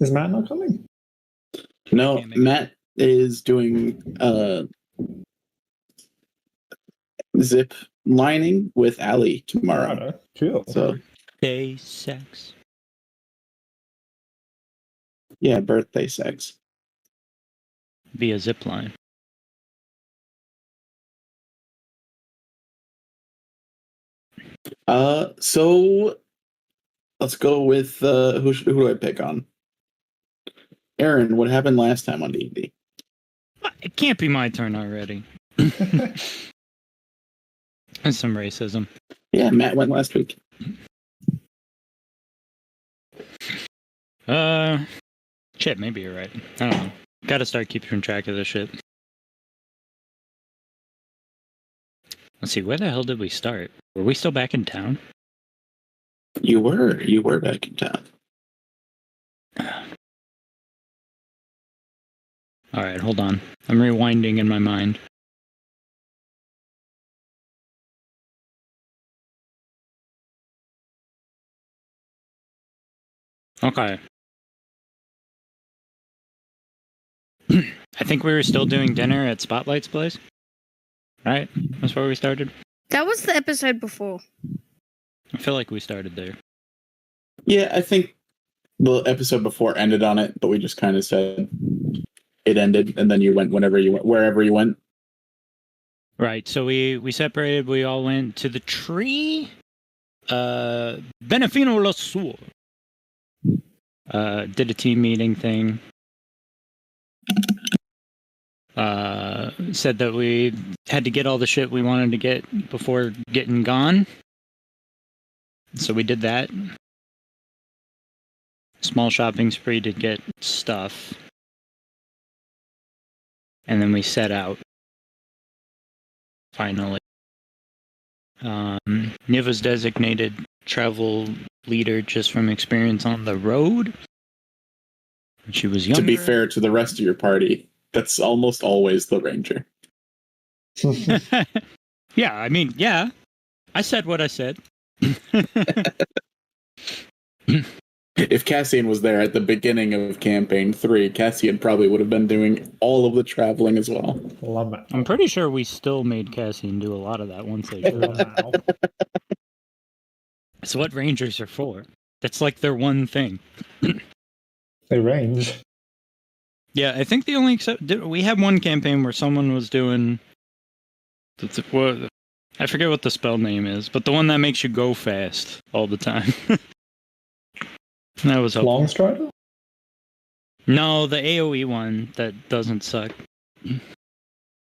Is Matt not coming? No, Matt is doing zip lining with Ali tomorrow. Cool. So birthday sex. Yeah, birthday sex. Via zip line. So let's go with who do I pick on? Aaron, what happened last time on D&D? It can't be my turn already. That's some racism. Yeah, Matt went last week. Shit, maybe you're right. I don't know. Gotta start keeping track of this shit. Let's see, where the hell did we start? Were we still back in town? You were back in town. Alright, hold on. I'm rewinding in my mind. Okay. I think we were still doing dinner at Spotlight's place. Right? That's where we started? That was the episode before. I feel like we started there. Yeah, I think the episode before ended on it, but we just kind of said it ended, and then you went wherever you went. Right. So we separated. We all went to the tree. Benefino La Sur. Did a team meeting thing. Said that we had to get all the shit we wanted to get before getting gone. So we did that. Small shopping spree to get stuff. And then we set out. Finally. Niv was designated travel leader just from experience on the road. She was younger. To be fair to the rest of your party, that's almost always the ranger. Yeah, I mean, yeah. I said what I said. If Cassian was there at the beginning of Campaign 3, Cassian probably would have been doing all of the traveling as well. I'm pretty sure we still made Cassian do a lot of that once they grew up. That's what Rangers are for. That's like their one thing. They range. Yeah, I think the only we had one campaign where someone was doing... I forget what the spell name is, but the one that makes you go fast all the time. That was helpful. Long Strider? No, the AoE one that doesn't suck.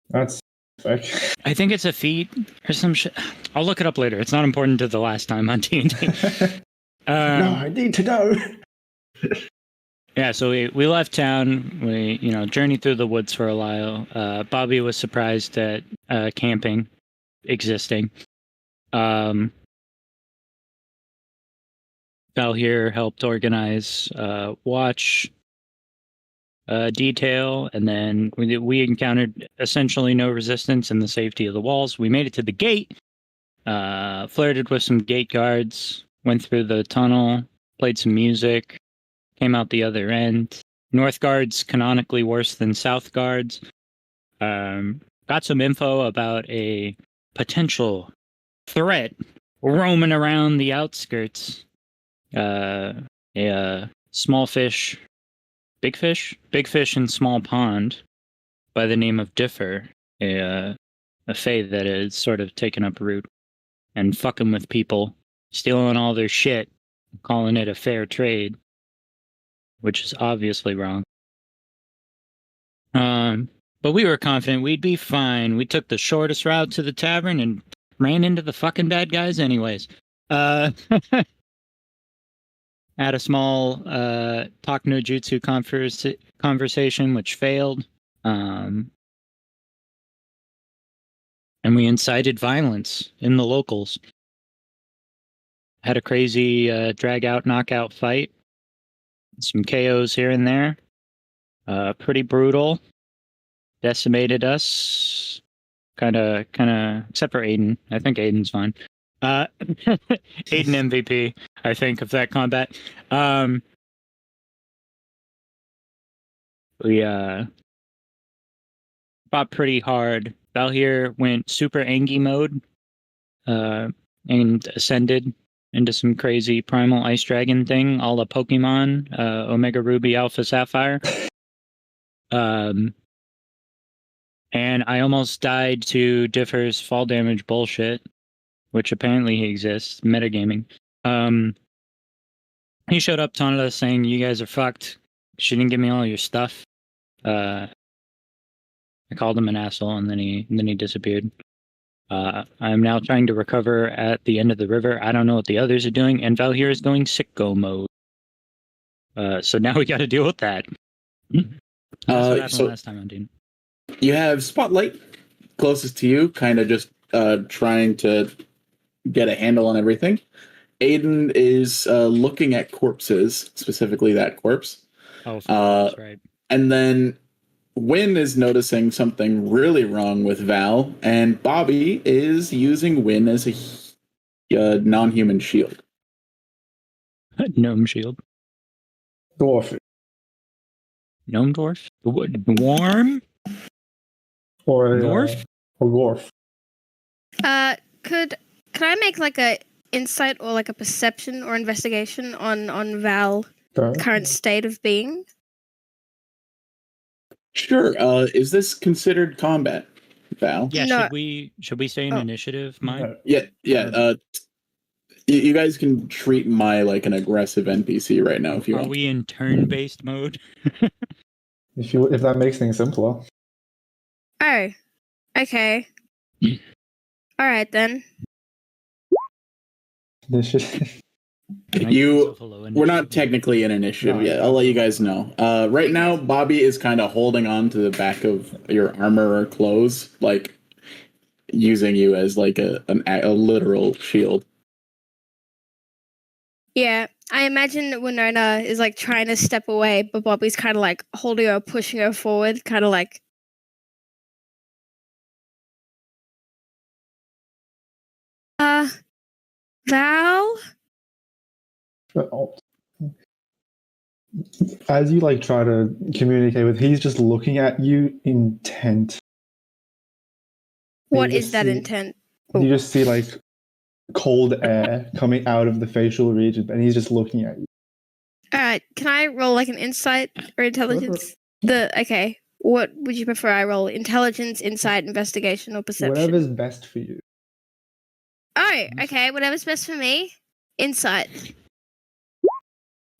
That's sick. I think it's a feat or some shit. I'll look it up later. It's not important to the last time on D&D. No, I need to know. Yeah, so we left town. We journeyed through the woods for a while. Bobby was surprised at camping existing. Val here helped organize watch detail, and then we encountered essentially no resistance in the safety of the walls. We made it to the gate, flirted with some gate guards, went through the tunnel, played some music, came out the other end. North guards canonically worse than south guards. Got some info about a potential threat roaming around the outskirts. A small fish, big fish in small pond by the name of Differ, a fae that has sort of taken up root and fucking with people, stealing all their shit, calling it a fair trade, which is obviously wrong. But we were confident we'd be fine. We took the shortest route to the tavern and ran into the fucking bad guys anyways. Had a small talk no jutsu conversation, which failed. And we incited violence in the locals. Had a crazy drag-out, knockout fight. Some KOs here and there. Pretty brutal. Decimated us. Kind of, except for Aiden. I think Aiden's fine. Aiden MVP, I think, of that combat. we fought pretty hard. Valhir went super Angie mode, and ascended into some crazy primal ice dragon thing, all the Pokemon, Omega Ruby, Alpha Sapphire. And I almost died to Differ's fall damage bullshit, which apparently exists, metagaming. He showed up, taunted us, saying, "You guys are fucked. She didn't give me all your stuff." I called him an asshole, and then he disappeared. I'm now trying to recover at the end of the river. I don't know what the others are doing, and Valhir is going sicko mode. So now we got to deal with that. That's what happened last time on Dune. You have Spotlight closest to you, kind of just trying to get a handle on everything. Aiden is looking at corpses, specifically that corpse. Oh, that's right. And then Wynn is noticing something really wrong with Val, and Bobby is using Wynn as a non-human shield. Gnome shield. Dwarf. Gnome dwarf? Warm? Or Dwarf? Or dwarf. Could I make like a insight or like a perception or investigation on Val's current state of being? Sure. Is this considered combat, Val? Yeah. No. Should we stay in initiative, Mike? Yeah. You guys can treat Mai like an aggressive NPC right now if you want. Are we in turn-based mode? If that makes things simpler. Oh, okay. All right then. We're not technically in initiative yet. I'll let you guys know. Right now, Bobby is kind of holding on to the back of your armor or clothes, like using you as like a literal shield. Yeah, I imagine that Winona is like trying to step away, but Bobby's kind of like holding her, pushing her forward, kind of like. Val? As you like try to communicate with, he's just looking at you intent. What is that intent? You just see like cold air coming out of the facial region, and he's just looking at you. All right, can I roll like an insight or intelligence? Okay. What would you prefer I roll? Intelligence, insight, investigation, or perception? Whatever's best for you. Oh, okay. Whatever's best for me. Insight.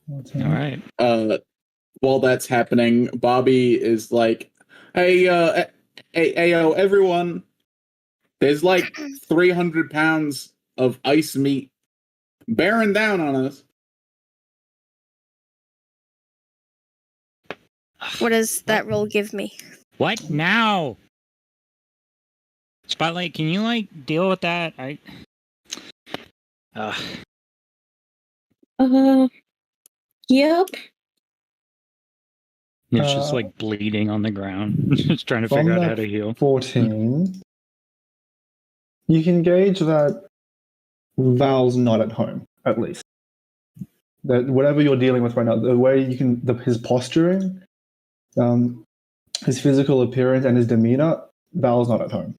All right. While that's happening, Bobby is like, hey, everyone. There's like 300 pounds of ice meat bearing down on us. What does that roll give me? What now? Spotlight, can you like deal with that? Yep. It's just like bleeding on the ground. Just trying to figure out how to heal. 14. You can gauge that Val's not at home, at least. That whatever you're dealing with right now, the way you can, his posturing, his physical appearance, and his demeanor, Val's not at home.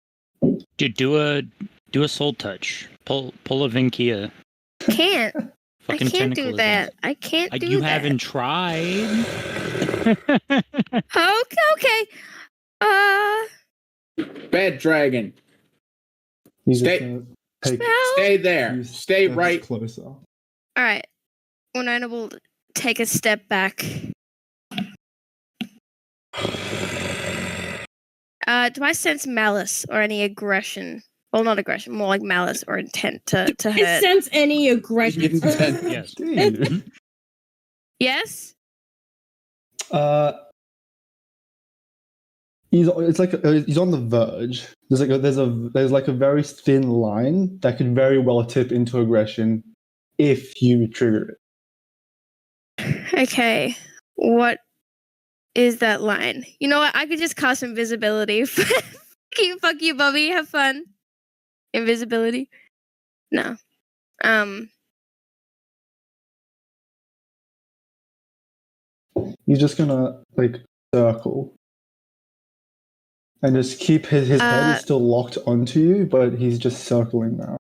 Dude, do a soul touch. Pull a Vinkia. Can't. I Fucking can't do that. I can't do that. You haven't tried. Okay. Bad dragon. Stay there. Stay right closer. All right. Winona will take a step back. Do I sense malice or any aggression? Well, not aggression, more like malice or intent to hurt. I sense any aggression. Yes. Yes? He's on the verge. There's like a very thin line that could very well tip into aggression if you trigger it. Okay. What is that line? You know what? I could just cast invisibility. Fuck you, Bobby. Have fun. Invisibility? No. He's just gonna like circle. And just keep his head is still locked onto you, but he's just circling now.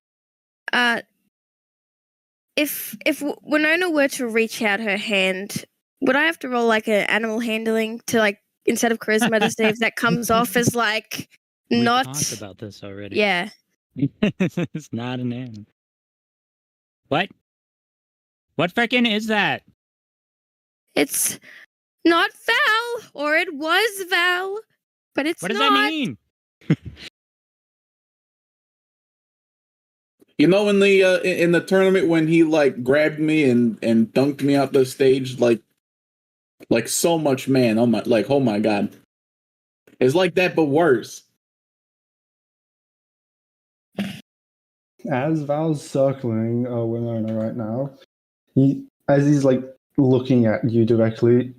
If Winona were to reach out her hand, would I have to roll like an animal handling to like instead of charisma to see if that comes off as like not? We talked about this already. Yeah. It's not an animal. What? What frickin' is that? It's not Val, or it was Val, but it's What does not. that mean? You know, in the tournament when he like grabbed me and dunked me off the stage, like so much, man. Oh my god, it's like that but worse. As Val's circling Winona right now, as he's like looking at you directly,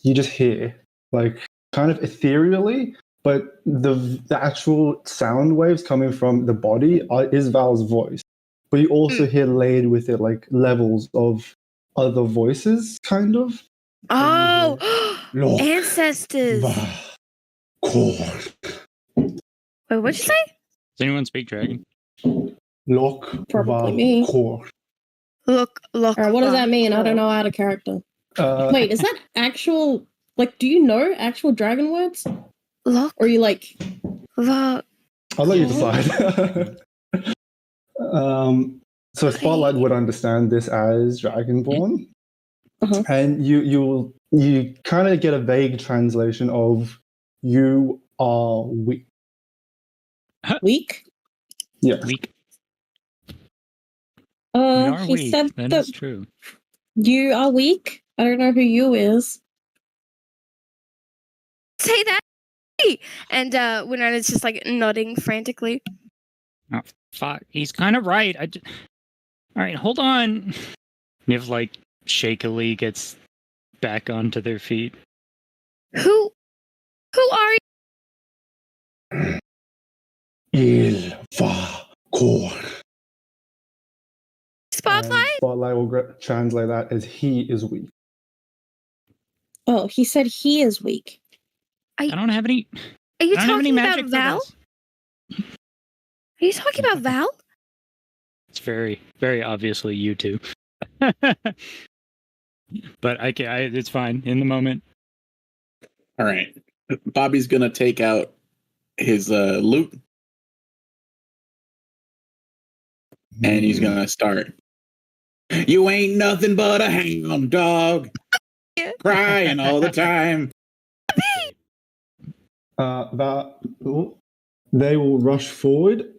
you just hear like kind of ethereally, but the actual sound waves coming from the body is Val's voice. But you also hear laid with it like levels of other voices, kind of. Oh, Look, ancestors. Court. Wait, what'd you say? Does anyone speak dragon? Look, Probably me. Court. Look. Alright, what does that mean? I don't know out of character. Wait, is that actual? Like, do you know actual dragon words? Look. Or are you like? I'll let you decide. So Spotlight would understand this as Dragonborn, and you kind of get a vague translation of "you are weak." Weak? Yeah. Weak. We are He weak. said That that is true. you are weak. I don't know who you is. Say that. And Winona's just like nodding frantically. Oh, fuck. He's kind of right. All right, hold on. Niv like shakily gets back onto their feet. Who are you? Il va court. Spotlight? Spotlight will translate that as "he is weak." Oh, he said he is weak. I don't have any. Are you I don't have any talking magic about for Val? this. Are you talking about Val? It's very, very obviously you two. But it's fine in the moment. All right, Bobby's gonna take out his loot, and he's gonna start. You ain't nothing but a hound dog, crying all the time. They will rush forward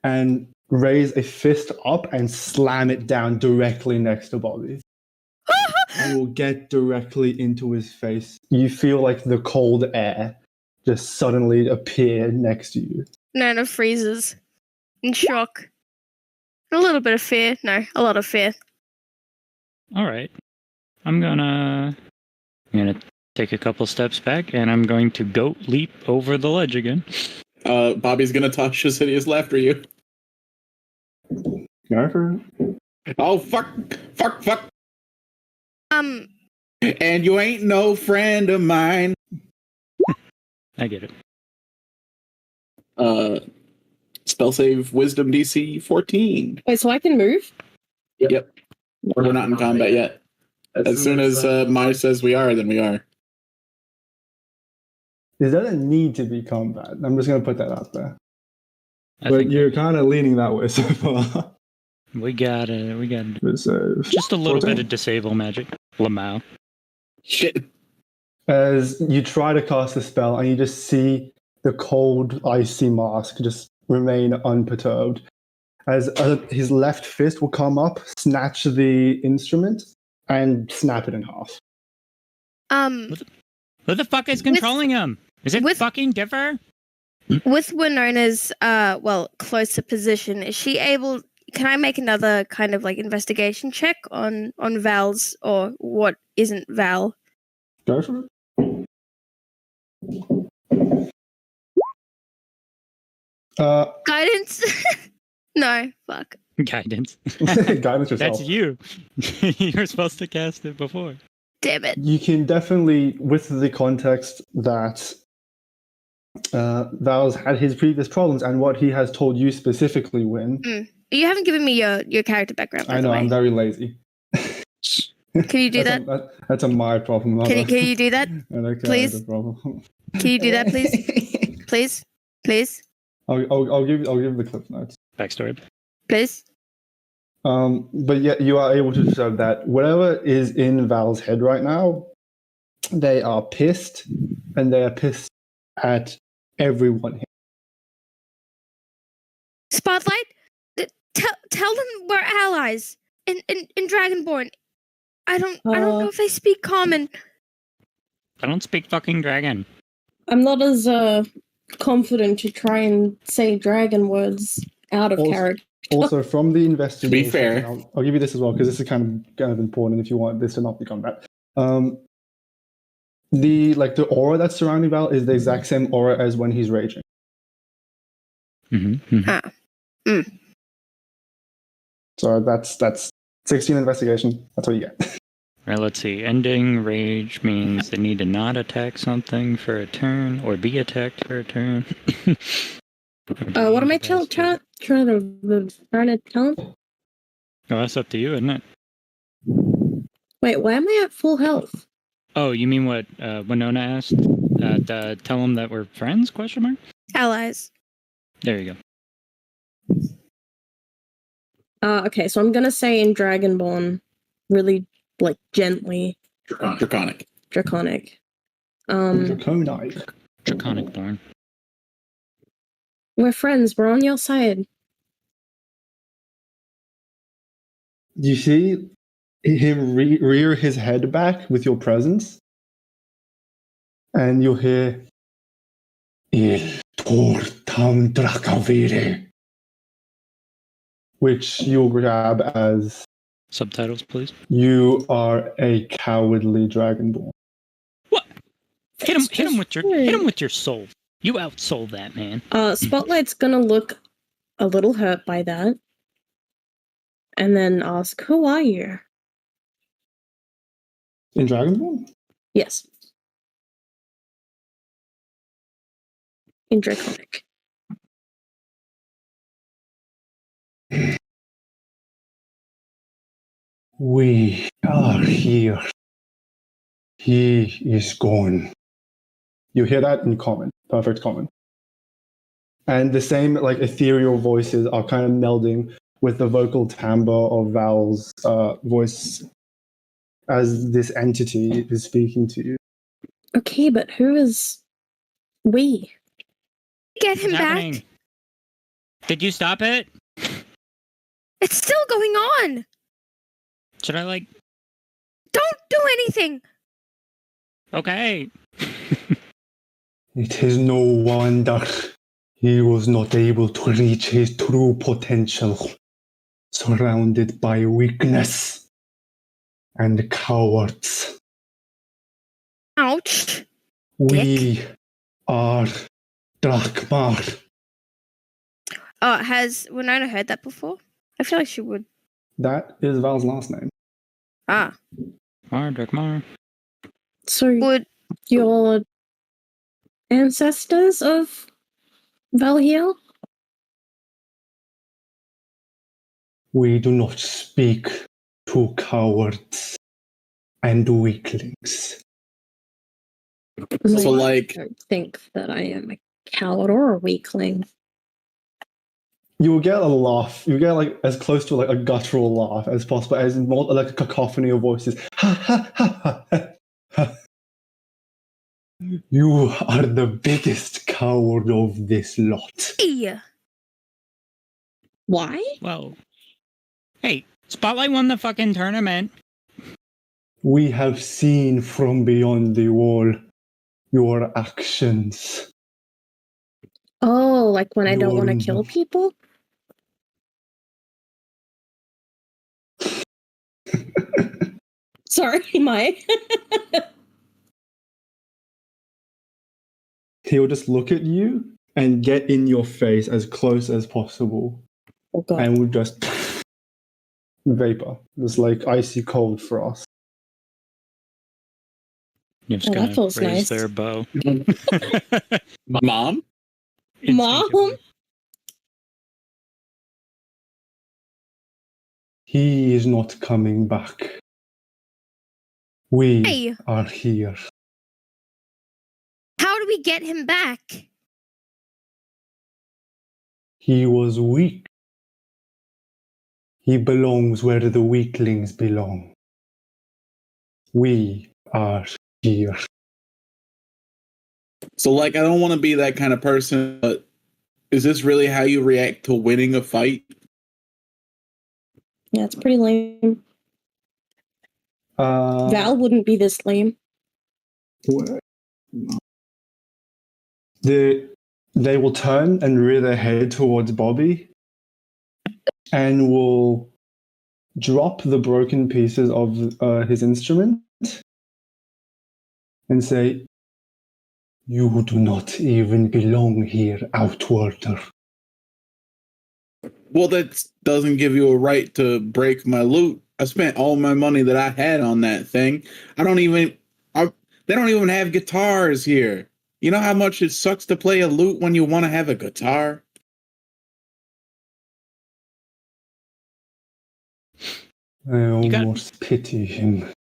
and raise a fist up and slam it down directly next to Bobby. And will get directly into his face. You feel like the cold air just suddenly appear next to you. Nona freezes in shock. A little bit of fear. No, a lot of fear. All right. I'm gonna take a couple steps back, and I'm going to goat leap over the ledge again. Bobby's gonna toss Shasidius after you. Go for it. Oh, fuck. And you ain't no friend of mine. I get it. Spell save wisdom DC 14. Wait, so I can move? Yep. We're not in combat yet. As soon as Mai says we are, then we are. There doesn't need to be combat. I'm just going to put that out there. But you're kind of leaning that way so far. We got So, just a little 14. bit of disable magic. Lamau. Shit. As you try to cast a spell and you just see the cold, icy mask just remain unperturbed. As his left fist will come up, snatch the instrument, and snap it in half. Who the fuck is controlling him? Is it fucking Differ? With Winona's closer position, is she able? Can I make another kind of like investigation check on Val's or what isn't Val? Go for it. Guidance? No, fuck. Guidance. Guidance yourself. That's you. You were supposed to cast it before. Damn it. You can definitely, with the context that Val's had his previous problems and what he has told you specifically, Win. You haven't given me your character background, by I know, the way. I'm very lazy. Can you do that? That's a my problem. Can you do that? Please? Problem. Can you do that, please? Please? I'll give the clip notes. Backstory. Please? But yeah, you are able to observe that whatever is in Val's head right now, they are pissed, and they are pissed at everyone here. Spotlight? Tell them we're allies in Dragonborn. I don't know if they speak common. I don't speak fucking dragon. I'm not as confident to try and say dragon words out of character. Also, from the investigation, To be fair, I'll give you this as well because this is kind of important if you want this to not become that. The aura that's surrounding Val is the exact same aura as when he's raging. So that's 16 investigation. That's what you get. All right, let's see. Ending rage means they need to not attack something for a turn or be attacked for a turn. What am I trying to tell him? Oh, that's up to you, isn't it? Wait, why am I at full health? Oh, you mean what Winona asked? Tell them that we're friends? Question mark. Allies. There you go. Okay, so I'm gonna say in Dragonborn, really gently. Draconic. Draconic born. We're friends. We're on your side. You see him rear his head back with your presence, and you'll hear Il Tortam Drakavire, which you'll grab as subtitles, please. You are a cowardly dragonborn. What? Hit him with your soul. You outsoul that man. Spotlight's gonna look a little hurt by that, and then ask, "Who are you?" In Dragonborn? Yes. In Draconic. We are here. He is gone. You hear that in common, perfect common. And the same ethereal voices are kind of melding with the vocal timbre of Val's voice as this entity is speaking to you. Okay, but who is we? Get him back. Did you stop it? It's still going on. Should I Don't do anything. Okay. It is no wonder he was not able to reach his true potential, surrounded by weakness and cowards. Ouch. We are Drak'maar. Has Winona heard that before? I feel like she would. That is Val's last name. Drak'maar. So would your ancestors of Valhiel? We do not speak to cowards and weaklings. So I don't think that I am a coward or a weakling. You will get a laugh. You get as close to a guttural laugh as possible, as more a cacophony of voices. Ha ha ha ha. You are the biggest coward of this lot. Yeah. Why? Well, hey, Spotlight won the fucking tournament. We have seen from beyond the wall your actions. Oh, like when I don't want to kill people? Sorry, Mike. He'll just look at you and get in your face as close as possible. Oh, God. And will just vapor. Just icy cold frost. Niv's Oh, that gonna feels raise nice. their bow. Mom? Mom? He is not coming back. We Hey, are here. how do we get him back? He was weak. He belongs where the weaklings belong. We are here. So, like, I don't want to be that kind of person, but is this really how you react to winning a fight? Yeah, it's pretty lame. Val wouldn't be this lame. They will turn and rear their head towards Bobby and will drop the broken pieces of his instrument and say, "You do not even belong here, Outworlder." Well, that doesn't give you a right to break my loot. I spent all my money that I had on that thing. They don't even have guitars here. You know how much it sucks to play a lute when you want to have a guitar? I almost pity him.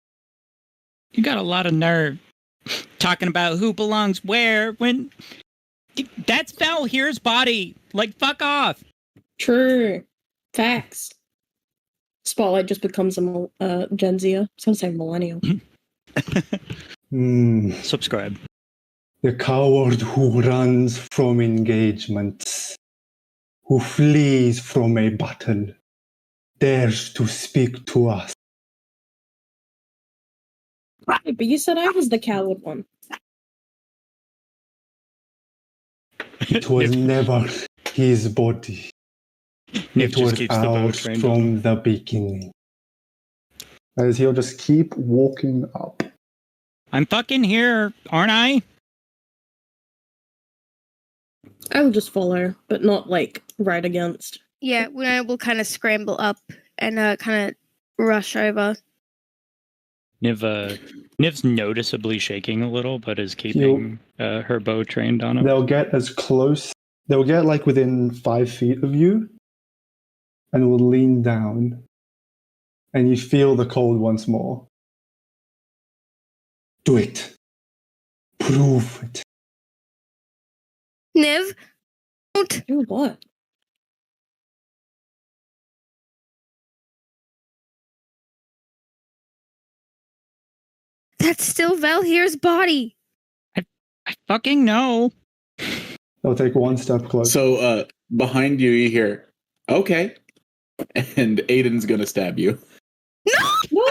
You got a lot of nerve talking about who belongs where when that's Val here's body. Like, fuck off. True. Facts. Spotlight just becomes a Gen Z. I was going to say millennial. Subscribe. The coward who runs from engagements, who flees from a battle, dares to speak to us. Right, but you said I was the coward one. It was never his body. Nick It just was keeps the bow ours trained on him. from the beginning. As he'll just keep walking up. I'm fucking here, aren't I? I will just follow, but not like right against. Yeah, we will kind of scramble up and kind of rush over. Niv's noticeably shaking a little, but is keeping her bow trained on him. They'll get as close. They'll get like within 5 feet of you, and will lean down, and you feel the cold once more. Do it. Prove it. Niv, don't. Do what? That's still Valhir's body. I fucking know. They'll take one step closer. So, behind you, you hear, okay. And Aiden's gonna stab you. No! No!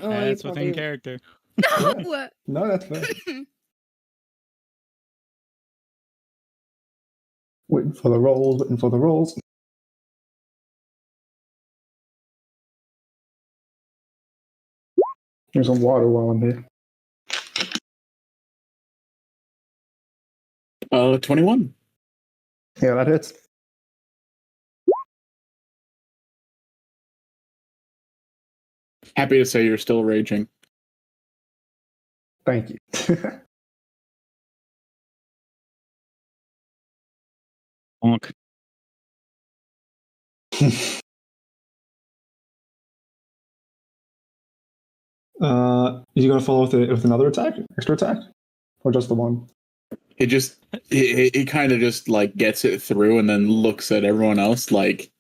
Oh, That's within character. No! No, that's fair. Waiting for the rolls, waiting for the rolls. Here's some water while I'm here. 21. Yeah, that hits. Happy to say you're still raging. Thank you. Bonk. You gonna follow with another attack, extra attack, or just the one? It kind of just like gets it through and then looks at everyone else like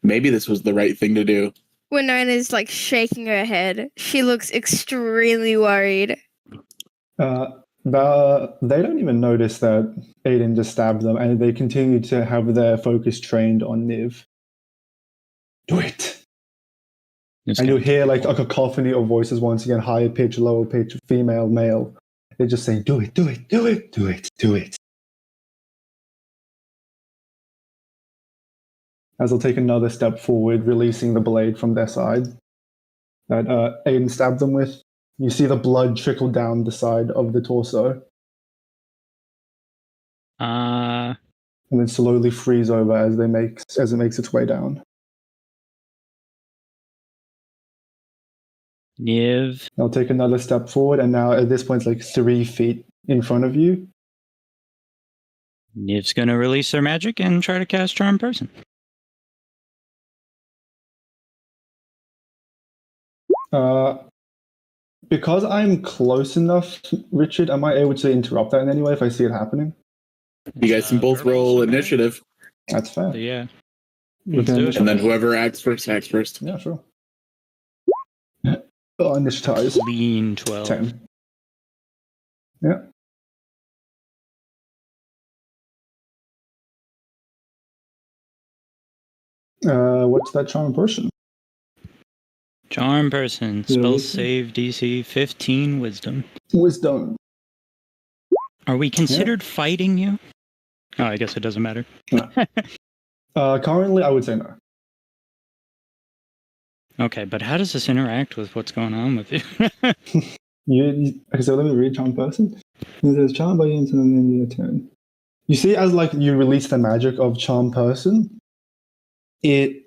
maybe this was the right thing to do. Winona's like shaking her head. She looks extremely worried. They don't even notice that Aiden just stabbed them, and they continue to have their focus trained on Niv. Do it. And you'll hear like a cacophony of voices once again, higher pitch, lower pitch, female, male. They just say, do it, do it, do it, do it, do it. As they'll take another step forward, releasing the blade from their side that Aiden stabbed them with. You see the blood trickle down the side of the torso. And then slowly freeze over as it makes its way down. Niv. I'll take another step forward, and now at this point, it's like 3 feet in front of you. Niv's gonna release their magic and try to cast Charm Person. Because I'm close enough, Richard, am I able to interrupt that in any way if I see it happening? You guys can both roll initiative. That's fair. Yeah. Let's do it. And then whoever acts first, acts first. Yeah, sure. Oh, initiatize. Lean 12. 10. Yeah. What's that charm person? Charm Person. Yeah, Spell wisdom. save DC 15 Wisdom. Wisdom. Are we considered fighting you? Oh, I guess it doesn't matter. Currently, I would say no. Okay, but how does this interact with what's going on with you? Okay, so let me read charm person. It says charm by you until the end of your turn. You see, as like you release the magic of charm person, it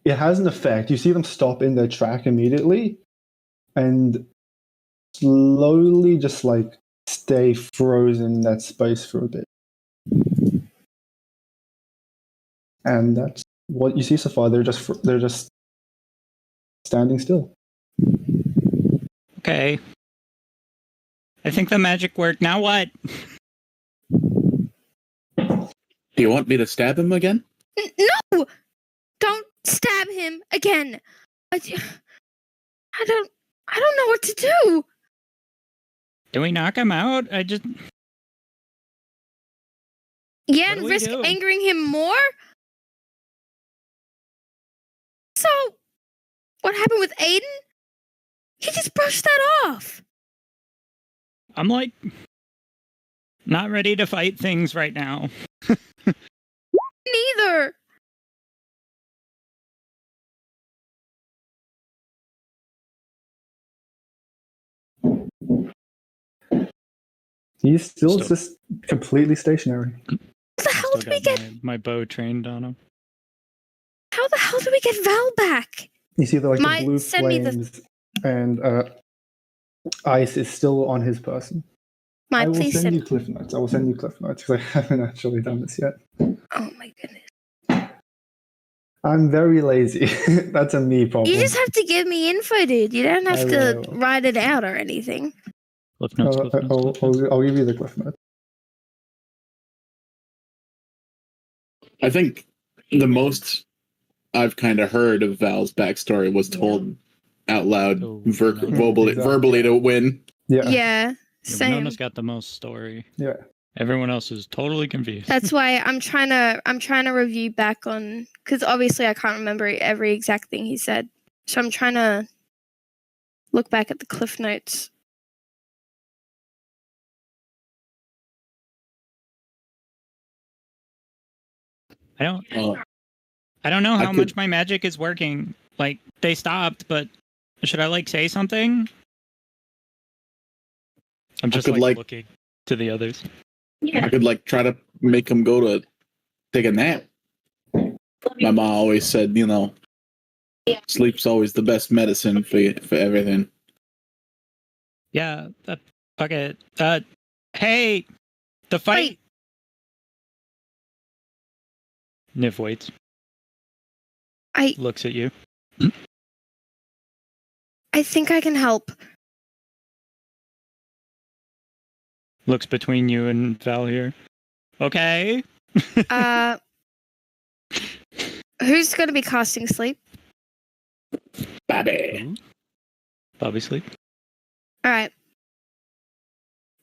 has an effect. You see them stop in their track immediately, and slowly just like stay frozen in that space for a bit. And that's what you see so far. They're just standing still. Okay. I think the magic worked. Now what? Do you want me to stab him again? No! Don't stab him again. I don't know what to do. Do we knock him out? Yeah, What and do we risk do? angering him more? So, what happened with Aiden? He just brushed that off. I'm like not ready to fight things right now. Neither. He's still just completely stationary. How the hell Still did we got get? my bow trained on him. How the hell did we get Val back? You see the Might blue send me the- flames and ice is still on his person. I will Please send you cliff notes. I will send you cliff notes because I haven't actually done this yet. Oh my goodness. I'm very lazy. That's a me problem. You just have to give me info, dude. You don't have I to will. write it out or anything. Cliff notes, cliff notes, cliff notes. I'll give you the cliff notes. I think the most I've kind of heard of Val's backstory was told out loud, Oh, verbally to win. Yeah. Yeah, same. Winona's got the most story. Yeah. Everyone else is totally confused. That's why I'm trying to review back on, because obviously I can't remember every exact thing he said. So I'm trying to look back at the cliff notes. I don't know how much my magic is working. Like, they stopped, but should I like say something? I'm just like looking to the others. I could like try to make him go to take a nap. My mom always said, you know, sleep's always the best medicine for everything. Yeah, fuck it. Hey, the fight. Niv waits. Looks at you. I think I can help. Looks between you and Val here. Okay. Who's going to be casting sleep? Bobby sleep. All right.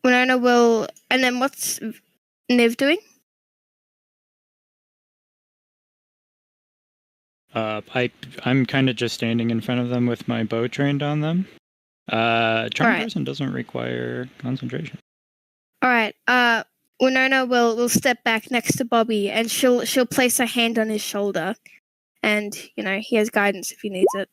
Winona will, and then what's Niv doing? I'm kind of just standing in front of them with my bow trained on them. Charm Person doesn't require concentration. All right. Winona will step back next to Bobby, and she'll place her hand on his shoulder, and he has guidance if he needs it.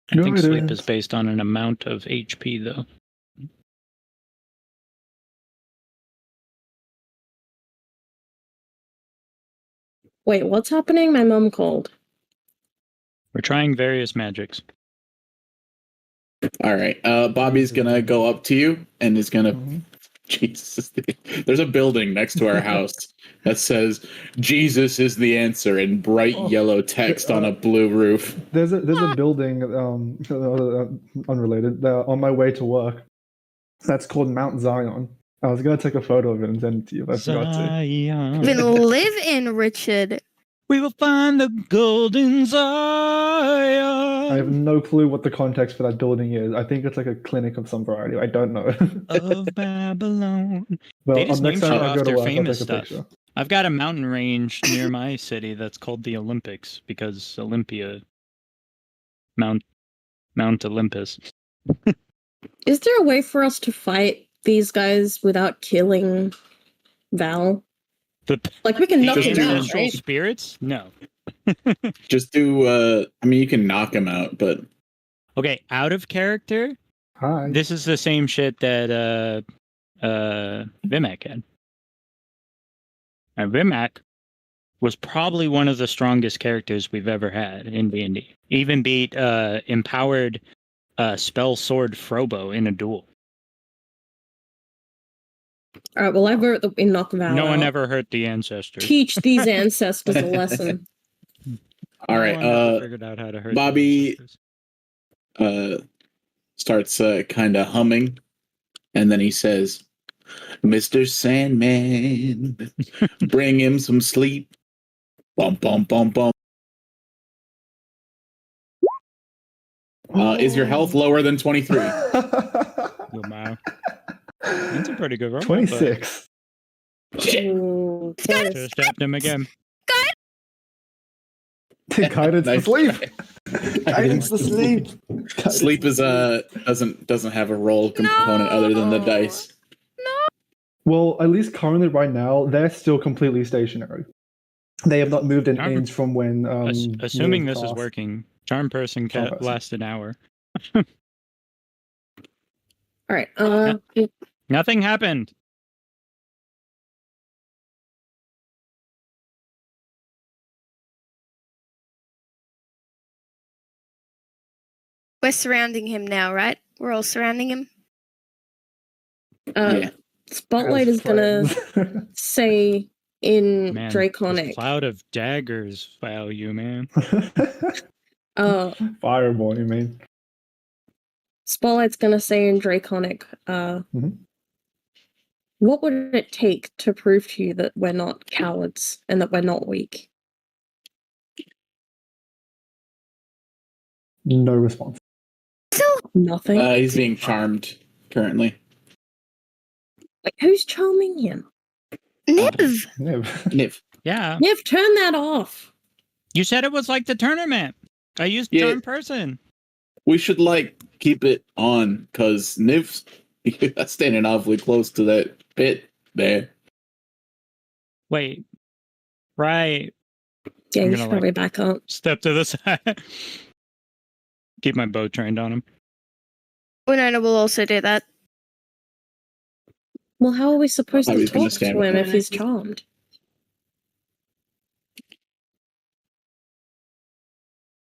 I think sleep is based on an amount of HP, though. Wait, what's happening? My mom called. We're trying various magics. All right. Bobby's gonna go up to you and is gonna. Jesus, there's a building next to our house that says "Jesus is the answer" in bright yellow text on a blue roof. There's a building, unrelated, on my way to work. That's called Mount Zion. I was gonna take a photo of it and send it to you, but I forgot to. Zion. Even live in Richard. We will find the golden Zion. I have no clue what the context for that building is. I think it's like a clinic of some variety. I don't know. Of Babylon. Well, They just next name time check I go off to their work, I'll famous take a stuff. picture. I've got a mountain range near my city that's called the Olympics because Olympia, Mount Olympus. Is there a way for us to fight these guys without killing Val? Like, we can knock him out, ancestral right? spirits? No. Just do. I mean, you can knock him out, but Okay, out of character. Hi. This is the same shit that Vimac had. And Vimac was probably one of the strongest characters we've ever had in D&D. Even beat empowered spell sword Frobo in a duel. All right, well, I vote that we knock Val No one out. ever hurt the ancestors. Teach these ancestors a lesson. all No right. one ever figured out how to hurt the Bobby ancestors. Starts kind of humming, and then he says, "Mr. Sandman, bring him some sleep." Bum bum bum bum. Is your health lower than 23? Wow. That's a pretty good roll. 26. Ooh, Should have stabbed him again. Guidance to Nice sleep. try. Guidance to sleep. Sleep is doesn't have a roll component other than the dice. Well, at least currently, right now, they're still completely stationary. They have not moved an inch from when. Assuming Liv this is cast. working, Charm Person Charm can Person. last an hour. all right. Nothing happened. We're surrounding him now, right? We're all surrounding him. Yeah. Spotlight As is gonna friends. say in Man, Draconic. this cloud of daggers foul you, man. Fireball, you mean? Spotlight's gonna say in Draconic, what would it take to prove to you that we're not cowards and that we're not weak? No response. Nothing. He's being charmed currently. Like, who's charming him? Niv! Niv. Yeah. Niv, turn that off. You said it was like the tournament. I used Charm Person. We should keep it on because Niv's standing awfully close to that pit there. Wait. Right. Yeah, I'm you gonna, should probably back up. Step to the side. Keep my bow trained on him. Winona will also do that. Well, how are we supposed to He's gonna talk to stand him with if he's charmed?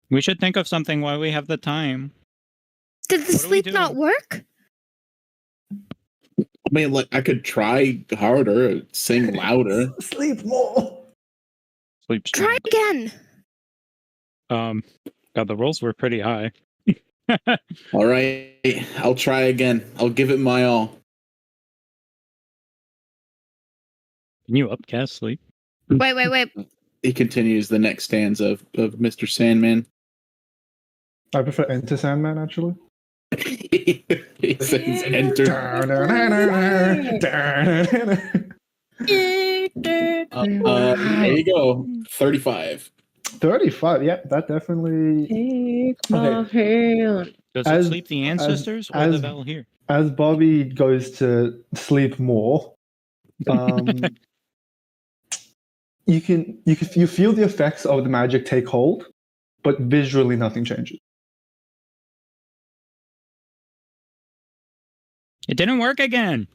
We should think of something while we have the time. Did the What do we sleep do? not work? I mean, I could try harder, sing louder. Sleep more. Sleep Try again. God, the rolls were pretty high. All right, I'll try again. I'll give it my all. Can you upcast sleep? Wait. He continues the next stanza of Mr. Sandman. I prefer Enter Sandman, actually. He says enter. There you go. 35. 35, yeah, that definitely. Take my hand. Does As- it sleep the ancestors or the Vel here? As Bobby goes to sleep more, you feel the effects of the magic take hold, but visually nothing changes. It didn't work again.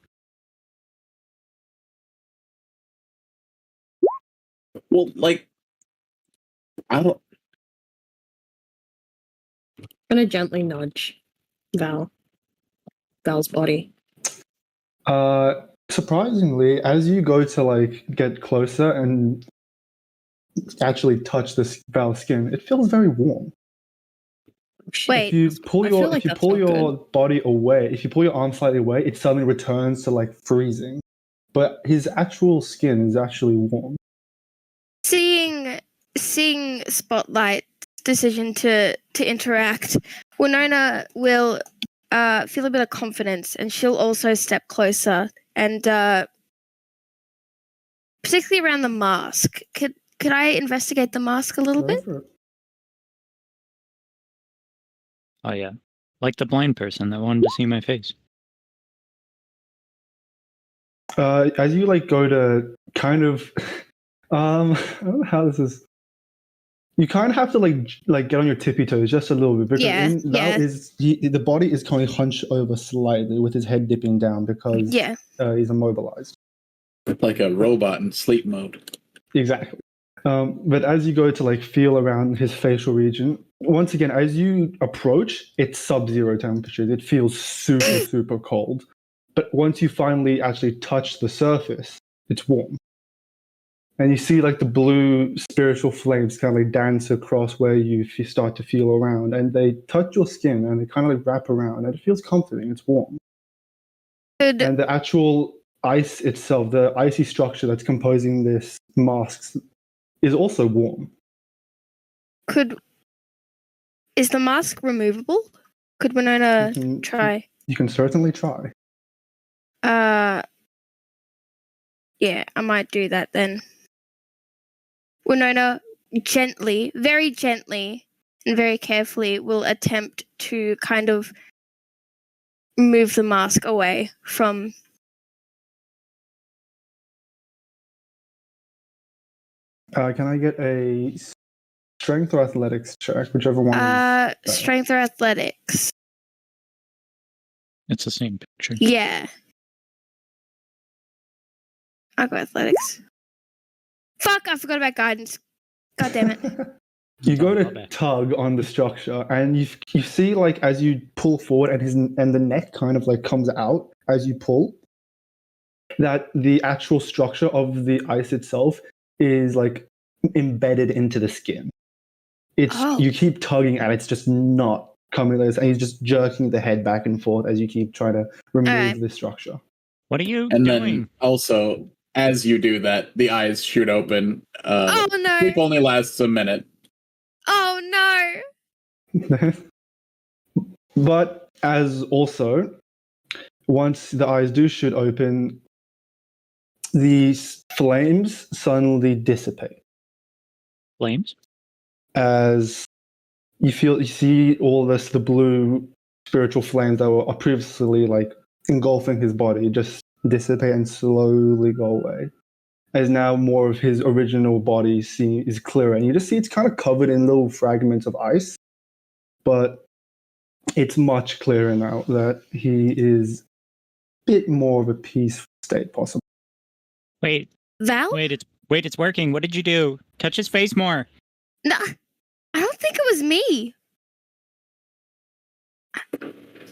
Well, I don't. I'm gonna gently nudge Val's body. Surprisingly, as you go to like get closer and actually touch this Val's skin, it feels very warm. Wait. If you pull I feel your like if you that's pull not your good. body away, if you pull your arm slightly away, it suddenly returns to like freezing. But his actual skin is actually warm. Seeing Spotlight's decision to interact, Winona will feel a bit of confidence, and she'll also step closer, and particularly around the mask. Could I investigate the mask a little Go bit? for it. Oh yeah, like the blind person that wanted to see my face. As you like go to kind of, I don't know how this is. You kind of have to like get on your tippy toes just a little bit because Yeah. the body is kind of hunched over slightly with his head dipping down because he's immobilized. Like a robot in sleep mode. Exactly. But as you go to like feel around his facial region, once again, as you approach, it's sub-zero temperatures. It feels super, super cold. But once you finally actually touch the surface, it's warm. And you see like the blue spiritual flames kind of like dance across where you start to feel around. And they touch your skin and they kind of like wrap around. And it feels comforting. It's warm. And the actual ice itself, the icy structure that's composing this mask, is also warm. Is the mask removable? Could Winona try? You can certainly try. Yeah, I might do that then. Winona gently, very gently, and very carefully will attempt to kind of move the mask away from. Can I get a strength or athletics check, whichever one? Strength or athletics. It's the same picture. Yeah. I'll go athletics. Fuck, I forgot about guidance. God damn it. You go to tug on the structure, and you see like as you pull forward, and the neck kind of like comes out as you pull. That the actual structure of the ice itself is like embedded into the skin. You keep tugging and it's just not coming loose, and he's just jerking the head back and forth as you keep trying to remove the structure. What are you doing? Then also, as you do that, the eyes shoot open. Oh no! Sleep only lasts a minute. Oh no! But as also, once the eyes do shoot open, these flames suddenly dissipate. Flames? As you see all this, the blue spiritual flames that were previously like engulfing his body just dissipate and slowly go away. As now more of his original body is clearer, and you just see it's kind of covered in little fragments of ice, but it's much clearer now that he is a bit more of a peaceful state possible. Wait. Val? Wait, it's working. What did you do? Touch his face more. No, I don't think it was me.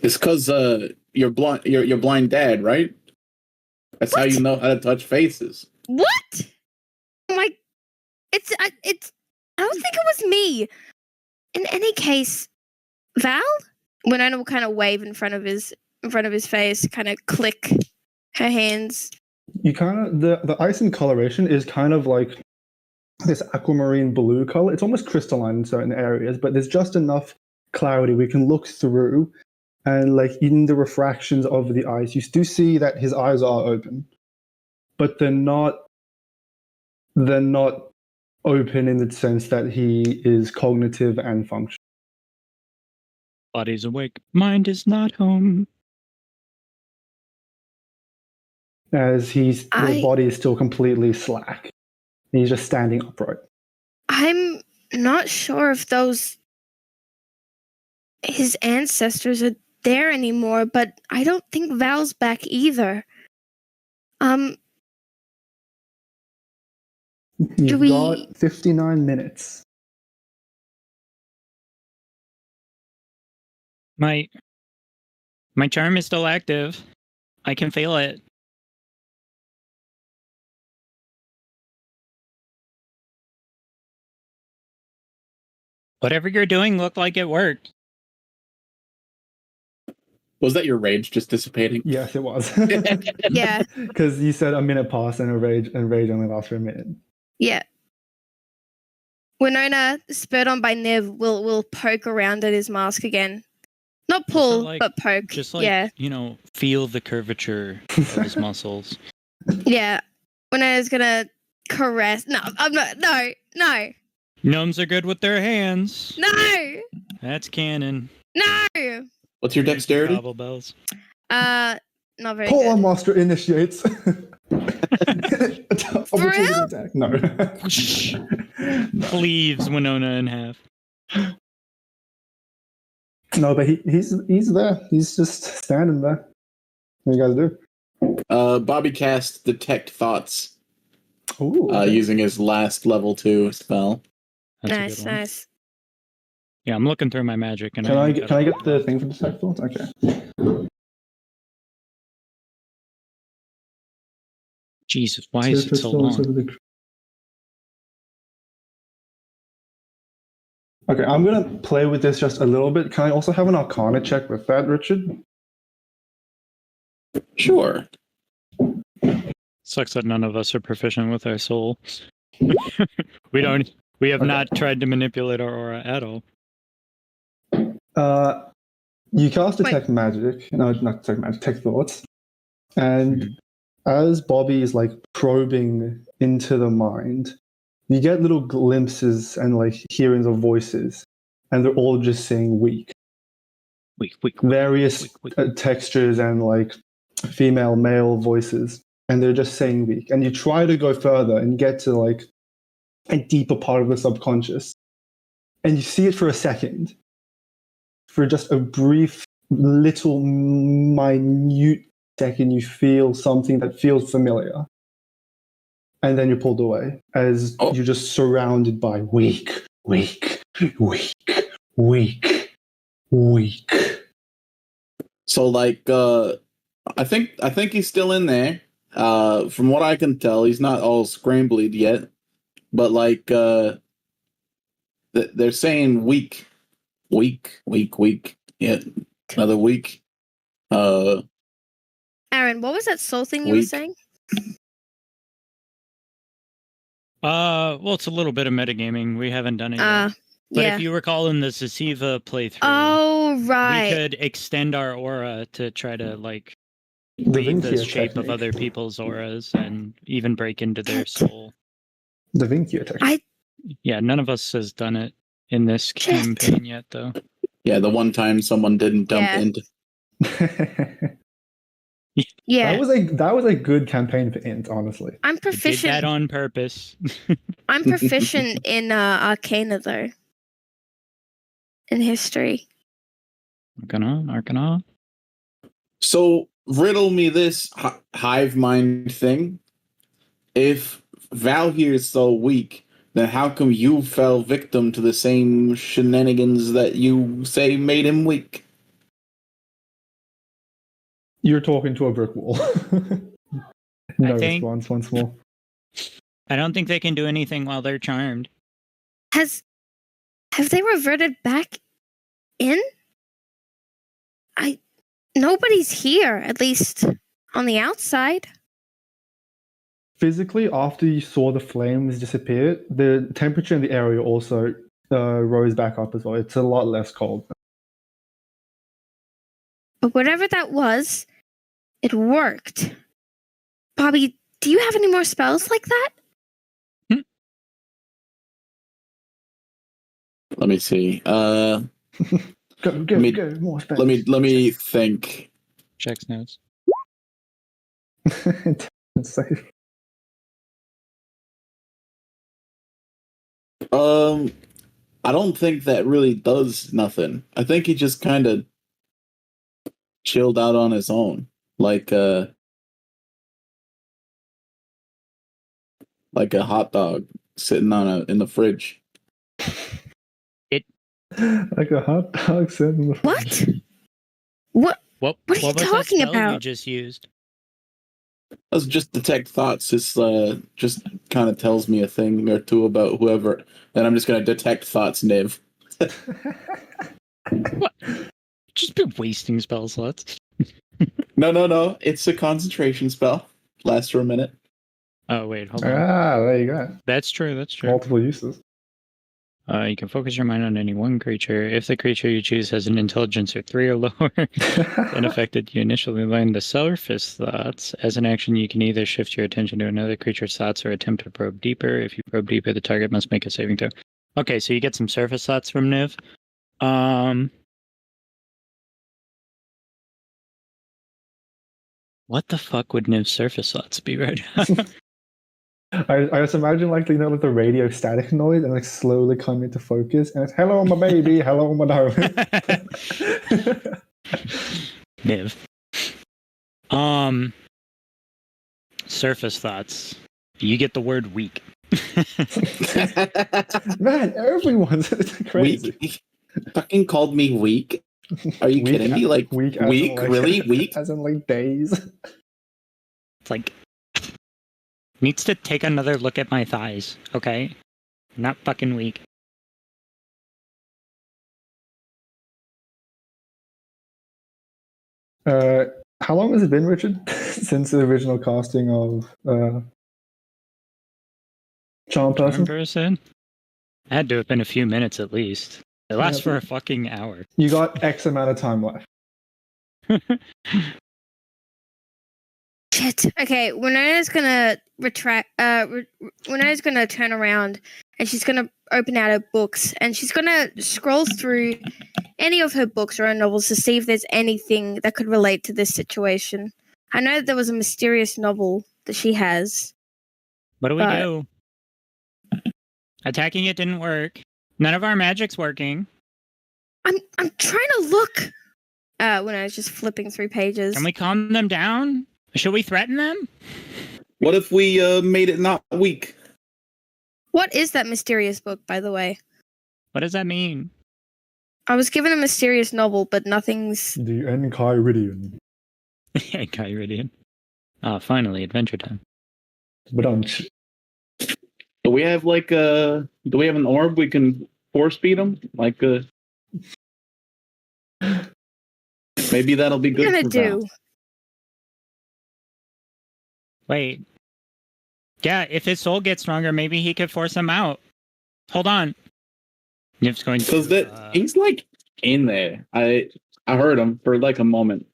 It's because you're blind. You're blind dad, right? That's how you know how to touch faces. What? Oh my! I don't think it was me. In any case, Val? Winona will kind of wave in front of his face, kind of click her hands. You kind of the ice and coloration is kind of like this aquamarine blue color. It's almost crystalline in certain areas, but there's just enough clarity we can look through, and like in the refractions of the ice, you do see that his eyes are open, but they're not open in the sense that he is cognitive and functional. Body's awake. Mind is not home. As his body is still completely slack. He's just standing upright. I'm not sure if his ancestors are there anymore, but I don't think Val's back either. You've got 59 minutes. My charm is still active. I can feel it. Whatever you're doing looked like it worked. Was that your rage just dissipating? Yes, it was. Yeah. Because you said a minute passed and rage only lasts for a minute. Yeah. Winona, spurred on by Niv, will poke around at his mask again. Not pull, but poke. Just like, yeah. Feel the curvature of his muscles. Yeah. Winona's gonna caress. No, I'm not. No. Gnomes are good with their hands. No. That's canon. No. What's your dexterity? Gobble bells. Not very Polar good. Master initiates. For real? Attack. No. Cleaves Winona in half. No, but he's there. He's just standing there. What do you guys do? Bobby casts Detect Thoughts. Ooh, okay. Using his last level 2 spell. That's Nice. Yeah, I'm looking through my magic. And Can I get the thing for Detect Thoughts? Okay. Jesus, why is it so long? Okay, I'm gonna play with this just a little bit. Can I also have an Arcana check with that, Richard? Sure. Sucks that none of us are proficient with our soul. We have not tried to manipulate our aura at all. You cast Detect Magic. No, not Detect Magic, Detect Thoughts. And as Bobby is like probing into the mind, you get little glimpses and like hearings of voices, and they're all just saying weak. Various textures and like female, male voices, and they're just saying weak. And you try to go further and get to like a deeper part of the subconscious, and you see it for a second, for just a brief, little, minute second, you feel something that feels familiar. And then you're pulled away as you're just surrounded by weak. So like I think he's still in there. From what I can tell, he's not all scrambled yet. But like they're saying weak. Yeah, another week. Aaron, what was that soul thing you were saying? Well, it's a little bit of metagaming. We haven't done it yet. But if you recall in the Zasiva playthrough, we could extend our aura to try to like read the shape of other people's auras and even break into their soul. The Vincia technique. Yeah, none of us has done it in this campaign yet, though. Yeah, the one time someone didn't dump into. Yeah, that was a good campaign for Int, honestly. I'm proficient. Did that on purpose. I'm proficient in Arcana though. In history. Arcana. So riddle me this hive mind thing. If Val here is so weak, then how come you fell victim to the same shenanigans that you say made him weak? You're talking to a brick wall. No response once more. I don't think they can do anything while they're charmed. Have they reverted back in? Nobody's here, at least on the outside. Physically, after you saw the flames disappear, the temperature in the area also rose back up as well. It's a lot less cold. But whatever that was, it worked. Bobby, do you have any more spells like that? Let me see. Go, more spells. Let me think. Checks notes. It's safe. I don't think that really does nothing. I think he just kind of chilled out on his own, like a hot dog sitting in the fridge. Like a hot dog sitting in the fridge. What? What? What What are you was that talking spell you about? just used? That's just detect thoughts. It's just kind of tells me a thing or two about whoever. Then I'm just gonna detect thoughts, Niv. What? Just been wasting spell slots. No. It's a concentration spell. Lasts for a minute. Oh wait, hold on. There you go. That's true. That's true. Multiple uses. You can focus your mind on any one creature. If the creature you choose has an intelligence of 3 or lower, then affected, you initially learn the surface thoughts. As an action, you can either shift your attention to another creature's thoughts or attempt to probe deeper. If you probe deeper, the target must make a saving throw. Okay, so you get some surface thoughts from Niv. What the fuck would Niv's surface thoughts be right now? I just imagine like like the radio static noise and like slowly come into focus and it's hello my baby, hello my darling. Niv. Surface thoughts. You get the word weak. Man, everyone's crazy. Weak? Fucking called me weak? Are you kidding me? Like weak? weak? Really weak? As in like days. It's like needs to take another look at my thighs, okay? Not fucking weak. How long has it been, Richard? Since the original casting of Charm Person? It had to have been a few minutes at least. It lasts for a fucking hour. You got X amount of time left. Shit. Okay, Winona's gonna Winona's gonna turn around and she's gonna open out her books and she's gonna scroll through any of her books or her novels to see if there's anything that could relate to this situation. I know that there was a mysterious novel that she has. What do we do? Attacking it didn't work. None of our magic's working. I'm trying to look. When I was just flipping through pages. Can we calm them down? Should we threaten them? What if we made it not weak? What is that mysterious book, by the way? What does that mean? I was given a mysterious novel, but nothing's... The Enchiridion. Enchiridion. Ah, finally, adventure time. But Do we have like do we have an orb we can force feed them? Like maybe that'll be good. What are you for gonna Val. do? Wait. Yeah, if his soul gets stronger, maybe he could force him out. Hold on. Niv's going to... Because that he's like in there. I heard him for like a moment.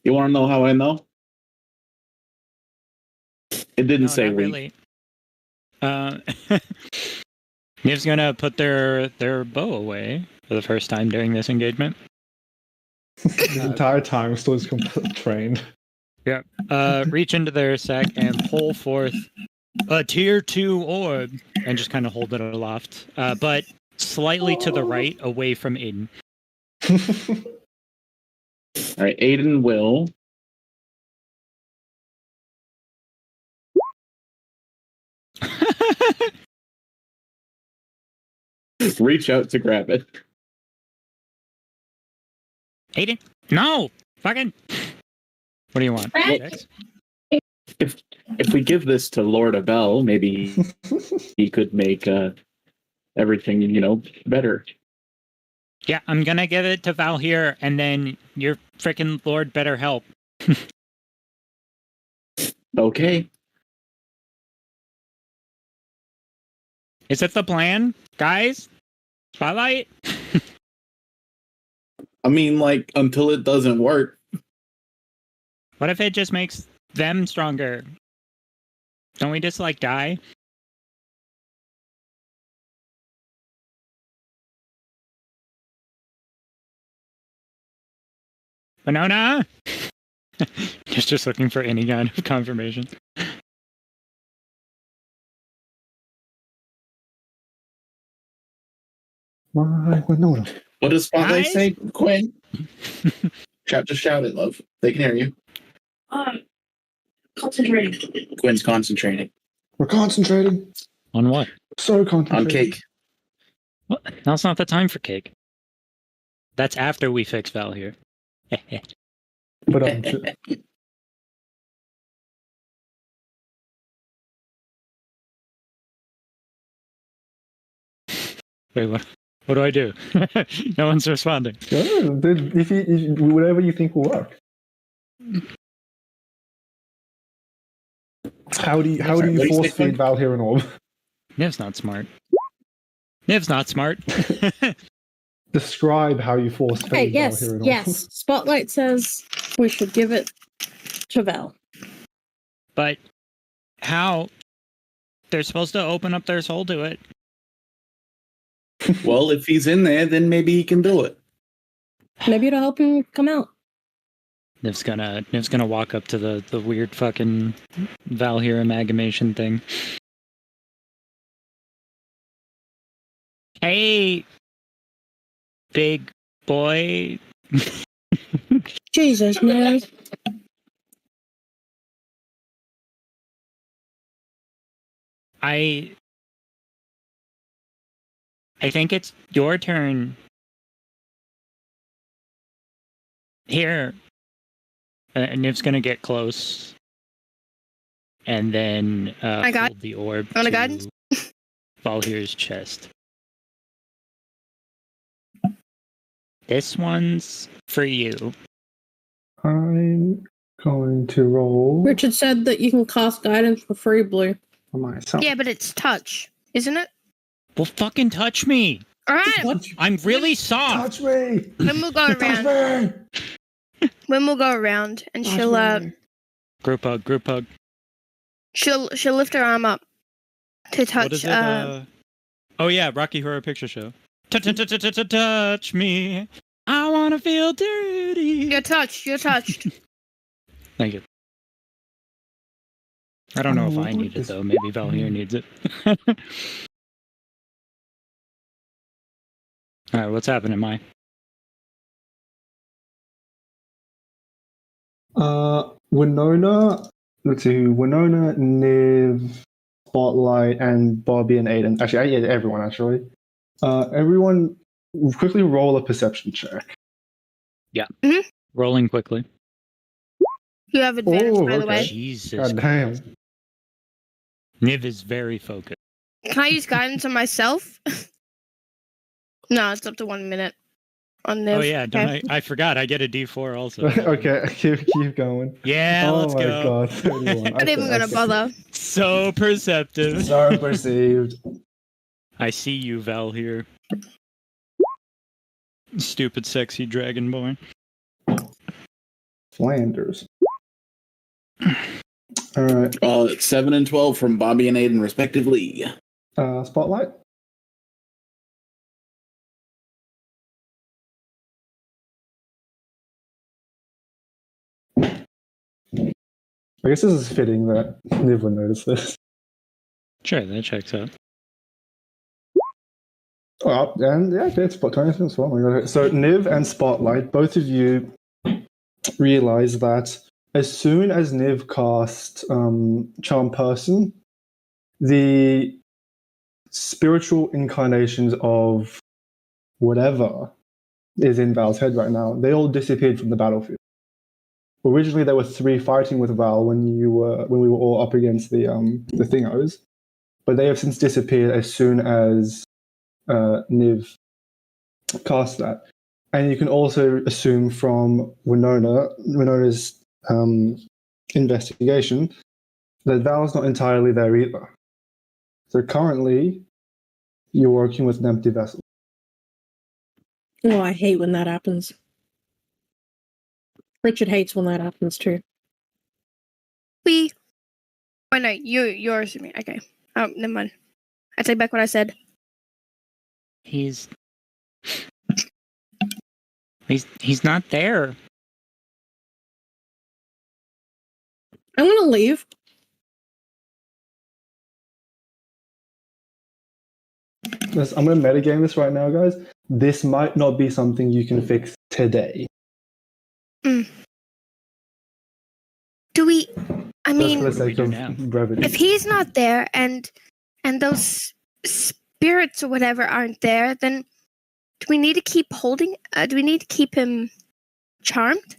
You want to know how I know? It didn't say not weak. really. Niv's gonna put their bow away for the first time during this engagement. the entire time still is completely trained. Yeah. Reach into their sack and pull forth a tier 2 orb and just kind of hold it aloft. But slightly to the right, away from Aiden. All right, Aiden will. Reach out to grab it. Aiden? No! Fucking... What do you want? If we give this to Lord Abel, maybe he could make everything, better. Yeah, I'm gonna give it to Val here, and then your frickin' Lord better help. Okay. Is it the plan, guys? Spotlight? I mean, like, until it doesn't work. What if it just makes them stronger? Don't we just, die? Winona? just looking for any kind of confirmation. My Winona. What does Spotlight Guys? say, Quinn? Just shout it, love. They can hear you. Concentrating. Quinn's concentrating. We're concentrating. On what? So concentrating. On cake. What? Now's not the time for cake. That's after we fix Val here. But Wait, what? What do I do? No one's responding. if whatever you think will work. How do you force feed Val here and all? Niv's not smart. Niv's not smart. Describe how you force feed Val here and all. Yes. Spotlight says we should give it to Val. But how? They're supposed to open up their soul to it. Well, if he's in there, then maybe he can do it. Maybe it'll help him come out. Niv's gonna walk up to the weird fucking Valhyr amalgamation thing. Hey, big boy. Jesus, man. I think it's your turn. Here. Niv's gonna get close. And then hold the orb to guidance? Valhyr's chest. This one's for you. I'm going to roll Richard said that you can cast guidance for free, Blue. for myself. Yeah, but it's touch, isn't it? Well, fucking touch me. All right. I'm really soft. Touch me! When we'll go around. Touch me! When we'll go around, and Touch she'll me. Group hug. she'll lift her arm up to touch. What is it? Oh yeah, Rocky Horror Picture Show. Touch me. I wanna feel dirty. You're touched. Thank you. I don't know if I need it though. Maybe Valhyr needs it. All right, what's happening, Mai? Winona. Let's see. Winona, Niv, Spotlight, and Bobby and Aiden. Actually, yeah, everyone. Actually, everyone, quickly roll a perception check. Yeah. Mm-hmm. Rolling quickly. You have advantage, by the way. Jesus. God damn. Niv is very focused. Can I use guidance on myself? No, it's up to 1 minute on Niv. Oh yeah, I forgot. I get a D4 also. Okay, keep going. Yeah, let's go. Oh my god, 31. I'm not even gonna bother. So perceptive. So perceived. I see you, Valhyr. Stupid, sexy dragonborn. Flanders. All right. It's 7 and 12 from Bobby and Aiden, respectively. Spotlight. I guess this is fitting that Niv would notice this. Sure, that checks out. Oh, and yeah, okay, it's Spot 20 as well. So Niv and Spotlight, both of you realize that as soon as Niv cast Charm Person, the spiritual incarnations of whatever is in Val's head right now, they all disappeared from the battlefield. Originally, there were 3 fighting with Val when we were all up against the thingos, but they have since disappeared as soon as Niv cast that. And you can also assume from Winona's investigation that Val's not entirely there either. So currently, you're working with an empty vessel. Oh, I hate when that happens. Richard hates when that happens too. Oh no, you're assuming. Okay. Oh, never mind. I take back what I said. He's not there. I'm gonna leave. I'm going to metagame this right now, guys. This might not be something you can fix today. Do we? I mean, Just for the sake of brevity. if he's not there and those spirits or whatever aren't there, then do we need to keep holding? Do we need to keep him charmed?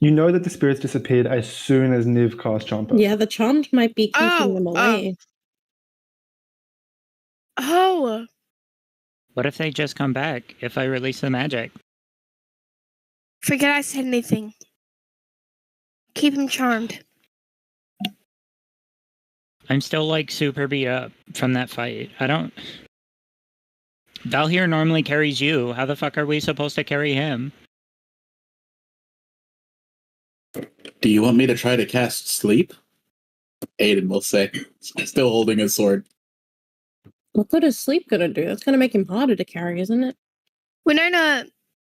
You know that the spirits disappeared as soon as Niv cast Champa. Yeah, the charmed might be keeping them away. Oh. What if they just come back if I release the magic? Forget I said anything. Keep him charmed. I'm still like super beat up from that fight. Val here normally carries you. How the fuck are we supposed to carry him? Do you want me to try to cast sleep? Aiden will say, still holding his sword. What good is sleep gonna do? That's gonna make him harder to carry, isn't it? Winona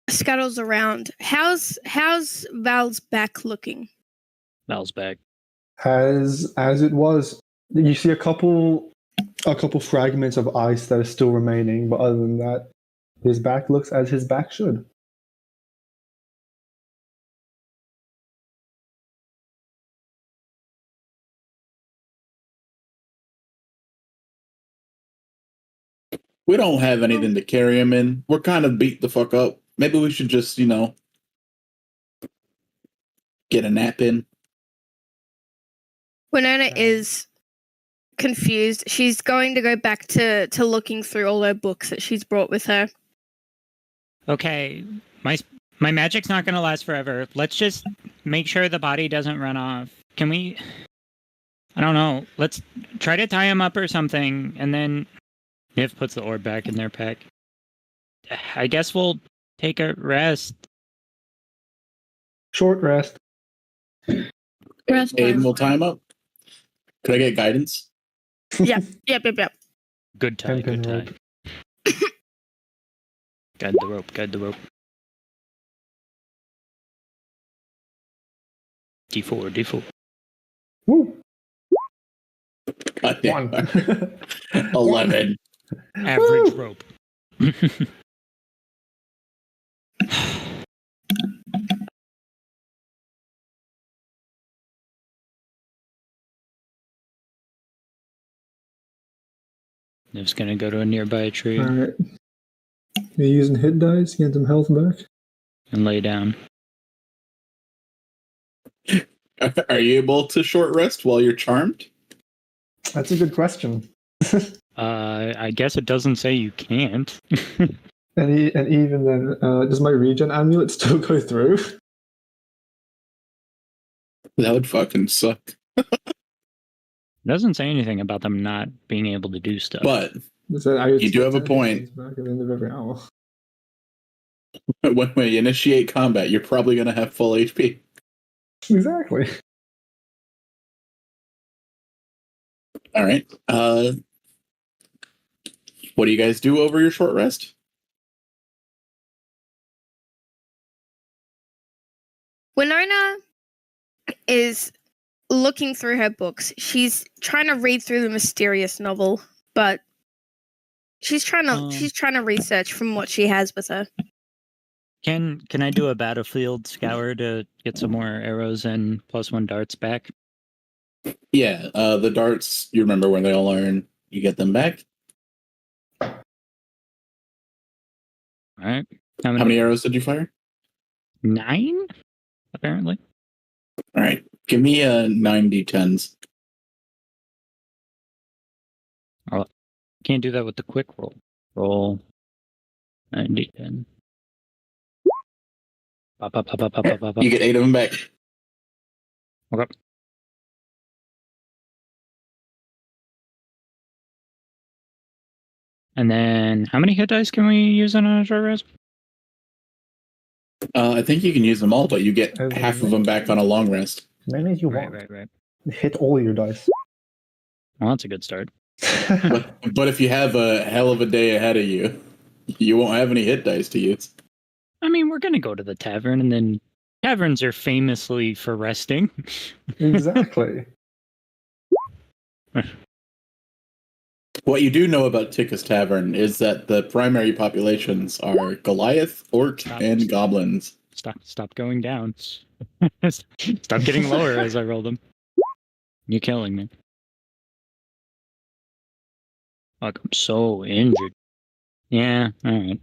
scuttles around. How's Val's back looking? Val's back. As it was, you see a couple fragments of ice that are still remaining, but other than that, his back looks as his back should. We don't have anything to carry him in. We're kind of beat the fuck up. Maybe we should just, get a nap in. Winona is confused. She's going to go back to looking through all her books that she's brought with her. Okay, my magic's not gonna last forever. Let's just make sure the body doesn't run off. Can we? I don't know. Let's try to tie him up or something, and then Niv puts the orb back in their pack. I guess we'll take a rest. Short rest. Aiden will tie him up. Could I get guidance? Yep. Good tie, Pin good rope. tie. Guide the rope. D4. Woo! God damn. One. 11. Average rope. Niv's gonna go to a nearby tree Alright. You're using hit dice, get some health back. and lay down. Are you able to short rest while you're charmed? That's a good question. I guess it doesn't say you can't. And even then, does my regen amulet still go through? That would fucking suck. It doesn't say anything about them not being able to do stuff. But So you do have a point. Back at the end of every hour. When we initiate combat, you're probably going to have full HP. Exactly. All right. What do you guys do over your short rest? Winona is looking through her books. She's trying to read through the mysterious novel, but she's trying to research from what she has with her. Can I do a battlefield scour to get some more arrows and +1 darts back? Yeah, the darts, you remember when they all learn, you get them back. All right. How many arrows did you fire? 9, apparently. All right. Give me 9d10s. Can't do that with the quick roll. Roll 9d10. Pop. You get 8 of them back. Okay. And then, how many hit dice can we use on a short rest? I think you can use them all, but you get Okay. half of them back on a long rest. Many as you want. Right. Hit all your dice. Well, that's a good start. But if you have a hell of a day ahead of you, you won't have any hit dice to use. I mean, we're going to go to the tavern, and then taverns are famously for resting. Exactly. What you do know about Tika's Tavern is that the primary populations are Goliath, orcs, and goblins. Stop going down. Stop getting lower as I roll them. You're killing me. Fuck, I'm so injured. Yeah, alright.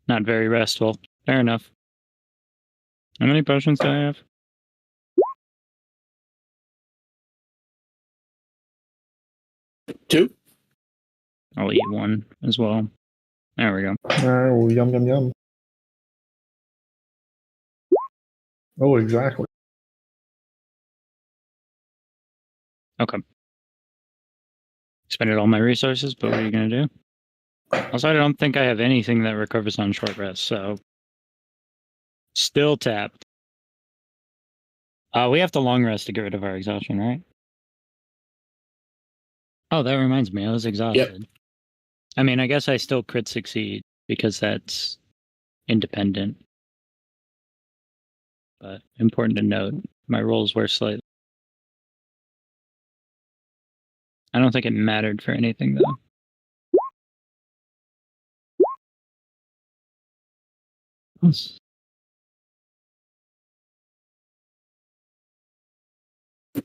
Not very restful. Fair enough. How many potions do I have? Two. I'll eat one as well. There we go. Oh, yum, yum, yum. Oh, exactly. Okay. Spending all my resources, but what are you going to do? Also, I don't think I have anything that recovers on short rest, so... Still tapped. We have to long rest to get rid of our exhaustion, right? Oh, that reminds me, I was exhausted. Yep. I mean, I guess I still crit succeed, because that's independent. But important to note, my rolls were slightly... I don't think it mattered for anything, though.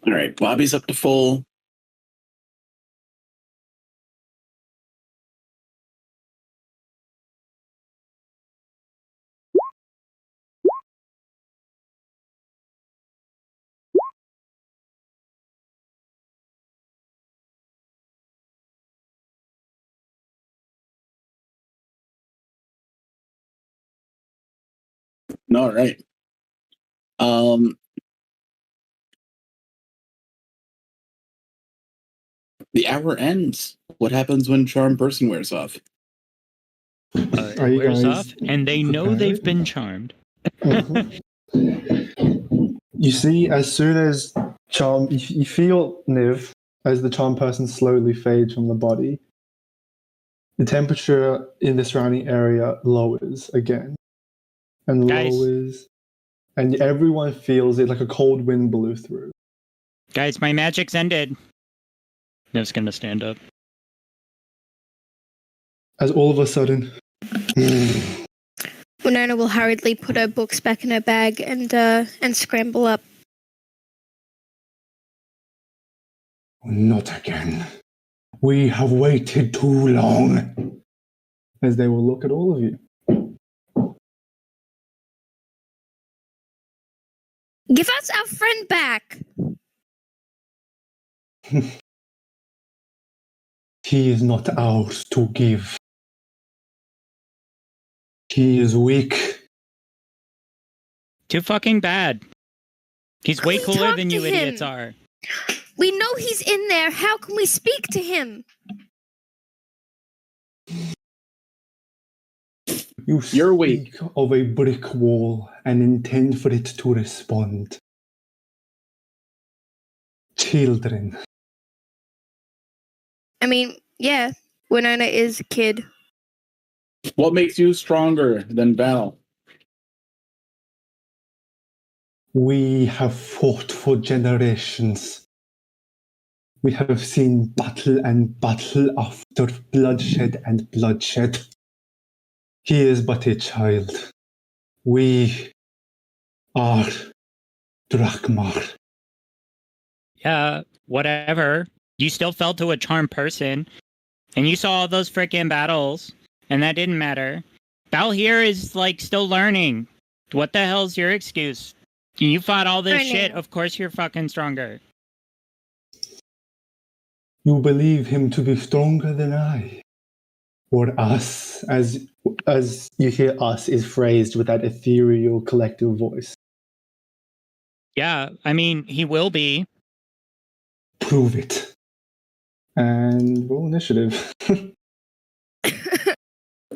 All right, Bobby's up to full. All right. The hour ends. What happens when charm person wears off? It wears off, and they know they've been charmed. You see, as soon as charm, you feel, Niv, as the charm person slowly fades from the body, the temperature in the surrounding area lowers again. And lowers. And everyone feels it like a cold wind blew through. Guys, my magic's ended. Niv's gonna stand up. As all of a sudden... Winona will hurriedly put her books back in her bag and scramble up. Not again. We have waited too long. As they will look at all of you. Give us our friend back! He is not ours to give. He is weak. Too fucking bad. He's way cooler than you idiots are. We know he's in there. How can we speak to him? You're speak of a brick wall and intend for it to respond. Children. I mean, yeah, Winona is a kid. What makes you stronger than Val? We have fought for generations. We have seen battle and battle after bloodshed and bloodshed. He is but a child. We are Drak'maar. Yeah, whatever. You still fell to a charmed person, and you saw all those frickin' battles, and that didn't matter. Val here is, like, still learning. What the hell's your excuse? You fought all this shit, of course you're fucking stronger. You believe him to be stronger than I? Or us, as you hear us is phrased with that ethereal collective voice. Yeah, I mean, he will be. Prove it. And roll initiative.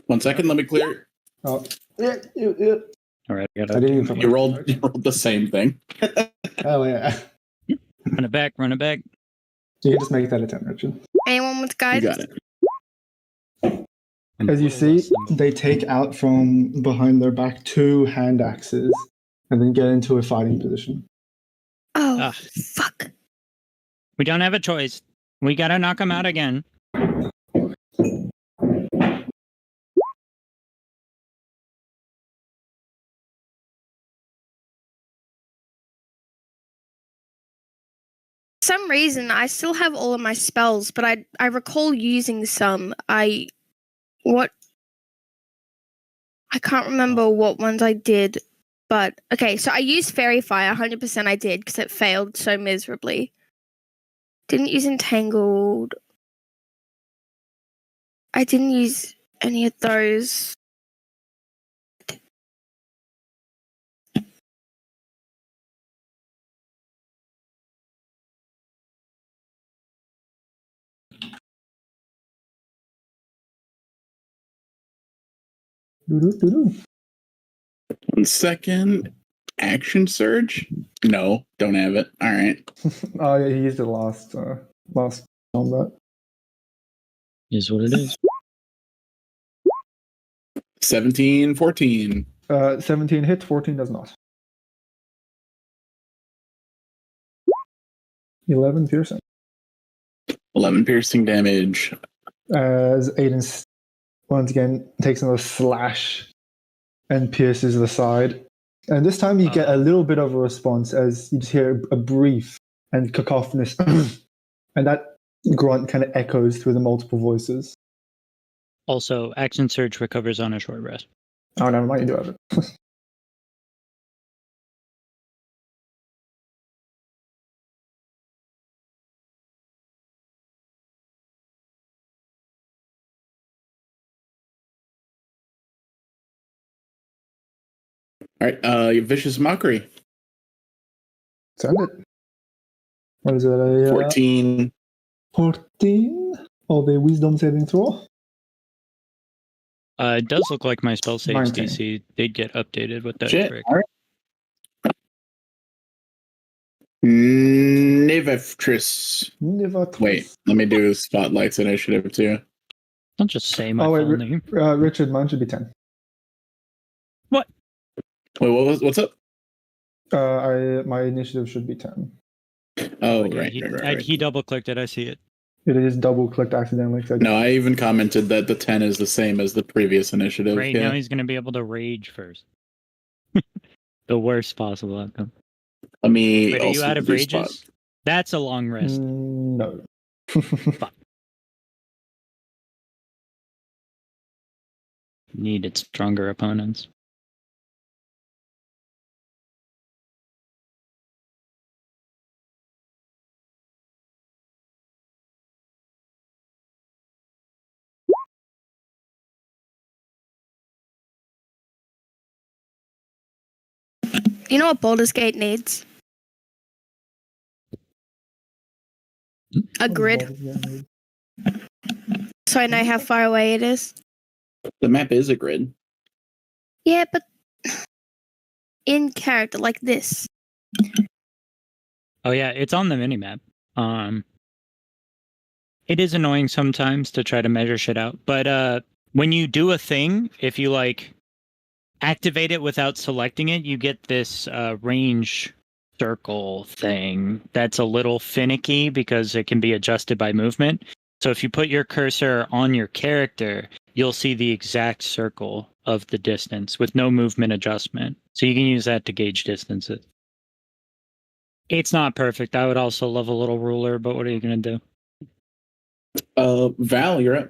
1 second, let me clear. Oh. All right, you rolled the same thing. Oh, yeah. Run it back. You can just make that a 10, Richard. Anyone with guidance? You got it. As you see, they take out from behind their back 2 hand axes and then get into a fighting position. Oh, fuck. We don't have a choice. We gotta knock him out again. For some reason, I still have all of my spells, but I recall using some. I can't remember what ones I did, but okay. So I used Fairy Fire. 100% I did because it failed so miserably. Didn't use Entangled. I didn't use any of those. Doo-doo-doo-doo. 1 second. Action surge? No, don't have it. All right. Oh yeah, he used it last combat. Is what it is. 17, 14. 17 hits, 14 does not. 11 piercing. 11 piercing damage. As Aiden once again takes another slash and pierces the side. And this time you get a little bit of a response as you just hear a brief and cacophonous and that grunt kind of echoes through the multiple voices. Also, action surge recovers on a short rest. Oh, never mind, you do have it. All right. Vicious Mockery. Send it. What is it? 14. 14 of a wisdom saving throw. It does look like my spell saves 19. DC did get updated with that Shit. trick. All right. Nivetris. Wait, let me do Spotlight's initiative too. Don't just say my Oh, full wait, name. Richard, mine should be 10. What? Wait, what's up? My initiative should be 10. Oh, Yeah, right. he double clicked it. I see it. It is double clicked accidentally. No, I even commented that the 10 is the same as the previous initiative. Right, yeah. now he's going to be able to rage first. The worst possible outcome. Let me. Wait, are you also out of do rages? spot. That's a long rest. No. Fuck. Needed stronger opponents. You know what Baldur's Gate needs? A grid, so I know how far away it is. The map is a grid. Yeah, but in character, like this. Oh yeah, it's on the minimap. It is annoying sometimes to try to measure shit out, but when you do a thing, if you like activate it without selecting it, you get this range circle thing that's a little finicky because it can be adjusted by movement. So if you put your cursor on your character, you'll see the exact circle of the distance with no movement adjustment. So you can use that to gauge distances. It's not perfect. I would also love a little ruler, but what are you going to do? Val, you're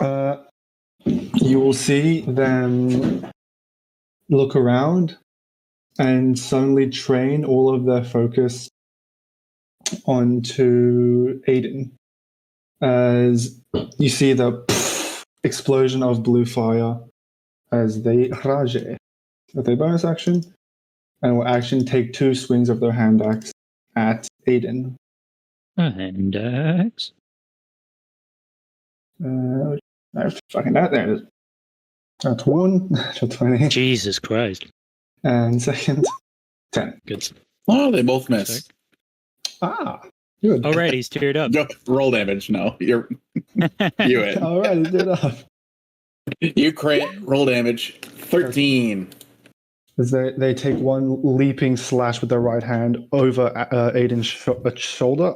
up. You will see them look around and suddenly train all of their focus onto Aiden. As you see the explosion of blue fire as they rage with a bonus action and will action take 2 swings of their hand axe at Aiden. A hand axe? Fucking that there it is. That's 1, that's 20. Jesus Christ. And second, 10. Good. Oh, they both miss. Ah, good. All right, he's teared up. Roll damage. No, you're you it. All right, he's teared up. You crit. Roll damage. 13. As they take 1 leaping slash with their right hand over Aiden's shoulder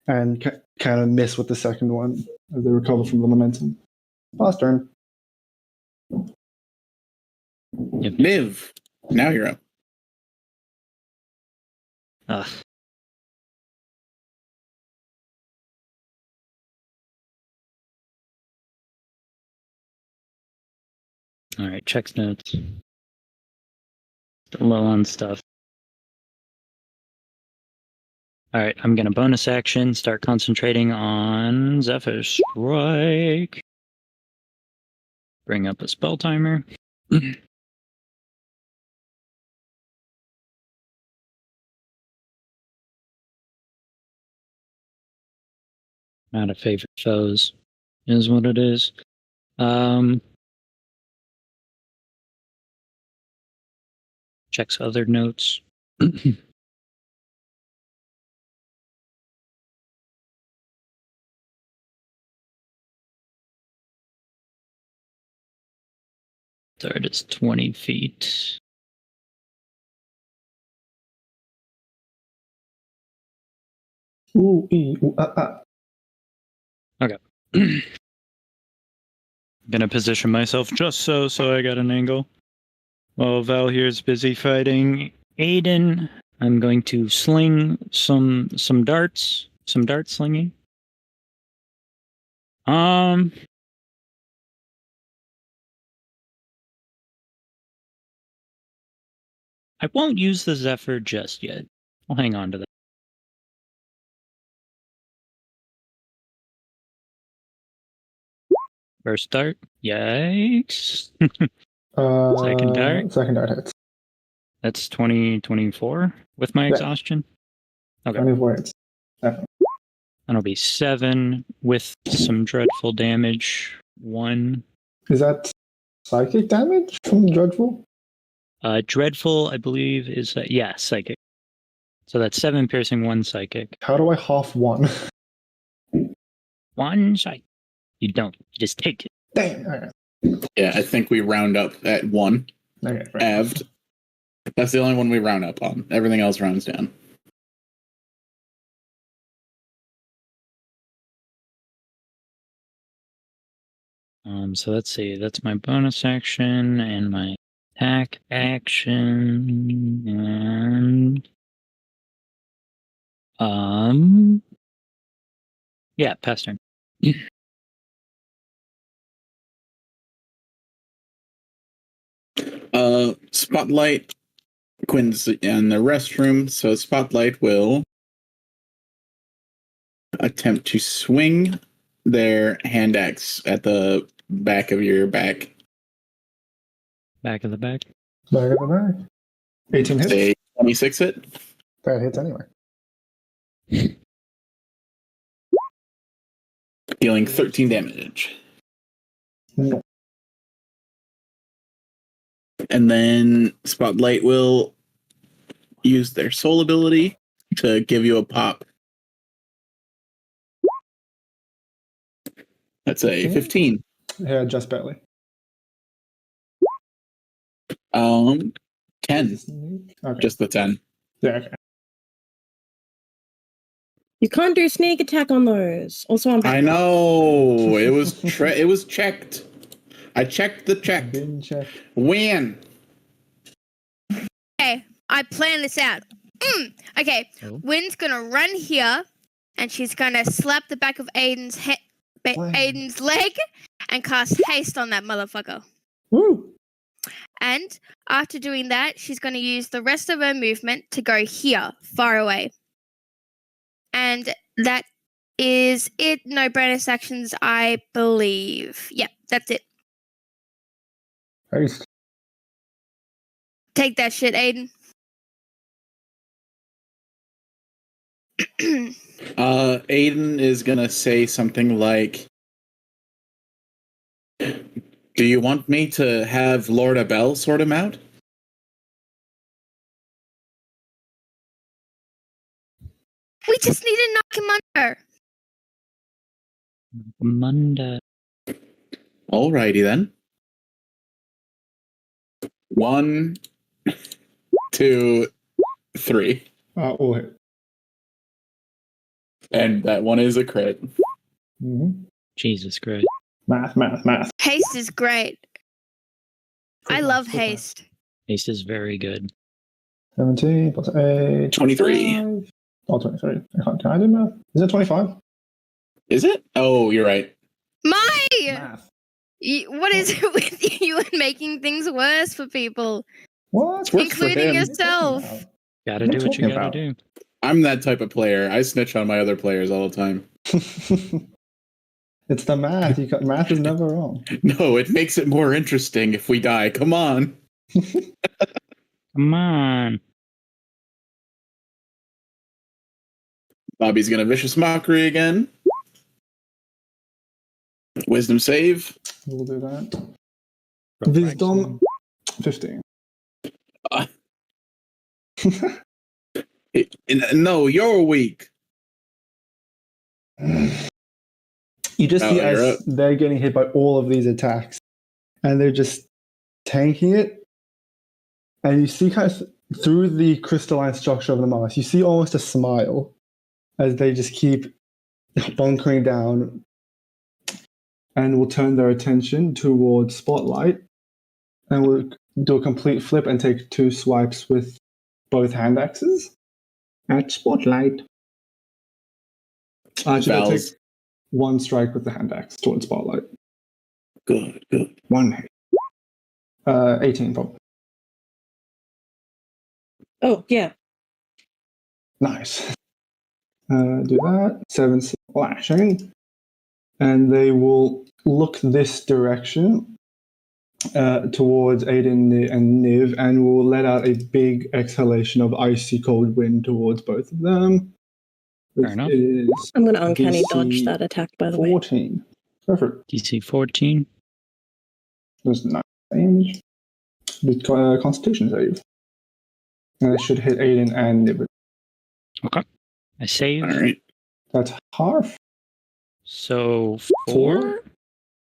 and kind of miss with the second one as they recover from the momentum. Last turn. Yep. Liv. Now you're up. Ugh. All right, checks notes. Still low on stuff. All right, I'm gonna bonus action, start concentrating on Zephyr Strike. Bring up a spell timer. Not a favorite foes, is what it is. Checks other notes. Third is 20 feet. Ooh, Okay. Gonna position myself just so I got an angle. While Val here is busy fighting Aiden, I'm going to sling some darts. Some dart slinging. I won't use the Zephyr just yet. I'll hang on to that. First dart. Yikes. Second dart. Second dart hits. That's 24 with my exhaustion. Okay. 24 hits. Definitely. That'll be 7 with some dreadful damage. 1. Is that psychic damage from dreadful? Dreadful, I believe, is psychic. So that's 7 piercing, 1 psychic. How do I half 1? 1 psychic. You don't. You just take it. Dang. Okay. Yeah, I think we round up at 1. Okay. Right. Halved. That's the only one we round up on. Everything else rounds down. So let's see. That's my bonus action and my attack action, and yeah, pass turn. Spotlight. Quinn's in the restroom, so Spotlight will attempt to swing their hand axe at the back of your back. Back of the back. Back of the back. 18 hits. Say 26 hit. That hits anyway. Dealing 13 damage. No. And then Spotlight will use their soul ability to give you a pop. That's a 15. Yeah, just barely. 10. Okay. Just the 10. Yeah, okay. You can't do sneak attack on those. Also, I'm back. I know. It was it was checked. I checked the check. Didn't check. Win. Okay, I planned this out. Okay, Wynn's gonna run here, and she's gonna slap the back of Aiden's Aiden's leg, and cast haste on that motherfucker. Woo! And after doing that, she's gonna use the rest of her movement to go here, far away. And that is it. No bonus actions, I believe. Yep, that's it. Haste. Take that shit, Aiden. Aiden is gonna say something like, "Do you want me to have Lord Abel sort him out?" We just need to knock him under. Monday. Alrighty then. 1, 2, 3. All hit. And that one is a crit. Mm-hmm. Jesus Christ. Math. Haste is great. I love haste. Haste is very good. 17 plus 8. 23. 5. Oh, 23. Can I do math? Is it 25? Is it? Oh, you're right. My! Math. What is it with you and making things worse for people, What? including him. yourself? Gotta What do are you what you talking gotta about? do. I'm that type of player. I snitch on my other players all the time. It's the math. Math is never wrong. No, it makes it more interesting if we die. Come on. Come on. Bobby's gonna vicious mockery again. Wisdom save. We'll do that. Wisdom 15. Uh, no, you're weak. You just see you're as up. they're getting hit by all of these attacks, and they're just tanking it. And you see kind of through the crystalline structure of the mask, you see almost a smile as they just keep bunkering down and will turn their attention towards Spotlight and will do a complete flip and take 2 swipes with both hand axes at Spotlight. Actually, they'll take 1 strike with the hand axe towards Spotlight. Good. 1 hit. 18 probably. Oh, yeah. Nice. Do that. 7 slashing. And they will look this direction towards Aiden and Niv and will let out a big exhalation of icy cold wind towards both of them. Fair enough. I'm going to uncanny DC dodge that attack, by the way. 14. Go for it. DC 14. There's 9 range. With Constitution save. And it should hit Aiden and Niv. Okay. I save. All right. That's half. So 4?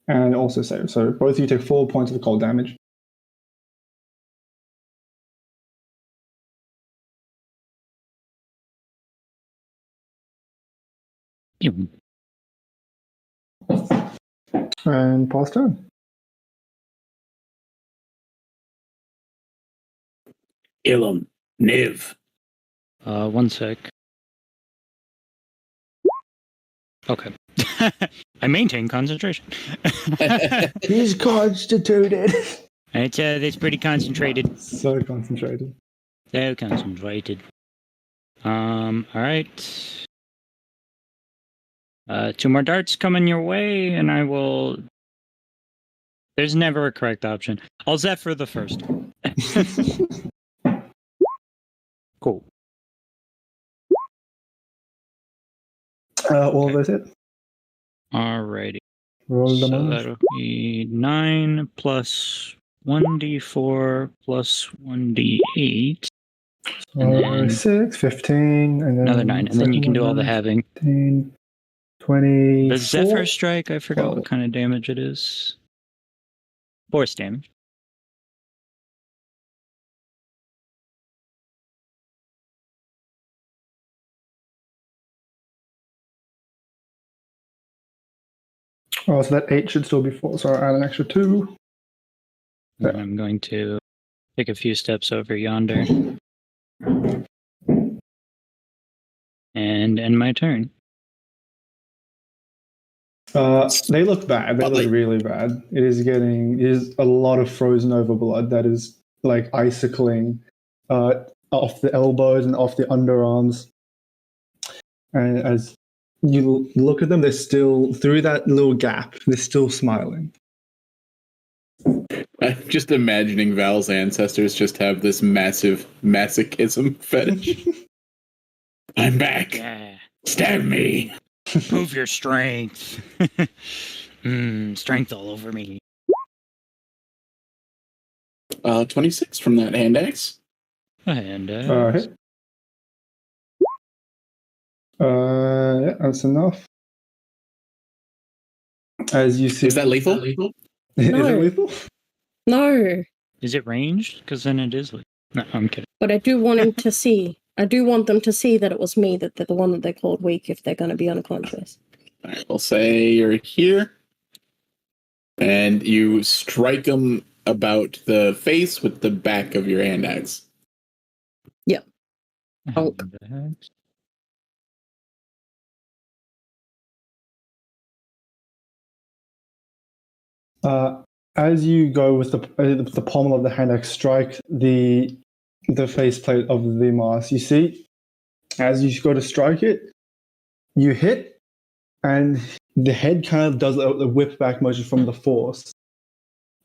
And also save. So both of you take 4 points of cold damage. And pause turn. Ilum. Niv. 1 sec. Okay. I maintain concentration. He's constituted. It's pretty concentrated. So concentrated. So concentrated. All right. 2 more darts coming your way, and I will. There's never a correct option. I'll Zephyr the first. Cool. All of those hit. Alrighty. Roll them So on. that'll be 9 plus 1d4 plus 1d8. And then 6, 15, and then another 9. And then you can do all the halving. 15, 20. The Zephyr Strike, I forgot what kind of damage it is. Force damage. Oh, so that 8 should still be full. So I'll add an extra 2. And I'm going to take a few steps over yonder. And end my turn. They look bad. They look really bad. It is a lot of frozen over blood that is like icicling off the elbows and off the underarms. And as you look at them, they're still, through that little gap, they're still smiling. I'm just imagining Val's ancestors just have this massive masochism fetish. I'm back. Yeah. Stab me. Prove your strength. Strength all over me. 26 from that hand axe. And Hit. Yeah, that's enough. As you see, Is that lethal? Is it lethal? No, is it ranged? Because then it is lethal. No, I'm kidding. but I do want him to see. I do want them to see that it was me, that they're the one that they called weak if they're going to be unconscious. I will say you're here. And you strike him about the face with the back of your hand axe. Yep. And, As you go with the pommel of the hand axe, strike the faceplate of the mask. You see, as you go to strike it, you hit, and the head kind of does the whip back motion from the force,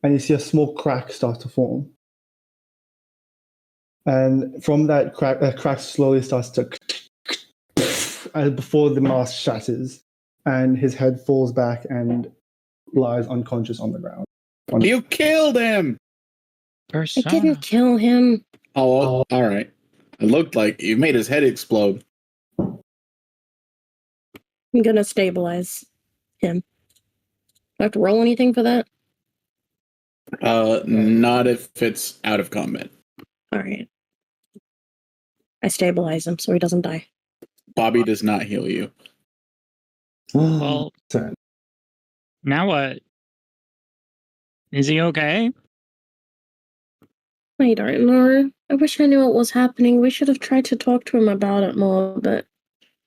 and you see a small crack start to form. And from that crack slowly starts to before the mask shatters, and his head falls back and lies unconscious on the ground. You killed him! I didn't kill him. Oh, all right. It looked like you made his head explode. I'm gonna stabilize him. Do I have to roll anything for that? Not if it's out of combat. All right. I stabilize him so he doesn't die. Bobby does not heal you. Well, now what? Is he okay? I don't know. I wish I knew what was happening. We should have tried to talk to him about it more, but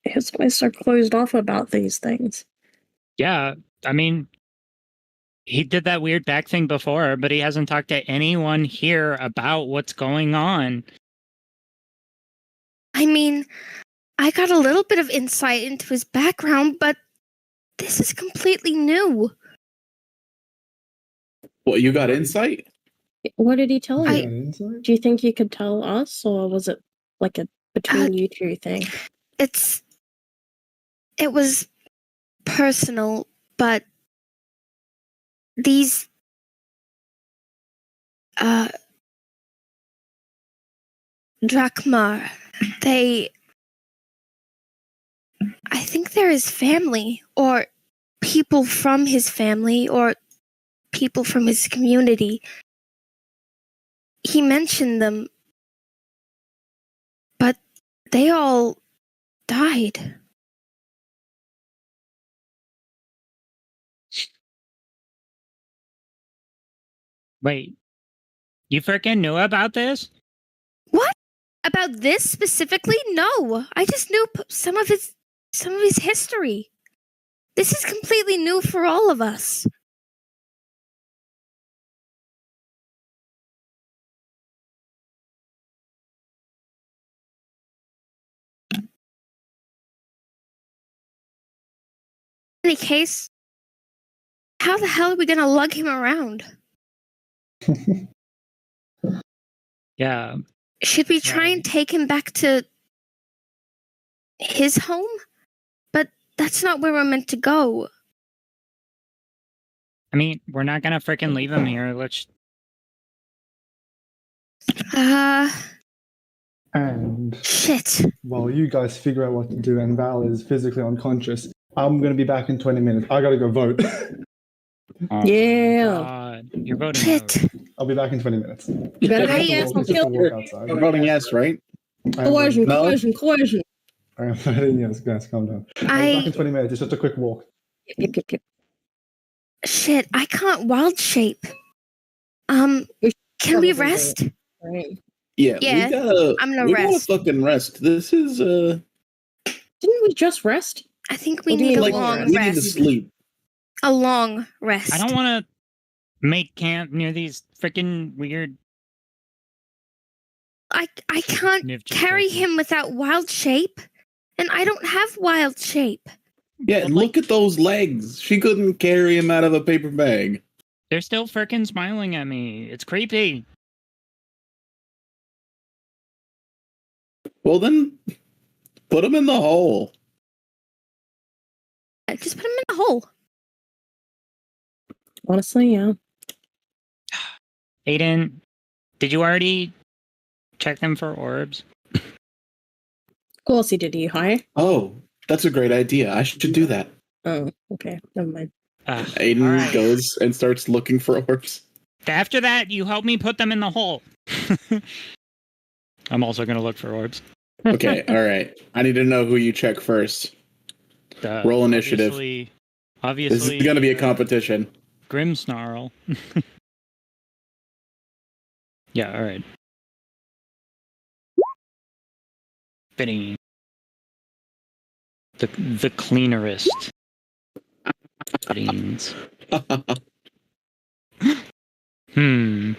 his eyes are closed off about these things. Yeah, I mean, he did that weird back thing before, but he hasn't talked to anyone here about what's going on. I mean, I got a little bit of insight into his background, but this is completely new. What, you got insight? What did he tell you? Insight? Do you think he could tell us, or was it like a between you two thing? It was personal, but these Drak'maar, I think they're his family, or people from his family, or people from his community. He mentioned them, but they all died. Wait, you freaking knew about this? What? About this specifically? No, I just knew some of his history. This is completely new for all of us. In any case, how the hell are we gonna lug him around? Yeah. Should we try and take him back to his home? But that's not where we're meant to go. I mean, we're not gonna freaking leave him here. Let's. And Shit. while you guys figure out what to do and Val is physically unconscious, I'm going to be back in 20 minutes. I got to go vote. Oh Yeah. God. You're voting Shit. no. I'll be back in 20 minutes. You better I have hurry to up walk, and it's just a kill walk outside. You're voting yes, right? I am Coercion, voting- No. coercion. I am voting yes, guys, calm down. I'll be back in 20 minutes. It's just a quick walk. Yep. Shit, I can't wild shape. Can we probably rest? Right. Yeah, Yeah, I'm gonna we gotta rest. fucking rest. This is Didn't we just rest? I think we What do you need a mean, like, long we need to rest. sleep. A long rest. I don't want to make camp near these freaking weird. I can't Nivja carry places. him without wild shape, and I don't have wild shape. Yeah, But, look at those legs. She couldn't carry him out of a paper bag. They're still freaking smiling at me. It's creepy. Well, then, put him in the hole. Just put him in a hole. Honestly, yeah. Aiden, did you already check them for orbs? Of course he did. You high? Oh, that's a great idea. I should do that. Oh, okay. Never mind. Aiden all right. goes and starts looking for orbs. After that, you help me put them in the hole. I'm also going to look for orbs. Okay, all right. I need to know who you check first. Roll initiative. Obviously, This is going to be a competition. Grim Snarl. Yeah, all right. Fitting. The cleanerest. Fittings. Aiden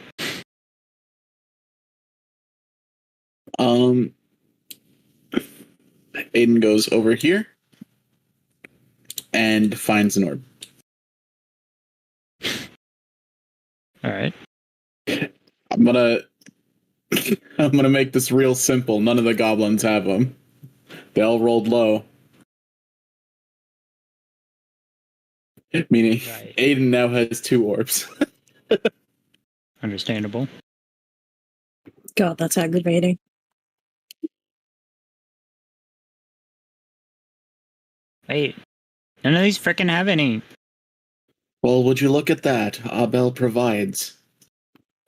goes over here and finds an orb. All right. I'm gonna make this real simple. None of the goblins have them. They all rolled low. Meaning, Right. Aiden now has 2 orbs. Understandable. God, that's aggravating. Wait, none of these frickin' have any. Well, would you look at that? Abel provides.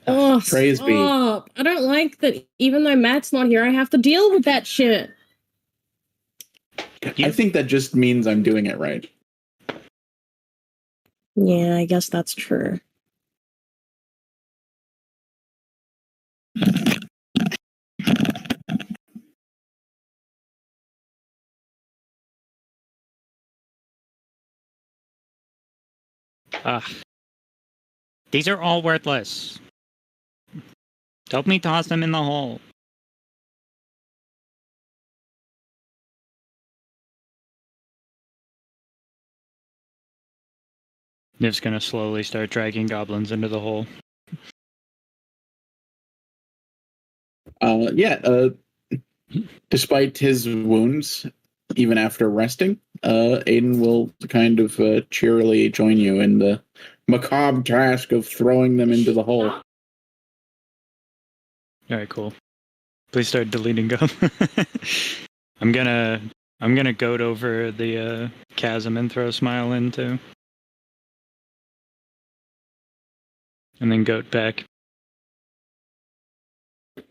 Oh, Praise be. stop. I don't like that even though Matt's not here, I have to deal with that shit. I think that just means I'm doing it right. Yeah, I guess that's true. These are all worthless. Help me toss them in the hole. Niv's gonna slowly start dragging goblins into the hole. Despite his wounds, even after resting, Aiden will kind of cheerily join you in the macabre task of throwing them into the hole. Alright, cool. Please start deleting gum. I'm gonna goat over the chasm and throw Smile in too. And then goat back.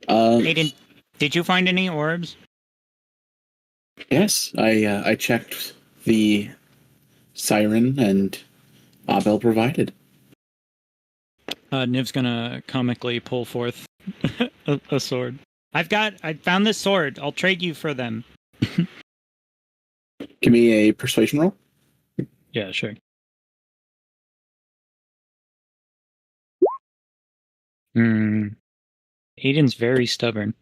Aiden, did you find any orbs? Yes, I checked the siren and Abel provided. Niv's gonna comically pull forth a sword. I found this sword. I'll trade you for them. Give me a persuasion roll. Yeah, sure. Aiden's very stubborn.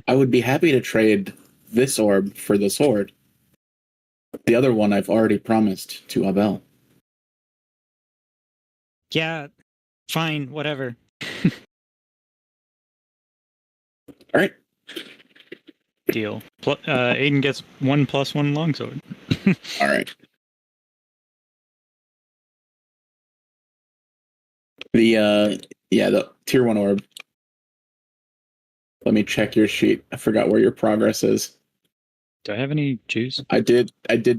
I would be happy to trade this orb for the sword. The other one I've already promised to Abel. Yeah, fine, whatever. All right. Deal. Aiden gets 1+1 longsword. All right. The tier 1 orb. Let me check your sheet. I forgot where your progress is. Do I have any juice? I did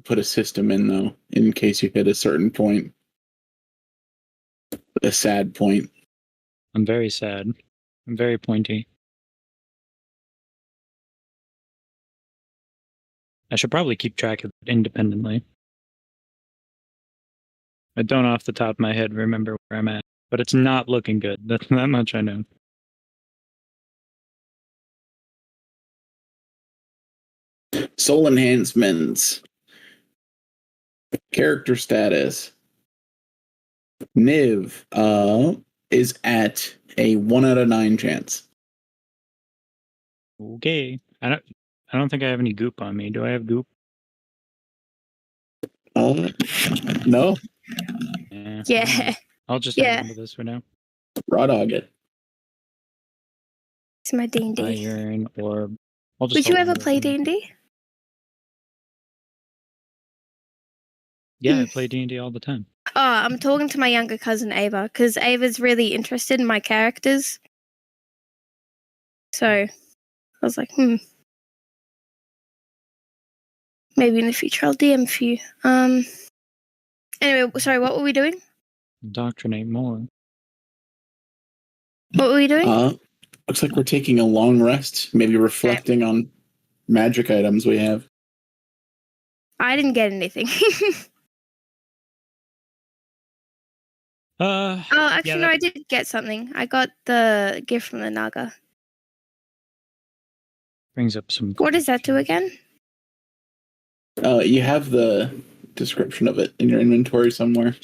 put a system in though, in case you hit a certain point. A sad point. I'm very sad. I'm very pointy. I should probably keep track of it independently. I don't off the top of my head remember where I'm at, but it's not looking good. That much I know. Soul enhancements. Character status. Niv is at a 1 out of 9 chance. Okay. I don't think I have any goop on me. Do I have goop? No. Yeah. I'll just Yeah. remember this for now. Raw dog it. It's my D&D. Iron orb. Would you ever play D&D? Yeah, I play D&D all the time. Oh, I'm talking to my younger cousin Ava because Ava's really interested in my characters. So I was like, maybe in the future I'll DM for you. Anyway, sorry, what were we doing? Indoctrinate more. What were we doing? Looks like we're taking a long rest, maybe reflecting on magic items we have. I didn't get anything. Actually, no, I did get something. I got the gift from the Naga. Brings up some. What does that do again? You have the description of it in your inventory somewhere.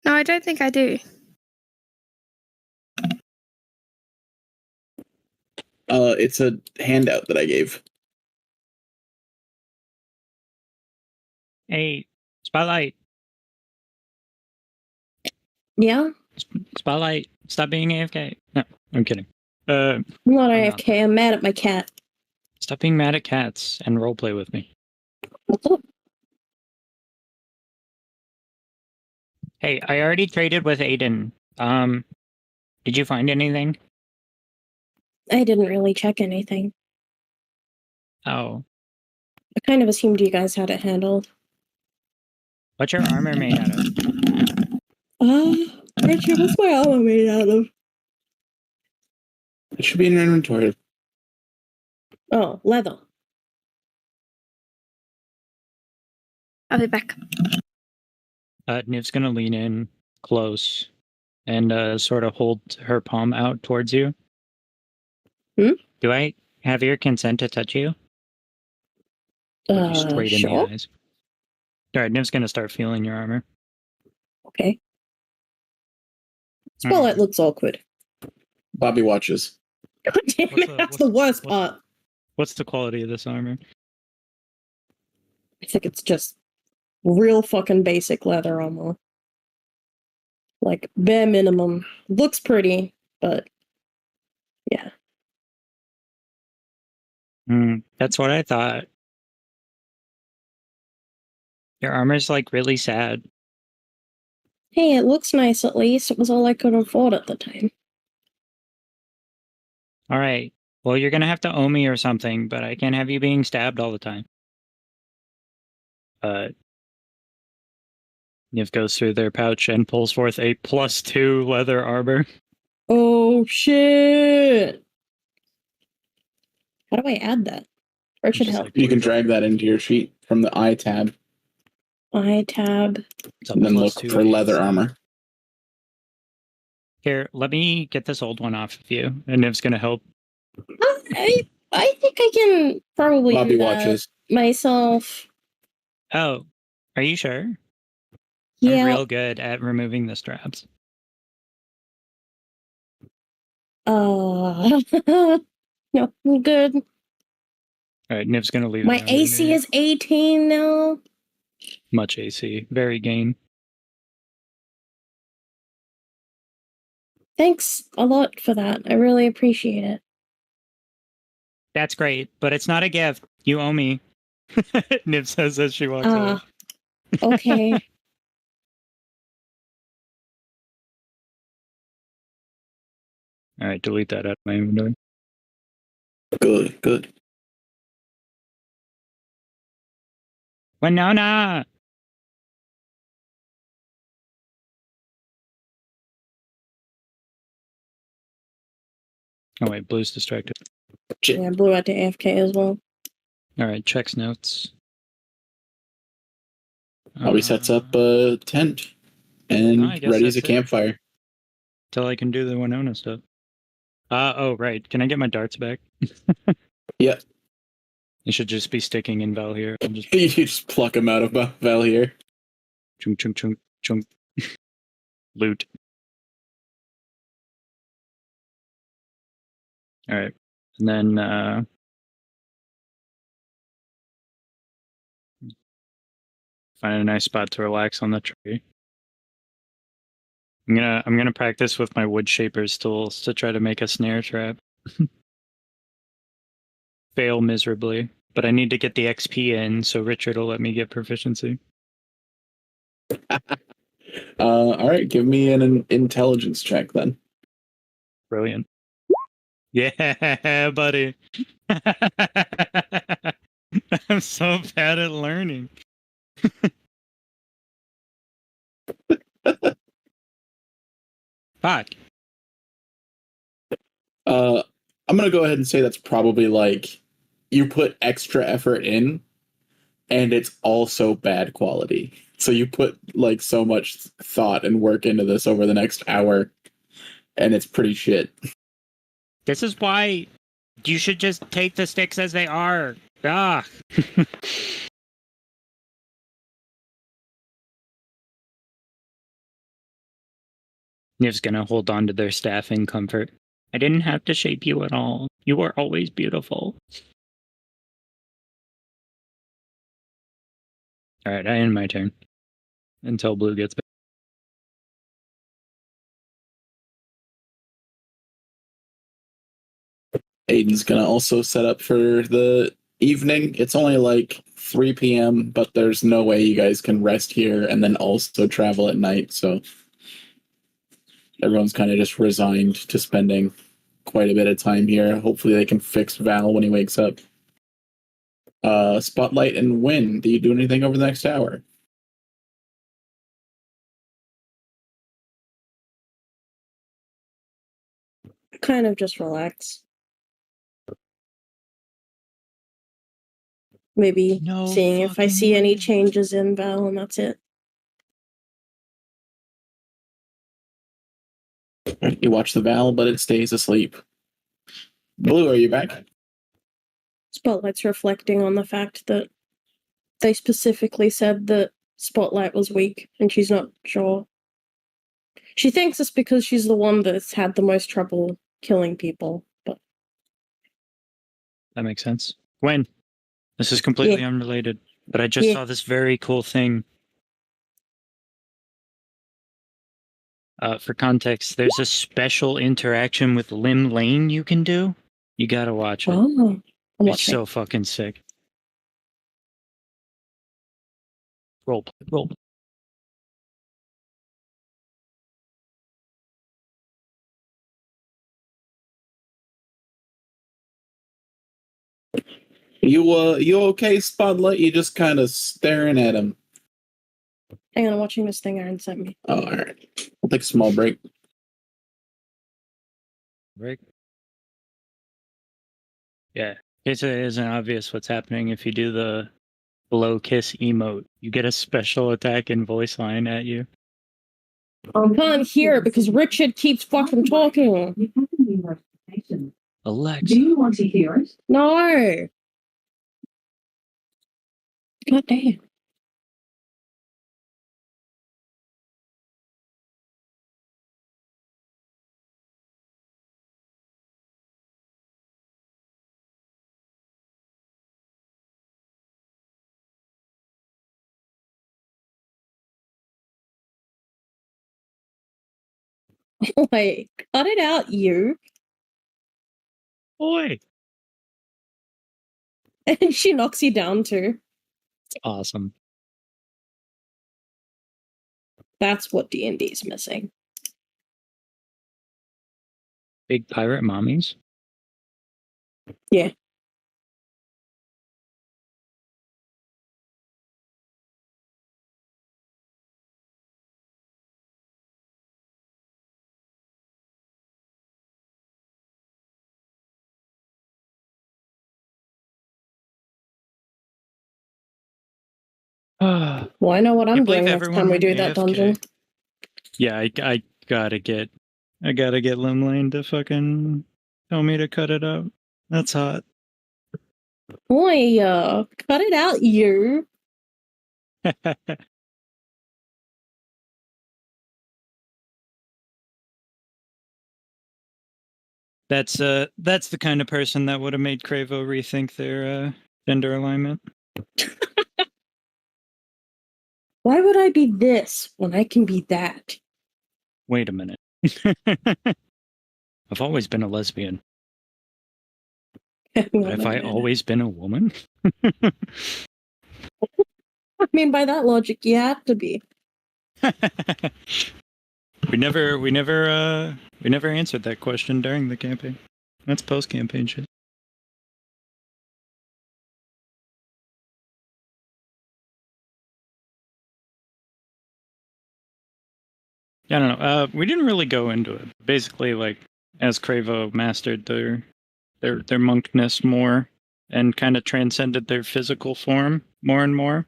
No, I don't think I do. It's a handout that I gave. Hey, Spotlight. Yeah? Spotlight, stop being AFK. No, I'm kidding. I'm not I'm AFK, I'm mad at my cat. Stop being mad at cats and roleplay with me. What's up? Hey, I already traded with Aiden. Did you find anything? I didn't really check anything. Oh, I kind of assumed you guys had it handled. what's your armor made out of? Richard, what's my armor made out of? It should be in your inventory. Oh, leather. I'll be back. Niv's gonna lean in close and sort of hold her palm out towards you. Do I have your consent to touch you? Look you straight in the Sure. eyes. All right, Niv's gonna start feeling your armor. Okay. Spotlight looks awkward. Bobby watches. God damn it, that's the worst part. What's the quality of this armor? I think it's just real fucking basic leather armor. Like, bare minimum. Looks pretty, but yeah. That's what I thought. Your armor's like really sad. Hey, it looks nice at least. It was all I could afford at the time. All right. Well, you're gonna have to owe me or something, but I can't have you being stabbed all the time. Niv goes through their pouch and pulls forth a +2 leather armor. Oh shit! How do I add that? Or it should Just help. like- You can drag that into your sheet from the I tab, I tab. It's a and then look +2 for leather AC. armor. Here, let me get this old one off of you. And Niv's gonna help. I think I can probably Bobby do that watches. myself. Oh, are you sure? Yeah. I'm real good at removing the straps. No, I'm good. All right, Niv's gonna leave. My it down there AC near is 18 now. much AC, very gain. Thanks a lot for that. I really appreciate it. That's great, but it's not a gift. You owe me. Niv says as she walks away. Okay. All right, delete that out of my inventory. Good. Winona! Oh wait, Blue's distracted. Yeah, blew out to AFK as well. All right, checks notes. Bobby sets up a tent and I guess readies a that's it. campfire. Till I can do the Winona stuff. Oh right, can I get my darts back? Yeah. It should just be sticking in Val here. I'll just You just pluck him out of Val here. chunk chunk chunk chunk. Loot. All right, and then find a nice spot to relax on the tree. I'm gonna practice with my wood shapers tools to try to make a snare trap. Fail miserably, but I need to get the XP in, so Richard will let me get proficiency. All right, give me an intelligence check then. Brilliant. Yeah, buddy. I'm so bad at learning. Fuck. I'm gonna go ahead and say that's probably like you put extra effort in, and it's also bad quality. So you put like so much thought and work into this over the next hour, and it's pretty shit. This is why you should just take the sticks as they are. Ah. Niv's gonna hold on to their staff in comfort. I didn't have to shape you at all. You are always beautiful. Alright, I end my turn. Until Blue gets back. Aiden's gonna also set up for the evening. It's only like 3 p.m., but there's no way you guys can rest here and then also travel at night, so everyone's kind of just resigned to spending quite a bit of time here. Hopefully they can fix Val when he wakes up. Spotlight and Win, do you do anything over the next hour? Kind of just relax. Maybe No seeing if I fucking see any way. changes in Val, and that's it. You watch the Val, but it stays asleep. Blue, are you back? Spotlight's reflecting on the fact that they specifically said that Spotlight was weak, and she's not sure. She thinks it's because she's the one that's had the most trouble killing people, but That makes sense. Gwen, this is completely unrelated, but I just saw this very cool thing. For context, there's a special interaction with Lim Lane you can do. You gotta watch it. I'm It's watching. so fucking sick. Roll. You okay, Spotlight? You just kind of staring at him. Hang on, I'm watching this thing Aaron sent me. Oh, all right. We'll take a small break. Right? Yeah. In case it isn't obvious what's happening, if you do the blow kiss emote, you get a special attack and voice line at you. I can't hear it because Richard keeps fucking talking. Alexa. Do you want to hear it? No. God damn. Like, cut it out, you. Boy. And she knocks you down too. Awesome. That's what D&D is missing. Big pirate mommies. Yeah. Ah. Well, I know what I'm Can't believe doing next everyone time we went do that AFK. dungeon. Yeah, I gotta get Lim Lane to fucking tell me to cut it out. That's hot. Boy, cut it out, you. That's the kind of person that would have made Cravo rethink their gender alignment. Why would I be this when I can be that? Wait a minute. I've always been a lesbian. But have I always been a woman? I mean, by that logic, you have to be. We never answered that question during the campaign. That's post-campaign shit. I don't know. We didn't really go into it. Basically, like, as Cravo mastered their monkness more and kind of transcended their physical form more and more,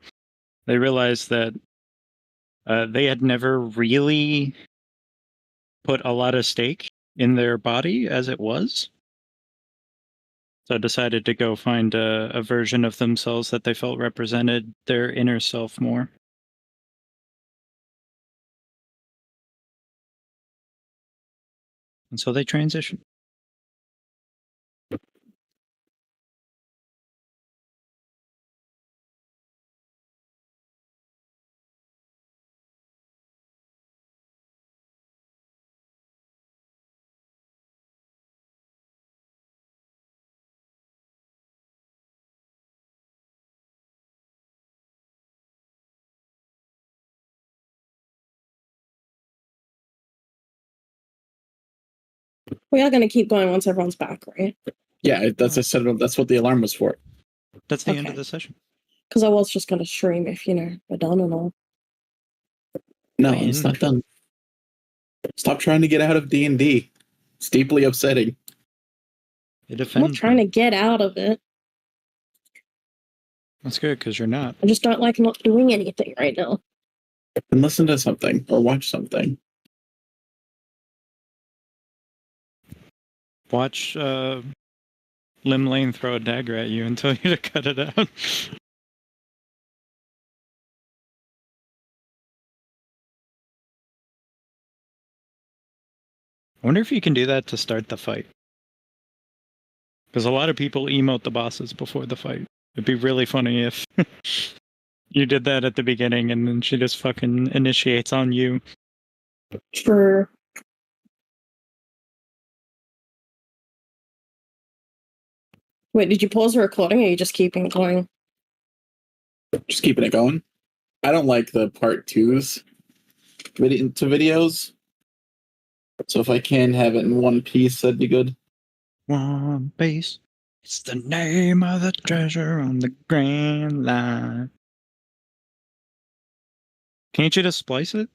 they realized that they had never really put a lot of stake in their body as it was. So decided to go find a version of themselves that they felt represented their inner self more. And so they transition. We are going to keep going once everyone's back, right? Yeah, that's that's what the alarm was for. That's the end of Okay. the session. Because I was just going to stream if, we're done and all. No, When? it's not done. Stop trying to get out of D&D. It's deeply upsetting. It I'm not offends trying me. to get out of it. That's good, because you're not. I just don't like not doing anything right now. And listen to something or watch something. Watch Lim Lane throw a dagger at you and tell you to cut it out. I wonder if you can do that to start the fight. Because a lot of people emote the bosses before the fight. It'd be really funny if you did that at the beginning and then she just fucking initiates on you. Sure. Wait, did you pause the recording or are you just keeping it going? Just keeping it going. I don't like the part twos to videos. So if I can have it in one piece, that'd be good. One Piece. It's the name of the treasure on the Grand Line. Can't you just splice it?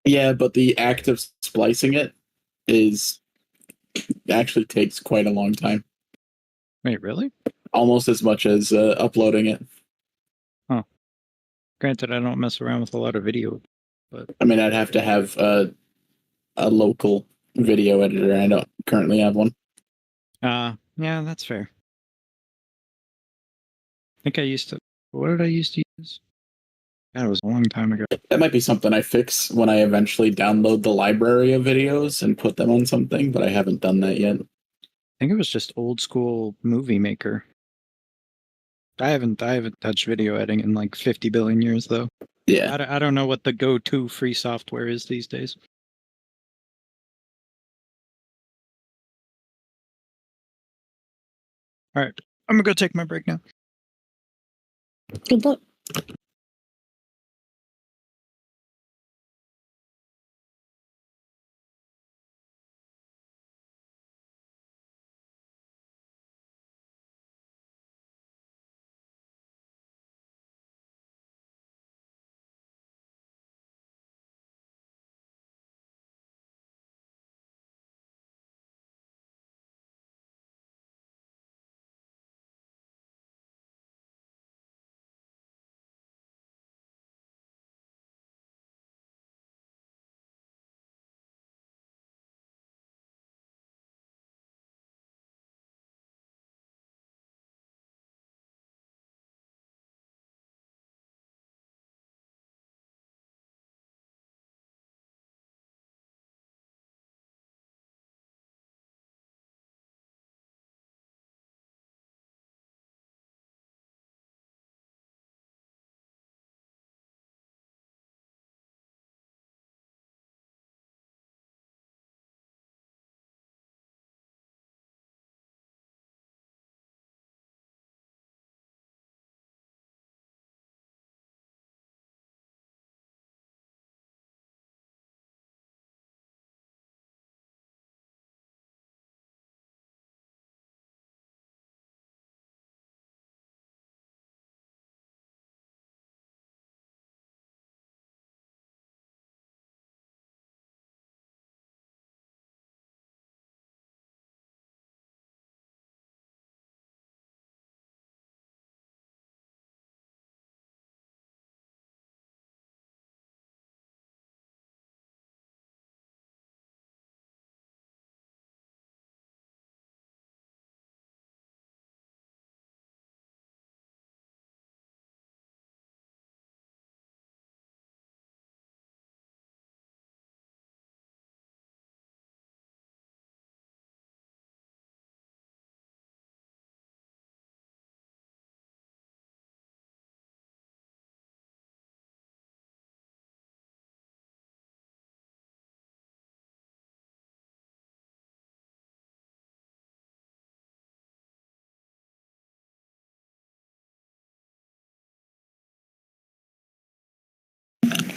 Yeah, but the act of splicing it actually takes quite a long time. Wait, really? Almost as much as uploading it. Granted, I don't mess around with a lot of video, but I mean, I'd have to have a local video editor. I don't currently have one. yeah, that's fair. I think I used to. What did I used to use? That was a long time ago. That might be something I fix when I eventually download the library of videos and put them on something, but I haven't done that yet. I think it was just old school Movie Maker. I haven't touched video editing in like 50 billion years though. Yeah. I don't know what the go-to free software is these days. All right, I'm gonna go take my break now. Good luck.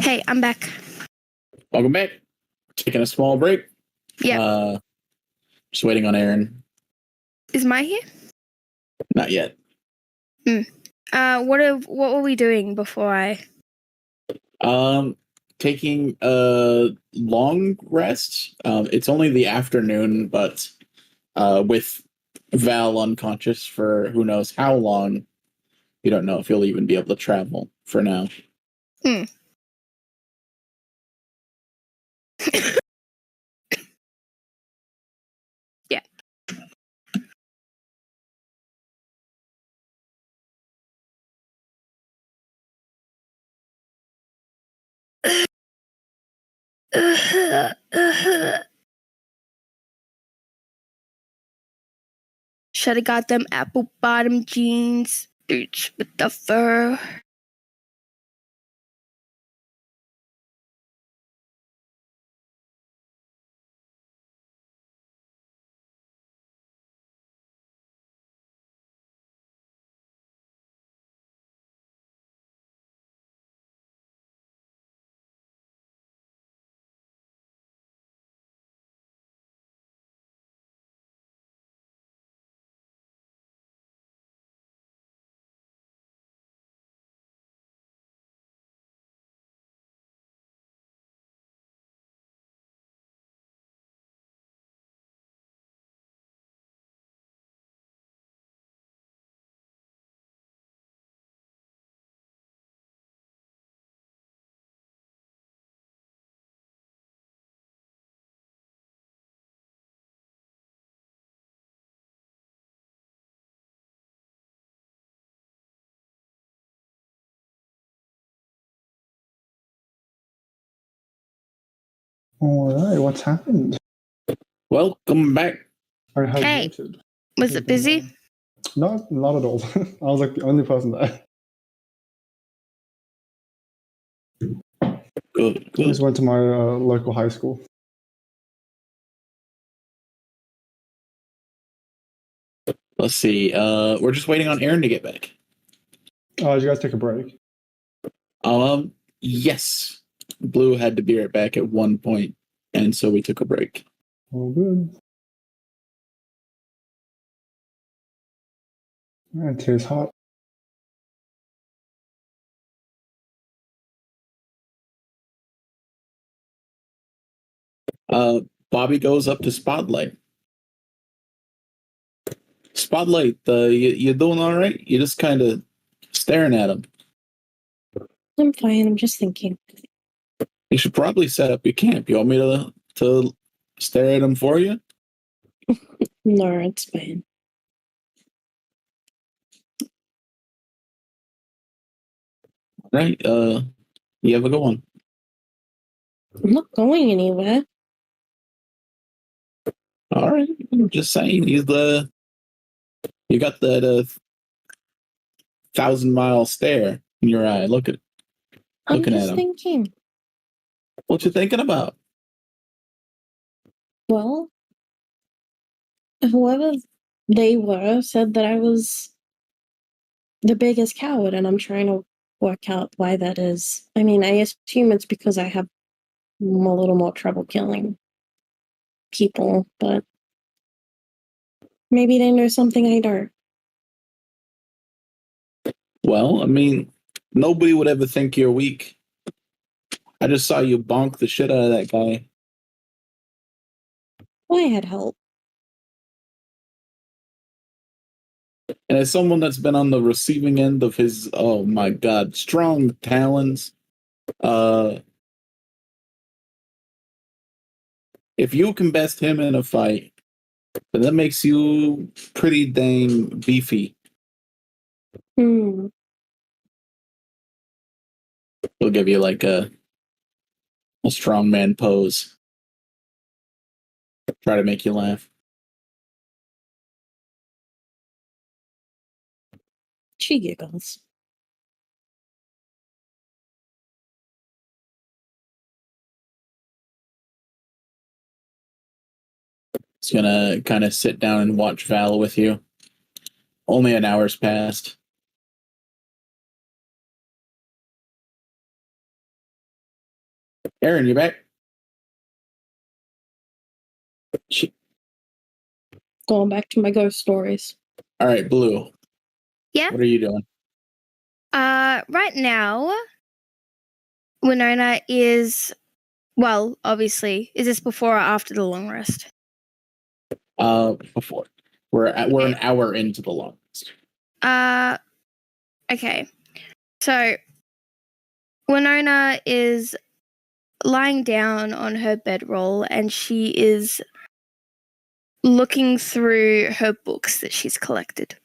Hey, I'm back. Welcome back. Taking a small break. Yeah. Just waiting on Aaron. Is Mai here? Not yet. What were we doing before I? Taking a long rest. It's only the afternoon, but with Val unconscious for who knows how long, you don't know if you'll even be able to travel for now. Yeah. Should have got them apple bottom jeans, boots with the fur. All right, what's happened? Welcome back. I have Hey, noted. was it busy? Not at all. I was like the only person there. Good, I just good. went to my local high school. Let's see. We're just waiting on Aaron to get back. Oh, did you guys take a break? Yes. Blue had to be right back at one point, and so we took a break. All good. It is hot. Bobby goes up to Spotlight. Spotlight, you doing all right? You're just kind of staring at him. I'm fine. I'm just thinking. You should probably set up your camp. You want me to stare at him for you? No, it's fine. Right. You have a good one. I'm not going anywhere. All right. I'm just saying, you got that 1,000-mile stare in your eye. Looking I'm at just him. thinking. What you thinking about? Well, whoever they were said that I was the biggest coward, and I'm trying to work out why that is. I mean, I assume it's because I have a little more trouble killing people, but maybe they know something I don't. Well, I mean, nobody would ever think you're weak. I just saw you bonk the shit out of that guy. Well, I had help. And as someone that's been on the receiving end of his, oh my God, strong talons, if you can best him in a fight, then that makes you pretty dang beefy. Hmm. We'll give you like a strongman pose. Try to make you laugh. She giggles. He's gonna kind of sit down and watch Val with you. Only an hour's passed. Aaron, you back? Going back to my ghost stories. All right, Blue. Yeah. What are you doing? Right now, Winona is, well, obviously, is this before or after the long rest? Before we're an hour into the long rest. Okay. So, Winona is lying down on her bedroll and she is looking through her books that she's collected.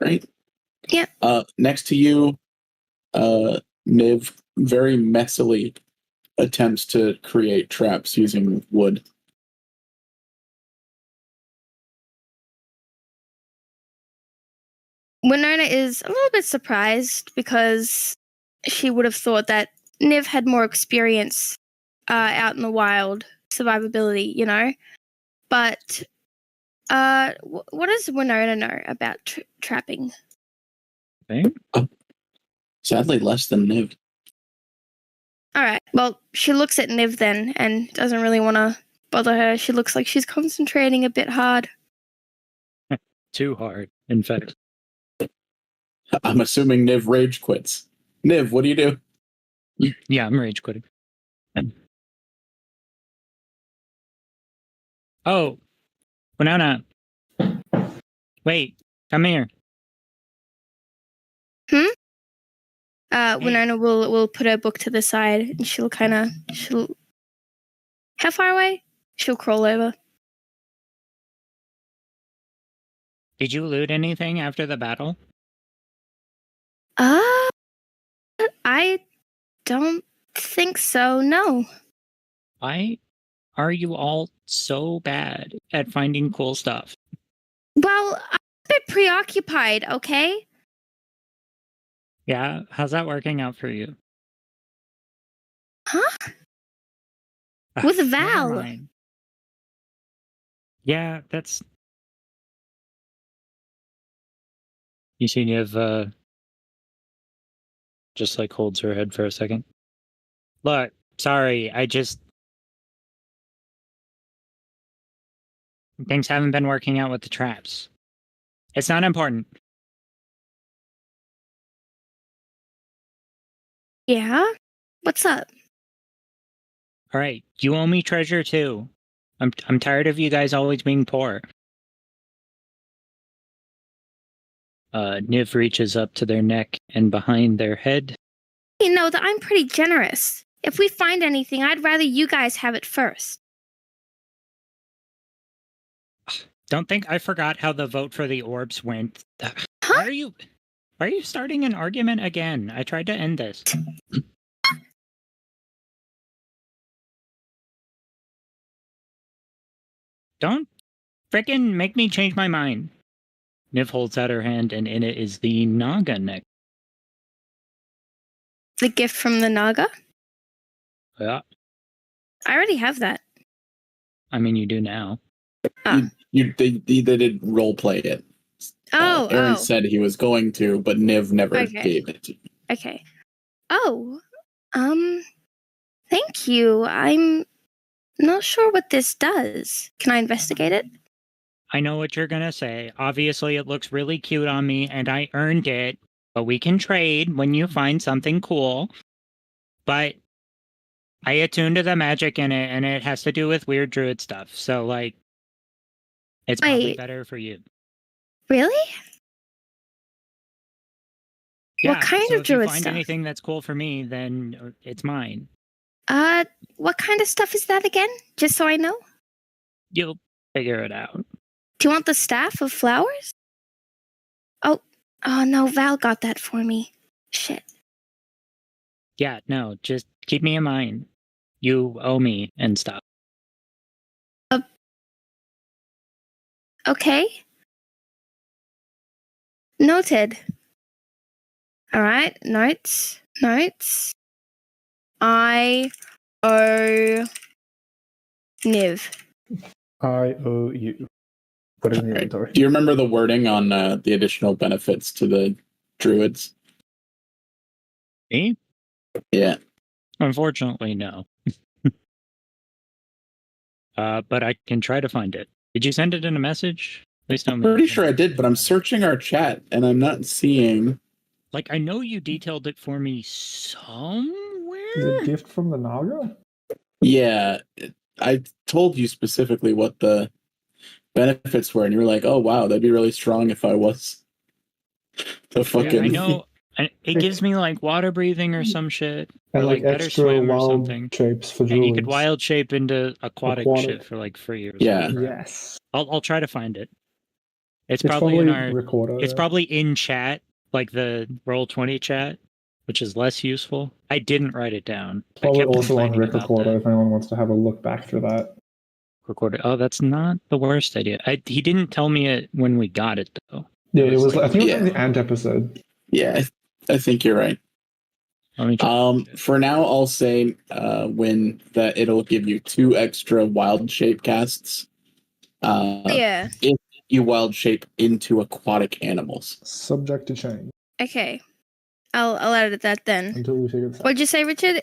Right? Yeah. Next to you, Niv very messily attempts to create traps using wood. Winona is a little bit surprised because she would have thought that Niv had more experience out in the wild, survivability, you know? But what does Winona know about trapping? Sadly, less than Niv. All right. Well, she looks at Niv then and doesn't really want to bother her. She looks like she's concentrating a bit hard. Too hard, in fact. I'm assuming Niv rage quits. Niv, what do you do? Yeah, I'm rage quitting. Oh, Winona. Wait, come here. Winona will put her book to the side and she'll how far away? She'll crawl over. Did you loot anything after the battle? I don't think so, no. Why are you all so bad at finding cool stuff? Well, I'm a bit preoccupied, okay? Yeah, how's that working out for you? Huh? With Never Val. mind. Yeah, that's... You see Niv, just like holds her head for a second. Look, sorry, things haven't been working out with the traps. It's not important. Yeah? What's up? All right, you owe me treasure too. I'm tired of you guys always being poor. Niv reaches up to their neck and behind their head. You know that I'm pretty generous. If we find anything, I'd rather you guys have it first. Don't think I forgot how the vote for the orbs went. Huh? Why are you starting an argument again? I tried to end this. Don't frickin' make me change my mind. Niv holds out her hand, and in it is the Naga neck. The gift from the Naga? Yeah, I already have that. I mean, you do now. Oh. They did role play it. Aaron said he was going to, but Niv never gave it to you. Okay. Oh, thank you. I'm not sure what this does. Can I investigate it? I know what you're gonna say. Obviously, it looks really cute on me, and I earned it. But we can trade when you find something cool. But I attuned to the magic in it, and it has to do with weird druid stuff. So, like, it's probably Wait. better for you. Really? Yeah, What kind so of if you druid find stuff? anything that's cool for me, then it's mine. What kind of stuff is that again? Just so I know. You'll figure it out. Do you want the staff of flowers? Oh no, Val got that for me. Shit. Yeah, no, just keep me in mind. You owe me and stuff. Okay. Noted. All right. Notes. I owe Niv. I owe you. Put it in the inventory. Do you remember the wording on the additional benefits to the druids? Me? Yeah. Unfortunately, no. But I can try to find it. Did you send it in a message? Please tell me. Pretty sure I did, but I'm searching our chat and I'm not seeing. Like, I know you detailed it for me somewhere. The gift from the Naga? Yeah, I told you specifically what the benefits were, and you were like, "Oh wow, that'd be really strong if I was the fucking." Yeah, I know. It gives me like water breathing or some shit, or And like better extra swim or wild something. shapes for druids. And you could wild shape into aquatic Aquatic. shit for like free or Yeah. something. Yes. I'll try to find it. It's It's probably in probably our. recorder. It's probably in chat, like the Roll20 chat, which is less useful. I didn't write it down. probably I kept also on complaining Rick about Recorder the if anyone wants to have a look back through that. recorder. Oh, that's not the worst idea. He didn't tell me it when we got it though. Yeah, it was. like, I think it was yeah. like the Ant episode. Yeah, I think you're right. let me check. For now, I'll say when that it'll give you 2 extra wild shape casts. Yeah. If you wild shape into aquatic animals. Subject to change Okay. I'll edit that then. until we figure this out. What'd you say, Richard?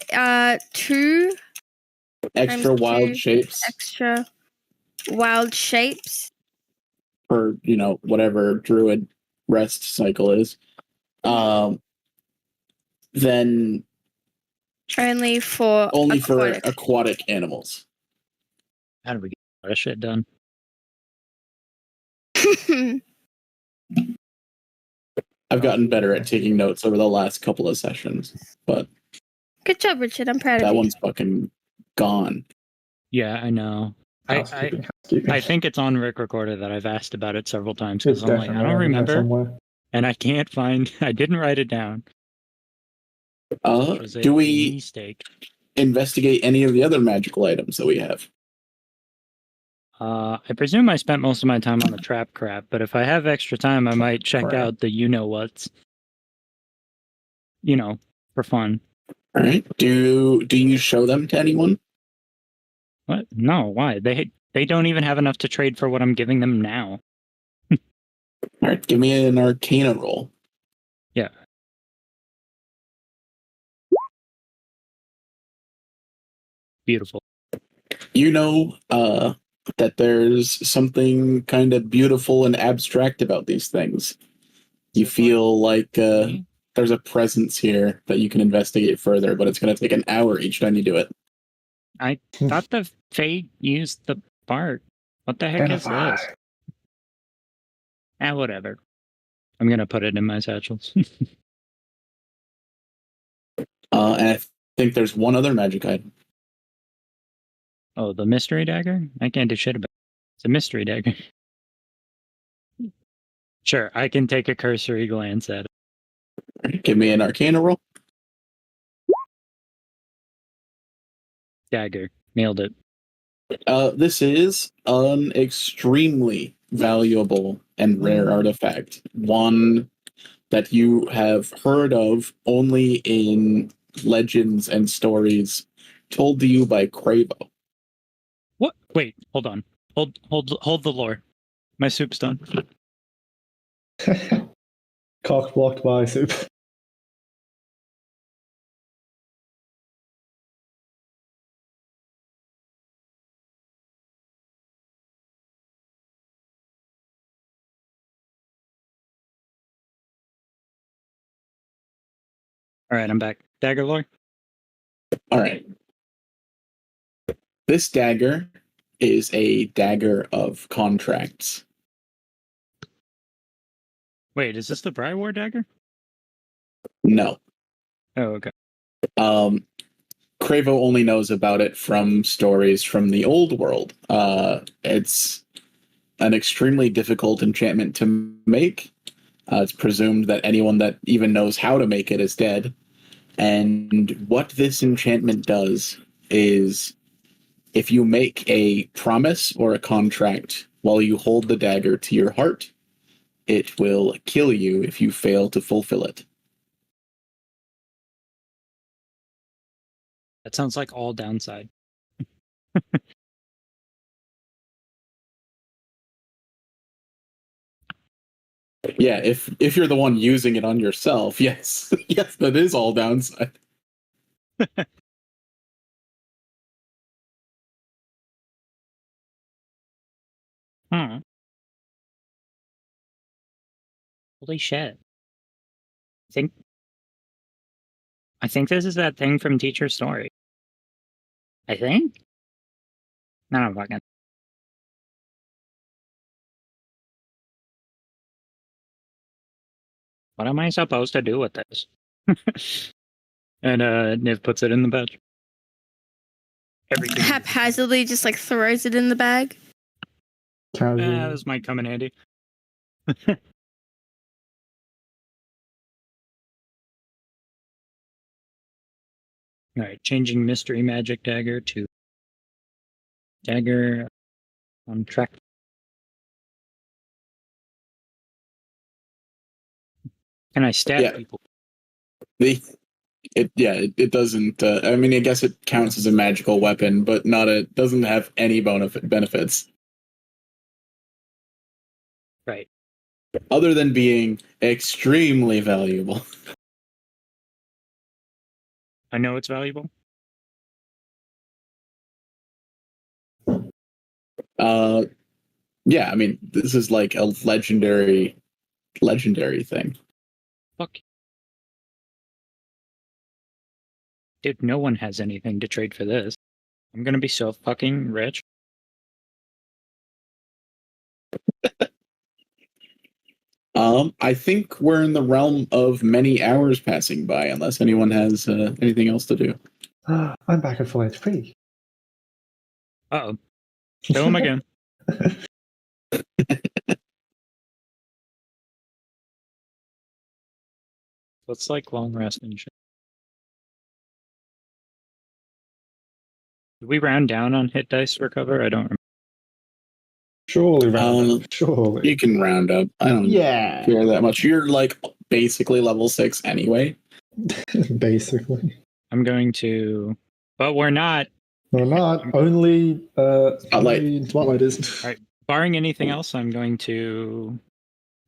2 Extra times wild 2 shapes extra wild shapes. for whatever druid rest cycle is. Then Only for aquatic animals. How do we get all that shit done? I've gotten better at taking notes over the last couple of sessions, but Good job, Richard. I'm proud of that you. one's fucking gone. Yeah, I know. Housekeeping. I think it's on Rick Recorder that I've asked about it several times It's because I'm like, I definitely don't on there remember, somewhere. and I can't find. I didn't write it down. Which was Do a we mistake? investigate any of the other magical items that we have? I presume I spent most of my time on the trap crap, but if I have extra time, I might check Crap. out the whats. For fun. All right. Do you show them to anyone? What? No, why? They don't even have enough to trade for what I'm giving them now. All right. Give me an Arcana roll. Yeah. Beautiful. You know that there's something kind of beautiful and abstract about these things. You feel like there's a presence here that you can investigate further, but it's going to take an hour each time you do it. I thought the Fade used the bark. What the heck is this? Whatever. I'm gonna put it in my satchels. And I think there's one other magic item. Oh, the mystery dagger? I can't do shit about it. It's a mystery dagger. Sure, I can take a cursory glance at it. Give me an Arcana roll. Dagger. Nailed it. This is an extremely valuable and rare artifact. One that you have heard of only in legends and stories told to you by Cravo. What? Wait, hold on. Hold the lore. My soup's done. Cock blocked by soup. All right, I'm back. Dagger lore? All right. This dagger is a dagger of contracts. Wait, is this the Briarwar dagger? No. Oh, okay. Cravo only knows about it from stories from the old world. It's an extremely difficult enchantment to make. It's presumed that anyone that even knows how to make it is dead. And what this enchantment does is if you make a promise or a contract while you hold the dagger to your heart, it will kill you if you fail to fulfill it. That sounds like all downside. Yeah, if you're the one using it on yourself, yes. Yes, that is all downside. Hmm. Holy shit. I think this is that thing from Teacher's Story. I think? No, fucking. What am I supposed to do with this? And Niv puts it in the bag. Everything. Haphazardly just like throws it in the bag. This might come in handy. Alright, changing Mystery Magic Dagger to Dagger on track. Can I stab people? It doesn't. I mean, I guess it counts as a magical weapon, but doesn't have any benefits. Right. Other than being extremely valuable. I know it's valuable. Yeah, I mean, this is like a legendary thing. Fuck. Dude, no one has anything to trade for this. I'm gonna be so fucking rich. I think we're in the realm of many hours passing by, unless anyone has anything else to do. I'm back at full HP. Uh-oh. Kill him again. Let's like long rest and shit. Did we round down on hit dice recover? I don't remember. Surely round up. Surely. You can round up. I don't care that much. You're like basically level 6 anyway. Basically. I'm going to... But we're not. We're not. Only Spotlight. Spotlight is. Alright. Barring anything else, I'm going to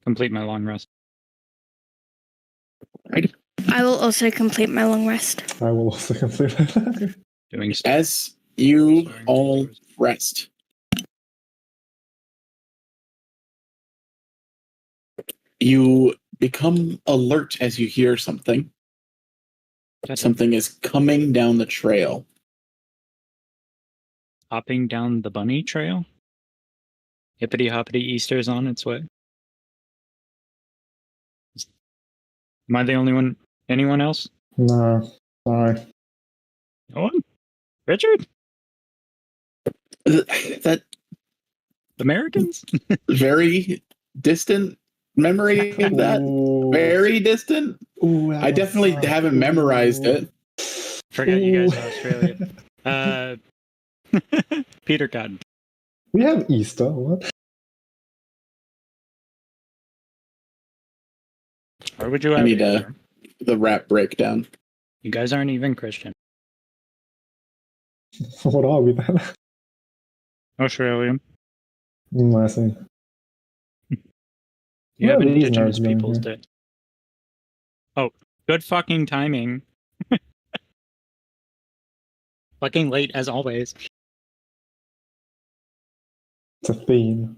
complete my long rest. Right. I will also complete my long rest. I will also complete that. Doing As you all rest, you become alert as you hear something. Something is coming down the trail. Hopping down the bunny trail? Hippity hoppity Easter's on its way. Am I the only one? Anyone else? No. Sorry. No one? Richard? That Americans? very distant memory of that. Ooh. Very distant. Ooh, I definitely haven't memorized it. Forgot you guys are Australia. Peter Cotton. We have Easter. What? Or would you have I need Easter? the rap breakdown. You guys aren't even Christian. What are we then? Australian. I see. You What have are these Indigenous nerds doing Peoples here? Day. Oh, good fucking timing. Fucking late as always. It's a theme.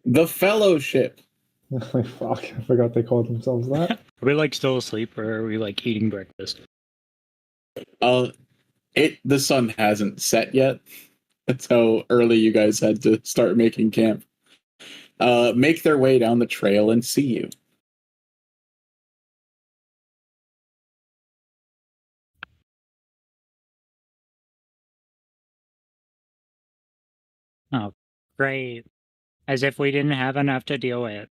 The Fellowship. Like, fuck, I forgot they called themselves that. Are we like still asleep or are we like eating breakfast? The sun hasn't set yet. That's how early you guys had to start making camp. Make their way down the trail and see you. Oh, great. As if we didn't have enough to deal with.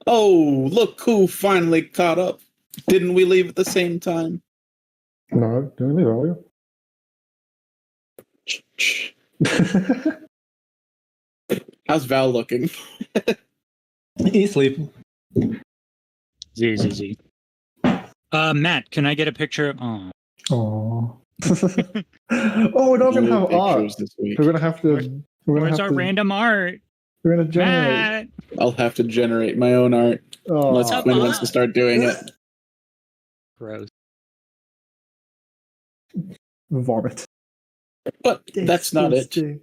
Oh, look who finally caught up. Didn't we leave at the same time? No, didn't we leave earlier? How's Val looking? He's sleeping. Z. Matt, can I get a picture? Oh. Aww. Oh, we're not gonna No have art. pictures this week. We're gonna have to. Where's our random art? We're gonna generate. Matt! I'll have to generate my own art. Let's Oh, Quinn wants to start doing it. Gross. vomit. But that's not it. Disgusting.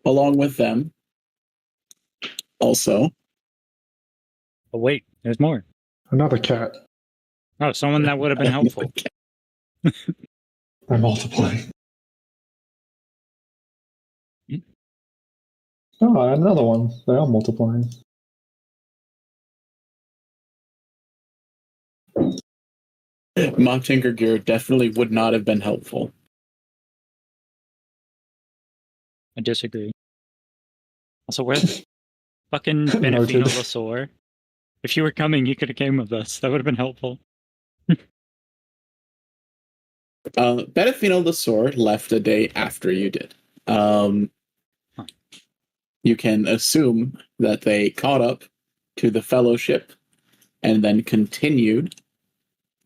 Along with them, also, Oh wait, there's more. Another cat. Oh, someone that would have been helpful. They're multiplying. Hmm. Oh, another one. They are multiplying. Ma Tinkergear definitely would not have been helpful. I disagree. Also, where's the fucking Noted. Benefino If you were coming, you could have came with us. That would have been helpful. Benefino Lasor left a day after you did. You can assume that they caught up to the Fellowship and then continued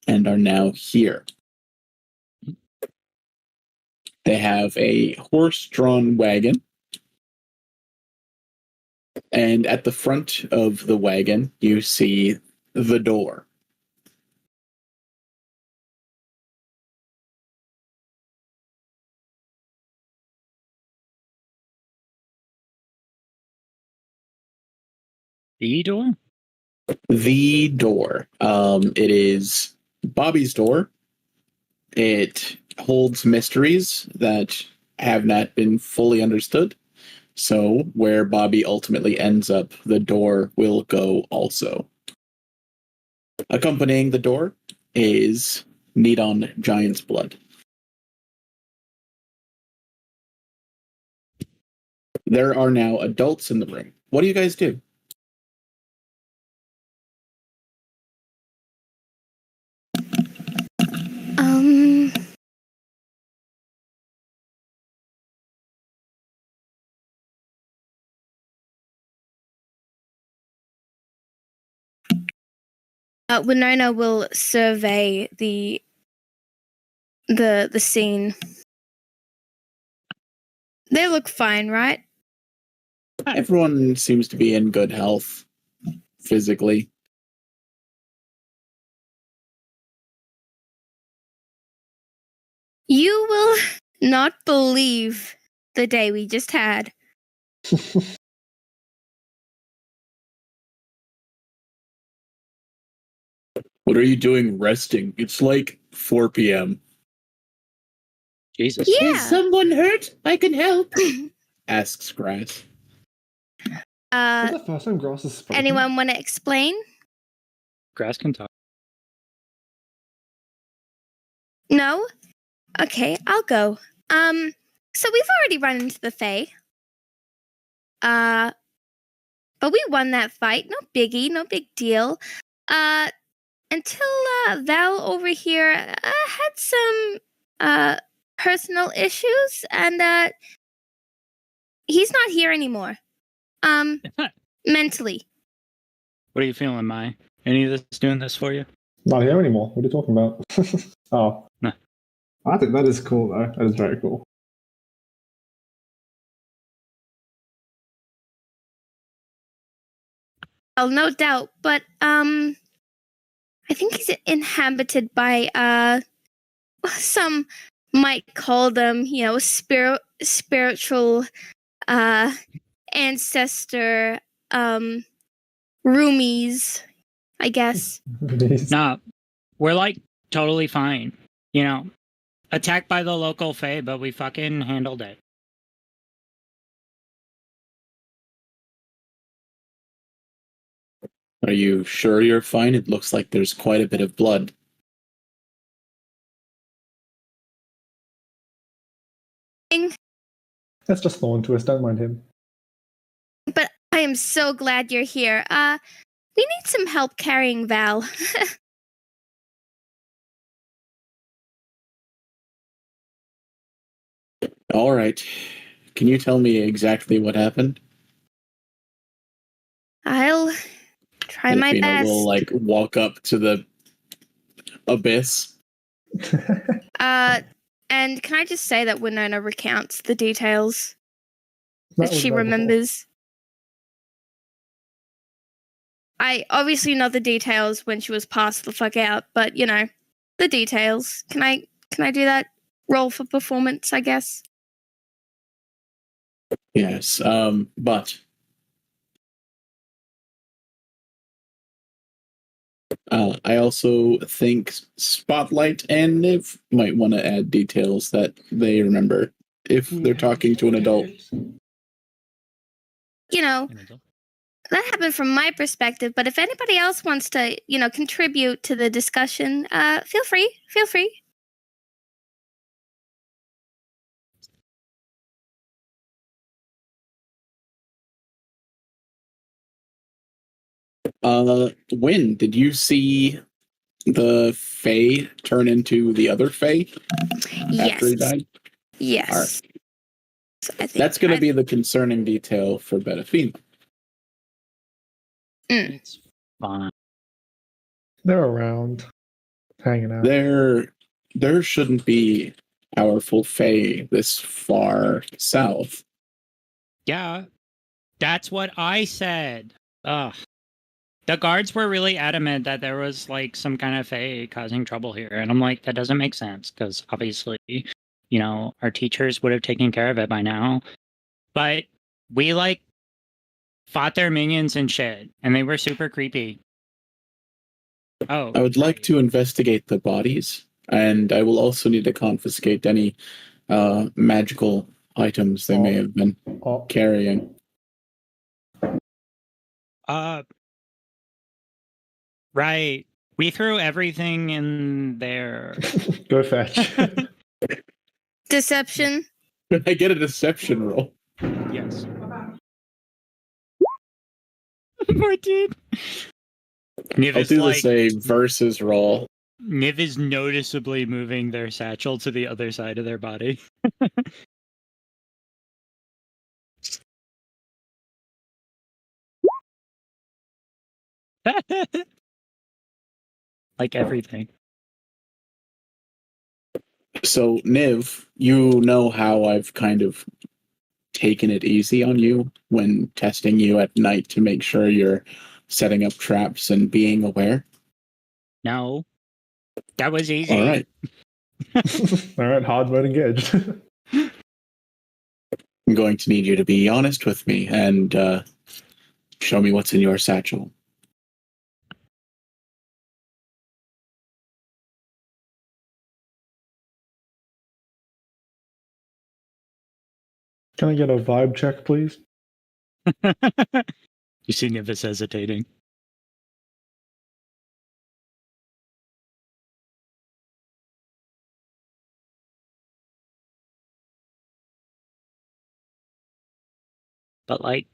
and are now here. They have a horse-drawn wagon, and at the front of the wagon, you see the door. The door? The door. It is Bobby's door. It holds mysteries that have not been fully understood. So where Bobby ultimately ends up, the door will go also. Accompanying the door is Nidon Giant's Blood. There are now adults in the room. What do you guys do? Winona will survey the scene. They look fine, right? Everyone seems to be in good health physically. You will not believe the day we just had. What are you doing resting? It's like 4 p.m. Jesus. Yeah. Is someone hurt? I can help. Asks Grass. Is the first time Grass has spoken? Anyone want to explain? Grass can talk. No? Okay, I'll go. So we've already run into the Fae. But we won that fight. No biggie, no big deal. Until Val over here had some personal issues, and he's not here anymore. Mentally. What are you feeling, Mai? Any of this doing this for you? Not here anymore. What are you talking about? Oh. Nah. I think that is cool, though. That is very cool. Well, no doubt, but I think he's inhabited by some might call them, spiritual ancestor roomies, I guess. Nah, we're like totally fine. You know, attacked by the local Fae, but we fucking handled it. Are you sure you're fine? It looks like there's quite a bit of blood. That's just Thorn Twist. Don't mind him. But I am so glad you're here. We need some help carrying Val. All right. Can you tell me exactly what happened? I'll try my Filipino best. will walk up to the abyss. And can I just say that Winona recounts the details? that she remembers. I obviously know the details when she was passed the fuck out, but you know, the details. Can I do that? Roll for performance, I guess. Yes, but I also think Spotlight and Niv might want to add details that they remember if they're talking to an adult. You know, that happened from my perspective, but if anybody else wants to, you know, contribute to the discussion, feel free. Feel free. Wynn, did you see the Fae turn into the other Fae after he died? Yes. Right. I think that's going to be the concerning detail for Betafina. It's fine. They're around, hanging out. There shouldn't be powerful Fae this far south. Yeah, that's what I said. Ugh. The guards were really adamant that there was like some kind of Fae causing trouble here, and I'm like, that doesn't make sense because obviously, you know, our teachers would have taken care of it by now. But we like fought their minions and shit, and they were super creepy. Oh, I would like to investigate the bodies, and I will also need to confiscate any magical items they may have been carrying. Right. We threw everything in there. Go fetch. Deception. Could I get a deception roll? Yes. 14. Niv I'll is do like, the same versus roll. Niv is noticeably moving their satchel to the other side of their body. Like everything. So, Niv, you know how I've kind of taken it easy on you when testing you at night to make sure you're setting up traps and being aware? No. That was easy. All right. All right, hard mode engaged. I'm going to need you to be honest with me and show me what's in your satchel. Can I get a vibe check, please? You see Niv is hesitating. But like,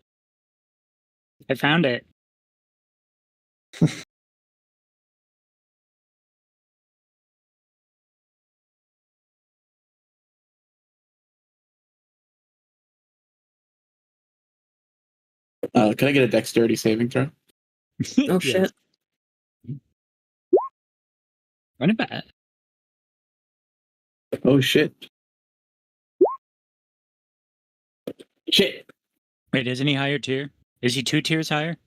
I found it. Can I get a dexterity saving throw? Oh shit. What about? Oh shit. Shit. Wait, isn't he higher tier? Is he 2 tiers higher?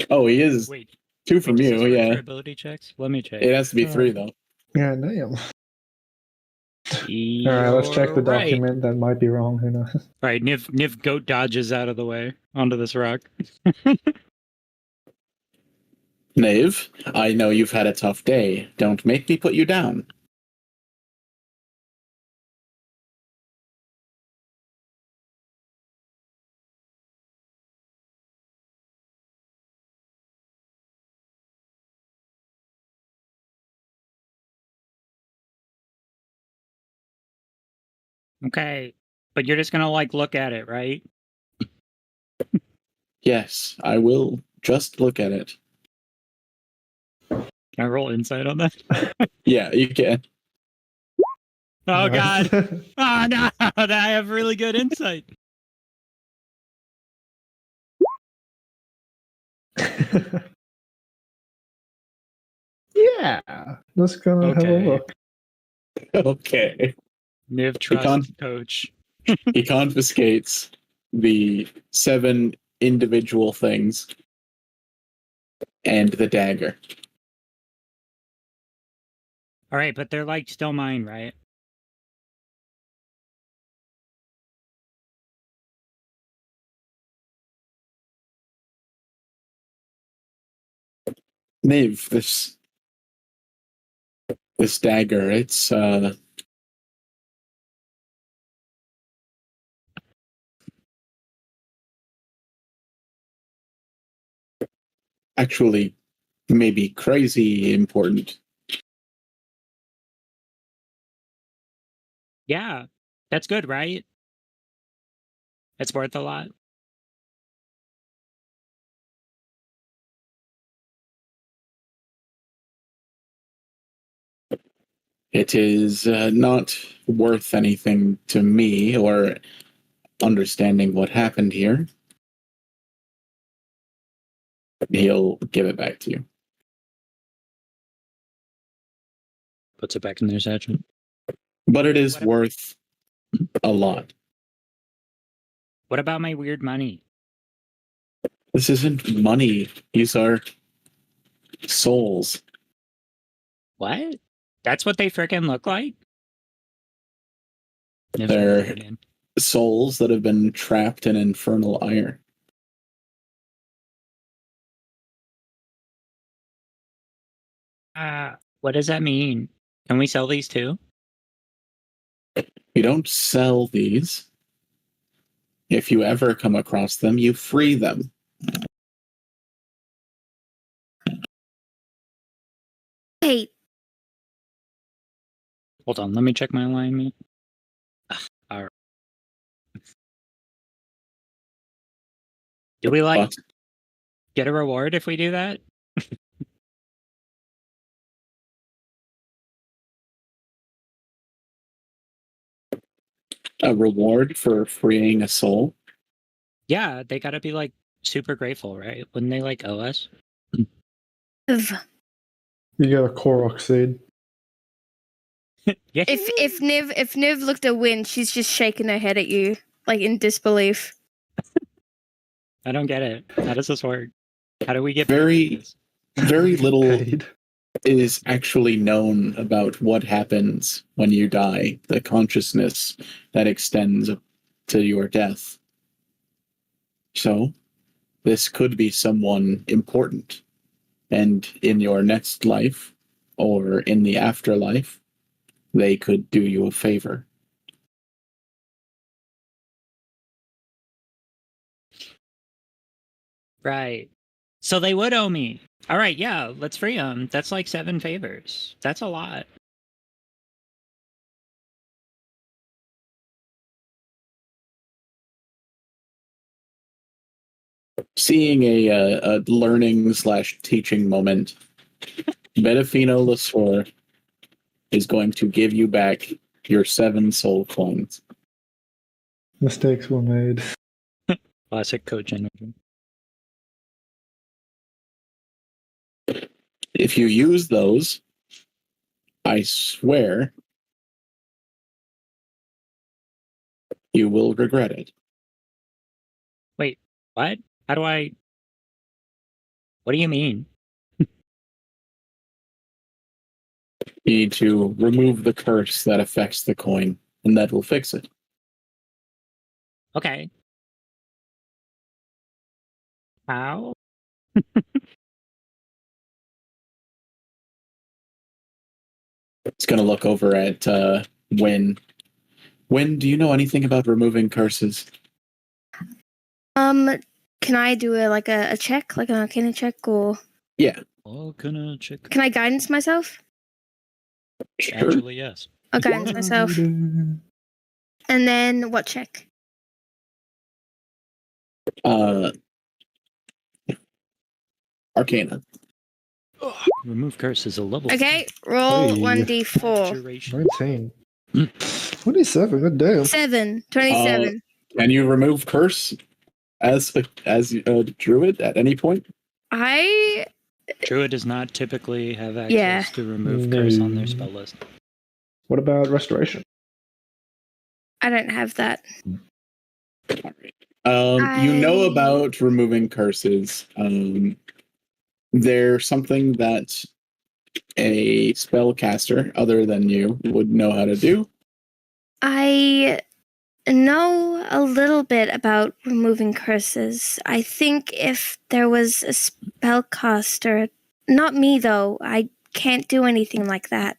Oh, he is. Wait, 2 from does you, this work yeah. for ability checks? Let me check. It has to be 3 though. Yeah, damn. All right, let's check the document. That might be wrong. Who knows? All right, Niv goat dodges out of the way onto this rock. Niv, I know you've had a tough day. Don't make me put you down. Okay, but you're just gonna like look at it, right? Yes, I will just look at it. Can I roll insight on that? Yeah, you can. Oh god! Oh no! I have really good insight. Yeah, let's go have a Okay. look. Okay. Niv Ticon? trust coach. He confiscates the 7 individual things and the dagger. All right, but they're like still mine, right? Niv, this dagger, it's actually maybe crazy important. Yeah, that's good, right? It's worth a lot. It is not worth anything to me or understanding what happened here. He'll give it back to you. Puts it back in their satchel. But it is worth a lot. What about my weird money? This isn't money. These are souls. What? That's what they frickin' look like? They're souls that have been trapped in infernal iron. What does that mean? Can we sell these too? You don't sell these. If you ever come across them, you free them. Wait, Hold on, let me check my alignment. All right. Do we like get a reward if we do that? A reward for freeing a soul? Yeah, they gotta be like super grateful, right? Wouldn't they like owe us? Niv. You get a Korok seed. Yeah. if Niv looked a win, she's just shaking her head at you, like in disbelief. I don't get it. How does this work? How do we get Very little Paid. is actually known about what happens when you die, the consciousness that extends to your death. So, this could be someone important. And in your next life, or in the afterlife, they could do you a favor. Right. So they would owe me. All right, yeah, let's free them. That's like 7 favors. That's a lot. Seeing a learning/teaching moment, Betafino Lasor is going to give you back your 7 soul coins. Mistakes were made. Classic coach energy. If you use those, I swear you will regret it. Wait, what? How do I... What do you mean? You need to remove the curse that affects the coin, and that will fix it. Okay. How? It's going to look over at Win. Win, do you know anything about removing curses? Can I do a check, like an arcana check, or Yeah. Oh, gonna check. can I guidance myself? Sure. Actually, yes. I'll guidance myself. And then what check? Arcana. Remove curse is a level. Okay, roll Hey. 1d4. Duration. 19. 27, god damn. 27. Can you remove curse as a druid at any point? Druid does not typically have access Yeah. to remove No. curse on their spell list. What about restoration? I don't have that. You know about removing curses. There's something that a spellcaster other than you would know how to do. I know a little bit about removing curses. I think if there was a spellcaster, not me though, I can't do anything like that.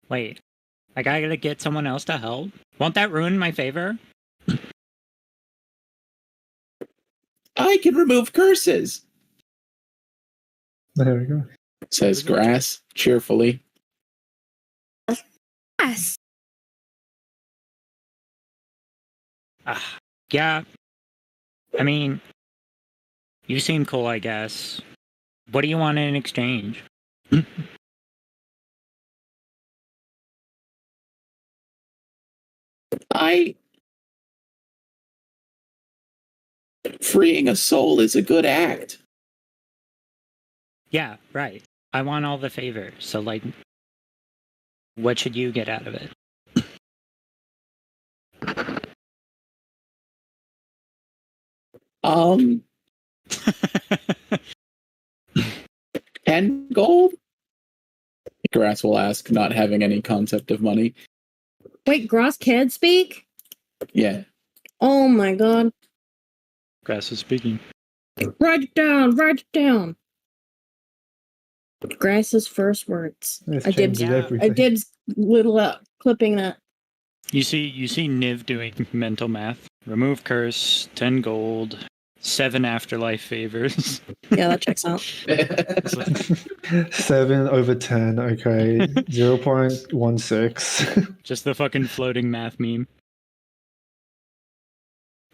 Wait, I gotta get someone else to help? Won't that ruin my favor? I can remove curses, There we go. says Grass cheerfully. Yes. Yeah. I mean, you seem cool, I guess. What do you want in exchange? Freeing a soul is a good act. Yeah, right. I want all the favors. So, like, what should you get out of it? 10 gold? Grass will ask, not having any concept of money. Wait, Gross can speak? Yeah. Oh my god. Grass is speaking. Write it down, write it down. Grass's first words. This I did changes Yeah. everything. I did little clipping that. You see Niv doing mental math. Remove curse, 10 gold, 7 afterlife favors. Yeah, that checks out. 7 over 10, okay. 0.16. Just the fucking floating math meme.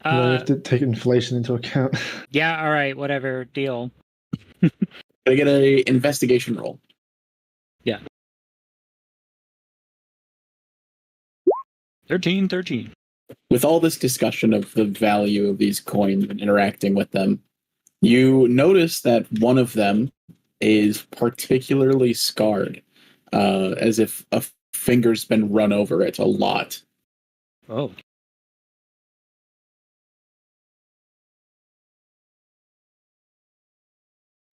You have to take inflation into account. Yeah, alright, whatever, deal. I get a investigation roll. Yeah. 13. With all this discussion of the value of these coins and interacting with them, you notice that one of them is particularly scarred, as if a finger's been run over it a lot. Oh.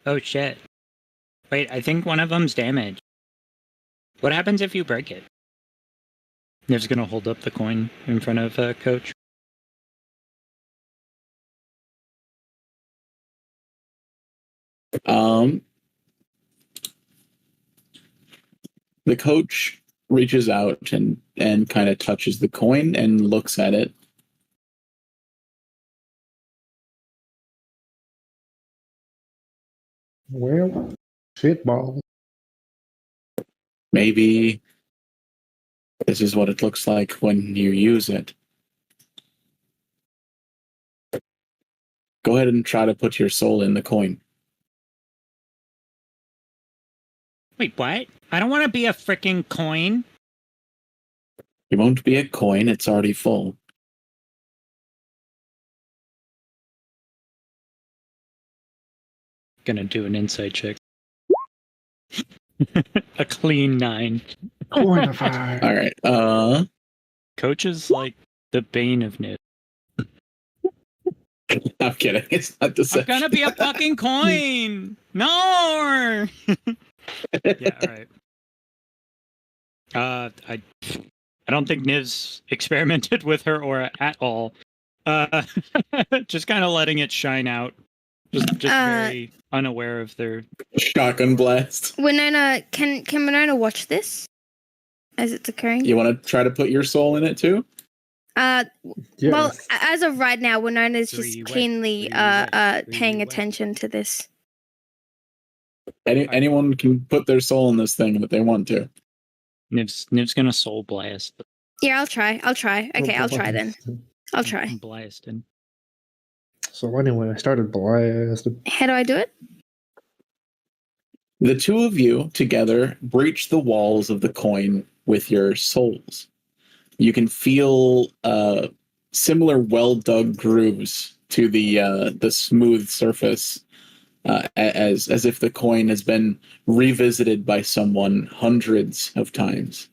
Oh shit. Wait, I think one of them's damaged. What happens if you break it? Niv's gonna hold up the coin in front of Coach. The coach reaches out and kind of touches the coin and looks at it. Well, shitball. Maybe this is what it looks like when you use it. Go ahead and try to put your soul in the coin. Wait, what? I don't want to be a freaking coin. It won't be a coin, it's already full. Gonna do an insight check. A clean 9. Point of fire. All right. Coach is like the bane of Niv. I'm kidding. It's not the same. I'm gonna be a fucking coin. No. Yeah. All right. I don't think Niv's experimented with her aura at all. Just kind of letting it shine out. Just very unaware of their Shotgun blast. Winona, can Winona watch this as it's occurring? You want to try to put your soul in it too? Yes. Well, as of right now, Winona's just Three wet, keenly three paying wet. attention to this. Anyone can put their soul in this thing if they want to. Niv's gonna soul blast. Yeah, I'll try. Okay, I'll try then. I'll try. Blasting. So anyway, I started blasting. How do I do it? The two of you together breach the walls of the coin with your souls. You can feel similar well-dug grooves to the smooth surface, as if the coin has been revisited by someone hundreds of times.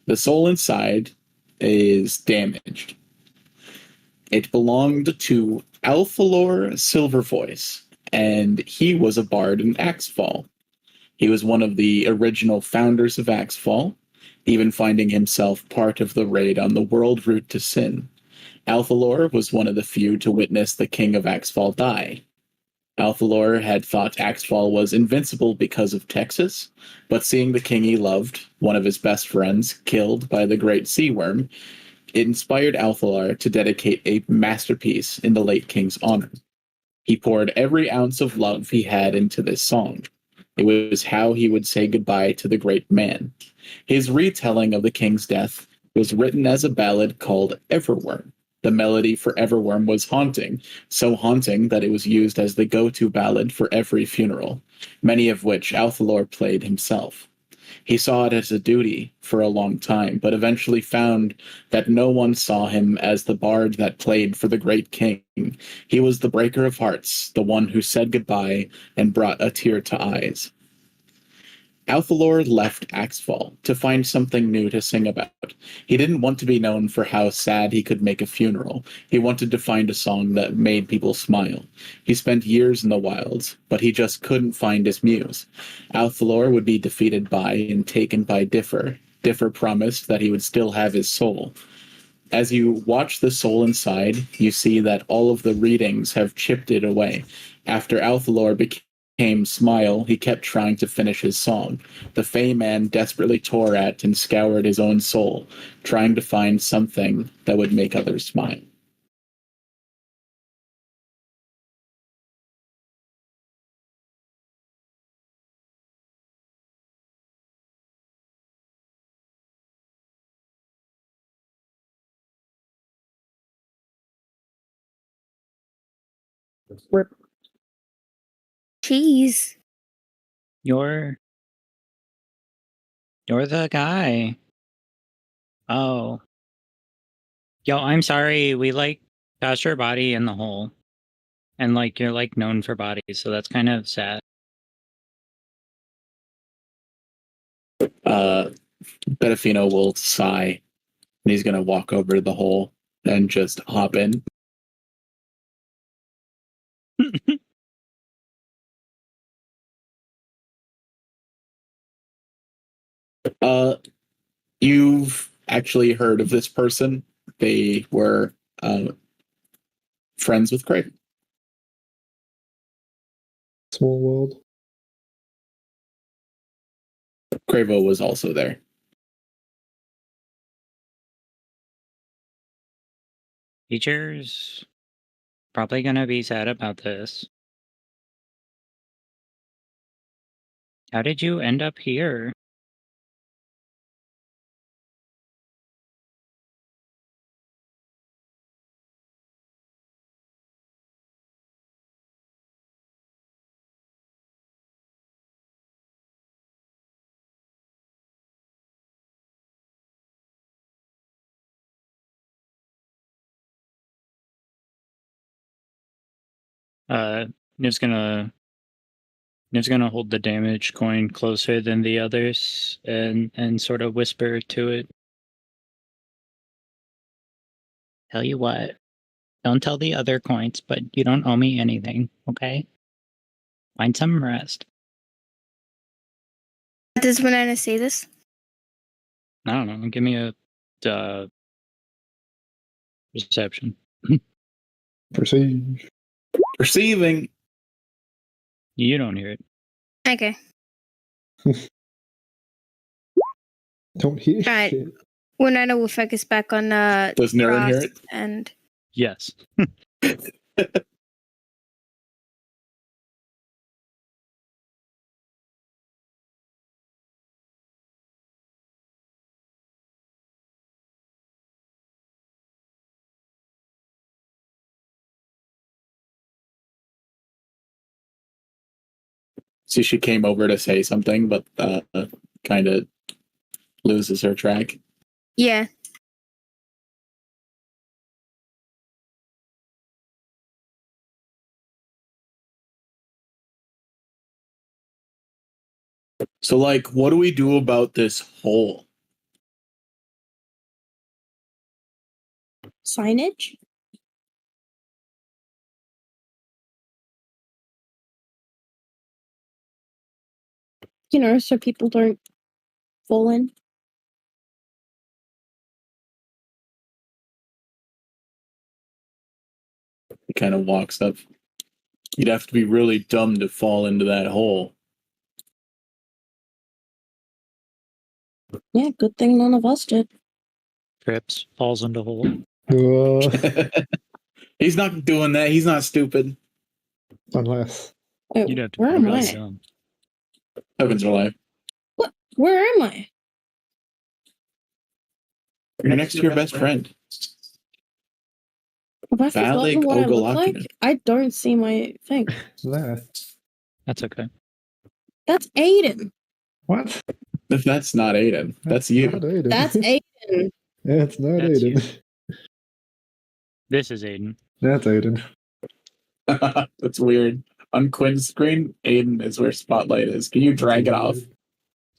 The soul inside is damaged. It belonged to Alphalor Silvervoice, and he was a bard in Axfall. He was one of the original founders of Axfall, even finding himself part of the raid on the world route to Sin. Alphalor was one of the few to witness the king of Axfall die. Alphalor had thought Axfall was invincible because of Texas, but seeing the king he loved, one of his best friends, killed by the great sea worm, it inspired Alphalor to dedicate a masterpiece in the late king's honor. He poured every ounce of love he had into this song. It was how he would say goodbye to the great man. His retelling of the king's death was written as a ballad called Everwyrm. The melody for Everwyrm was haunting, so haunting that it was used as the go-to ballad for every funeral, many of which Alphalor played himself. He saw it as a duty for a long time, but eventually found that no one saw him as the bard that played for the great king. He was the breaker of hearts, the one who said goodbye and brought a tear to eyes. Alphalor left Axfall to find something new to sing about. He didn't want to be known for how sad he could make a funeral. He wanted to find a song that made people smile. He spent years in the wilds, but he just couldn't find his muse. Alphalor would be defeated by and taken by Differ. Differ promised that he would still have his soul. As you watch the soul inside, you see that all of the readings have chipped it away. After Alphalor became Smile, he kept trying to finish his song. The Fey man desperately tore at and scoured his own soul, trying to find something that would make others smile. Rip. Jeez. You're the guy. Oh. Yo, I'm sorry. We tossed your body in the hole. And you're known for bodies, so that's kind of sad. Betafino will sigh, and he's gonna walk over to the hole and just hop in. You've actually heard of this person. They were friends with Craven. Small world. Cravo was also there. Teachers probably gonna be sad about this. How did you end up here? Niv's gonna hold the damage coin closer than the others and sort of whisper to it. Tell you what, don't tell the other coins, but you don't owe me anything, okay? Find some rest. Does Banana say this? I don't know. Give me a perception. Perceive. Perceiving. You don't hear it. Okay. Don't hear Right. shit. Banana will focus back on Does Naren hear Ross it? and Yes. So she came over to say something, but kind of loses her track. yeah. So, what do we do about this hole? signage. You know, so people don't fall in. He kind of walks up. You'd have to be really dumb to fall into that hole. Yeah, good thing none of us did. Trips, falls into hole. He's not doing that. He's not stupid. Unless. Wait, You'd have to where be am really I? dumb. Tokens are alive. What? Where am I? You're next to your best friend. Have I forgotten what I look Ogalakinen. like? I don't see my thing. There. That's okay. That's Aiden. What? If that's not Aiden, that's you. Not Aiden. That's Aiden. Yeah, it's not That's Aiden. This is Aiden. That's Aiden. That's weird. On Quinn's screen, Aiden is where Spotlight is. Can you drag it off?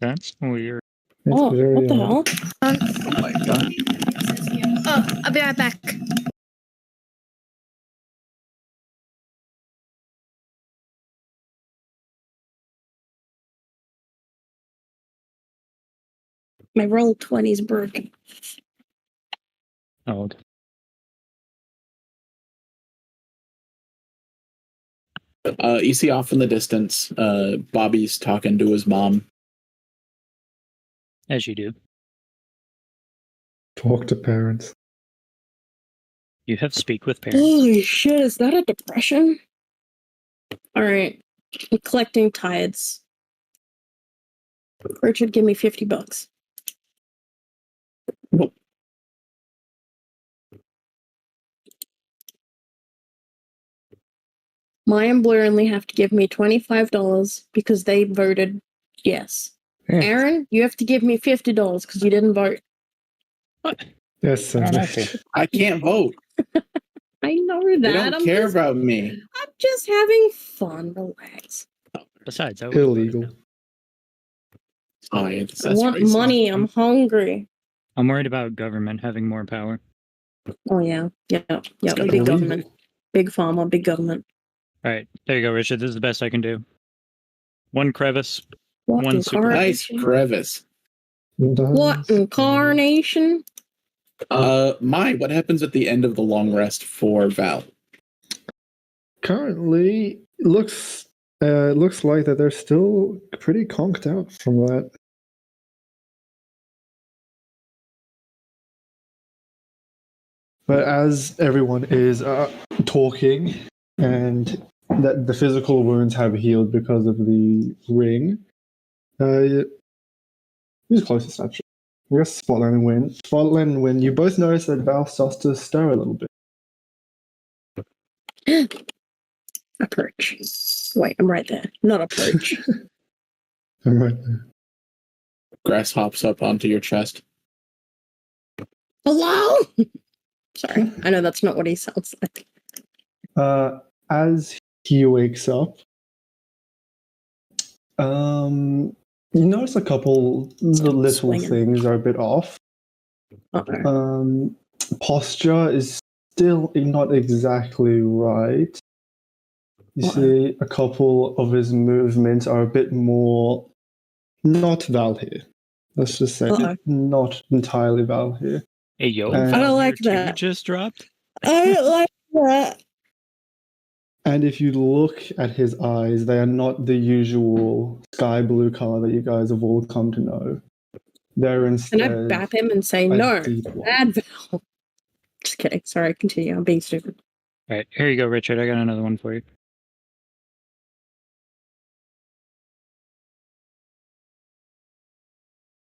That's weird. It's Oh, very what the odd. hell? Oh my god. Oh, I'll be right back. My roll 20's broken. Oh, okay. You see off in the distance, Bobby's talking to his mom. As you do. Talk to parents. You have speak with parents. Holy shit, is that a depression? Alright. I'm collecting tides. Richard, give me $50. Maya and Blue only have to give me $25 because they voted yes. Yeah. Aaron, you have to give me $50 because you didn't vote. What? Yes, I don't have to. I can't vote. I know that. They don't care about me. I'm just having fun. Relax. Besides, I would have voted illegal. no. Oh, yeah, that's I want racist. money. I'm hungry. I'm worried about government having more power. Oh, yeah. Yeah. Yeah. gotta Big be government. Big pharma. Big government. All right, there you go, Richard. This is the best I can do. One crevice. What One super- Nice incarnation? crevice. What incarnation? What happens at the end of the long rest for Val? Currently, it looks like that they're still pretty conked out from that. But as everyone is talking, and that the physical wounds have healed because of the ring, who's closest actually? I guess Spotland and Win. Spotland and Win, you both notice that Val starts to stir a little bit. A perch. Wait, I'm right there. Not a perch. I'm right there. Grass hops up onto your chest. Hello? Sorry. I know that's not what he sounds like. As he wakes up, you notice a couple little Swinging. things are a bit off. Uh-oh. Posture is still not exactly right. You see a couple of his movements are a bit more not Val here. Let's just say not entirely Val here. Hey, yo. I don't like Tier two that. just dropped. I don't like that. And if you look at his eyes, they are not the usual sky blue color that you guys have all come to know. They're instead Can I bap him and say, a no, deep one. bad Val? Just kidding. Sorry, continue. I'm being stupid. All right, here you go, Richard. I got another one for you.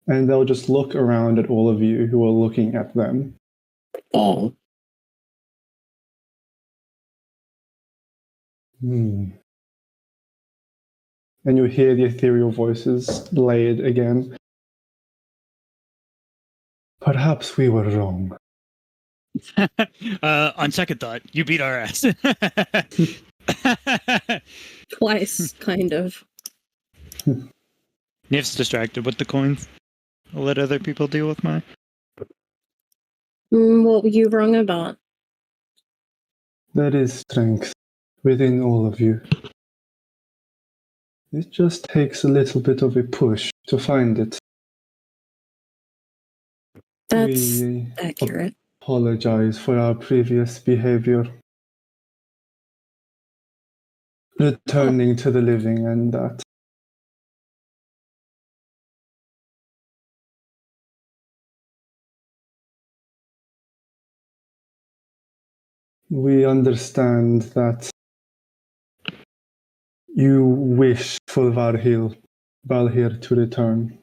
And they'll just look around at all of you who are looking at them. Oh. And you hear the ethereal voices layered again. Perhaps we were wrong. On second thought, you beat our ass. Twice, kind of. Nif's distracted with the coins. I'll let other people deal with mine. What were you wrong about? There is strength within all of you. It just takes a little bit of a push to find it. That's We accurate. apologize for our previous behavior. Returning to the living and that. We understand that you wish for Valhir to return.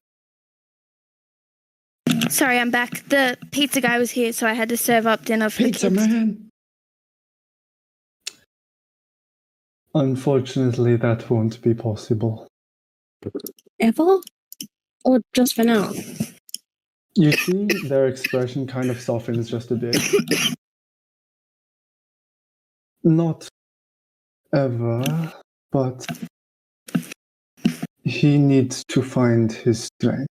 Sorry, I'm back. The pizza guy was here, so I had to serve up dinner for Pizza the kids. man! Unfortunately, that won't be possible. Ever? Or just for now? You see, their expression kind of softens just a bit. Not ever, but he needs to find his strength.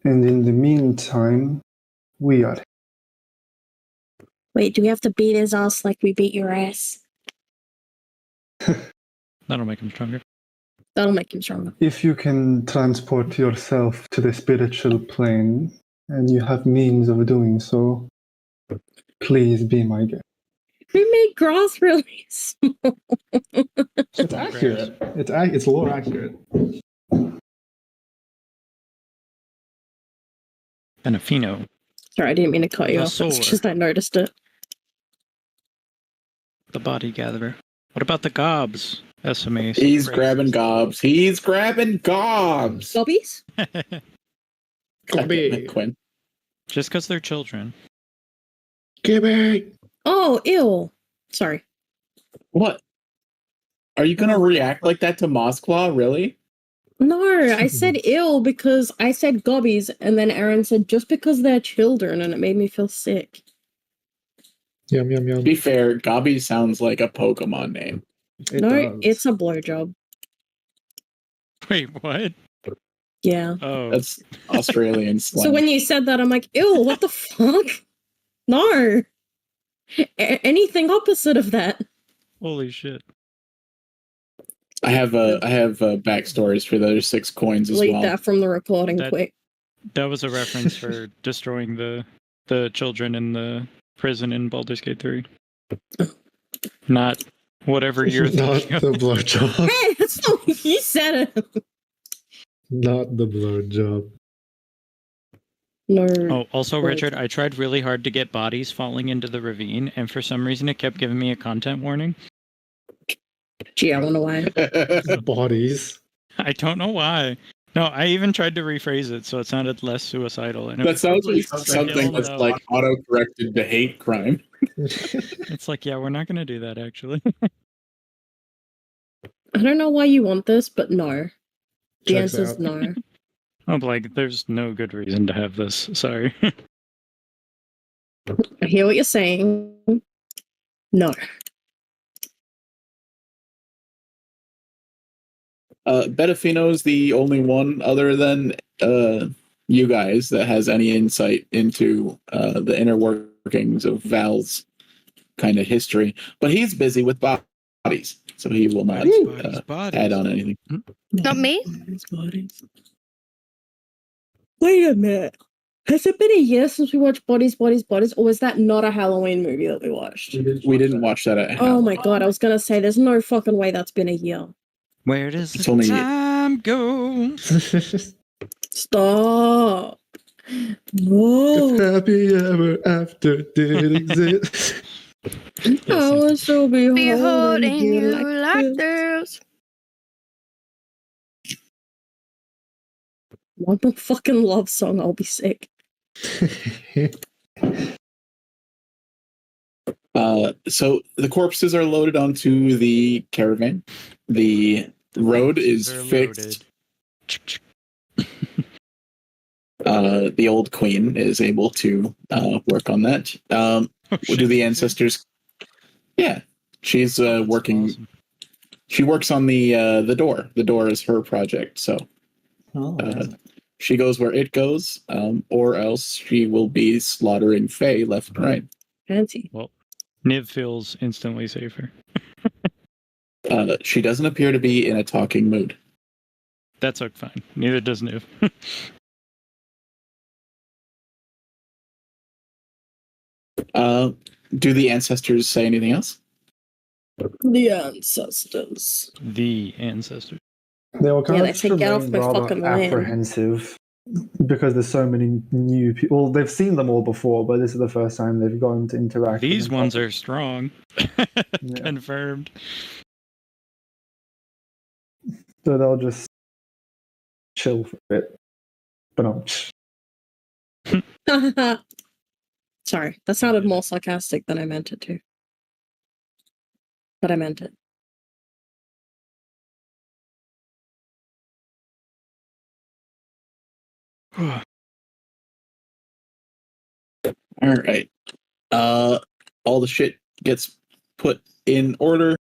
And in the meantime, we are. Wait, do we have to beat his ass like we beat your ass? That'll make him stronger. That'll make him stronger. If you can transport yourself to the spiritual plane, and you have means of doing so, please be my guest. We made grass really small. It's accurate. It's lore accurate. Benefino. Sorry, I didn't mean to cut you The off. It's sword. just I noticed it. The body gatherer. What about the gobs? SMAs. He's grabbing gobs. He's grabbing gobs. Gobbies? God damn it, Quinn. Just because they're children. Gibby! Oh, ew. Sorry. What? Are you gonna react like that to Moskva? Really? No, I said ill because I said gobbies, and then Aaron said just because they're children, and it made me feel sick. Yum, yum, To yum. be fair, Gobby sounds like a Pokemon name. It's a blowjob. Wait, what? Yeah. Oh. That's Australian slang. So when you said that, I'm like, ew, what the fuck? No. Anything opposite of that. Holy shit. I have backstories for the other 6 coins as Delete well. that from the recording That- quick. That was a reference for destroying the children in the prison in Baldur's Gate 3. Not whatever you're Not thinking the of. blowjob. Hey, that's not what you said it. Not the blowjob. No. Oh, also, Right. Richard, I tried really hard to get bodies falling into the ravine, and for some reason it kept giving me a content warning. Gee, I wonder why. Bodies. I don't know why. No, I even tried to rephrase it so it sounded less suicidal. And it That was sounds like hell something that's no. like auto-corrected to hate crime. It's like, yeah, we're not going to do that, actually. I don't know why you want this, but no. The Checks answer is out. no. I'm like, there's no good reason to have this. Sorry. I hear what you're saying. No. Betafino's the only one other than you guys that has any insight into the inner workings of Val's kind of history, but he's busy with bodies, so he will not add on anything. Not me? Wait a minute. Has it been a year since we watched Bodies, Bodies, Bodies, or was that not a Halloween movie that we watched? We didn't watch that at Oh my god, I was gonna say, there's no fucking way that's been a year. Where does It's the only- time go? Stop. Whoa. Happy ever after did exist. I will still be Be holding you like like this. this. One more fucking love song, I'll be sick. So the corpses are loaded onto the caravan. The road is They're fixed. loaded. The old queen is able to work on that. Oh, Do shit. the ancestors? Yeah, she's That's working. awesome. She works on the door. The door is her project. So Oh, she goes where it goes, or else she will be slaughtering Fae left and right. Fancy. Well, Niv feels instantly safer. She doesn't appear to be in a talking mood. That's fine. Neither does Niv. Do the ancestors say anything else? The ancestors. The ancestors. They were kind Yeah, of they just say, "Get off remain my rather fucking land." apprehensive because there's so many new people. Well, they've seen them all before, but this is the first time they've gotten to interact. These with them ones properly. are strong. Yeah. Confirmed. So they'll just chill for a bit. But Sorry, that sounded more sarcastic than I meant it to. But I meant it. All right. All the shit gets put in order.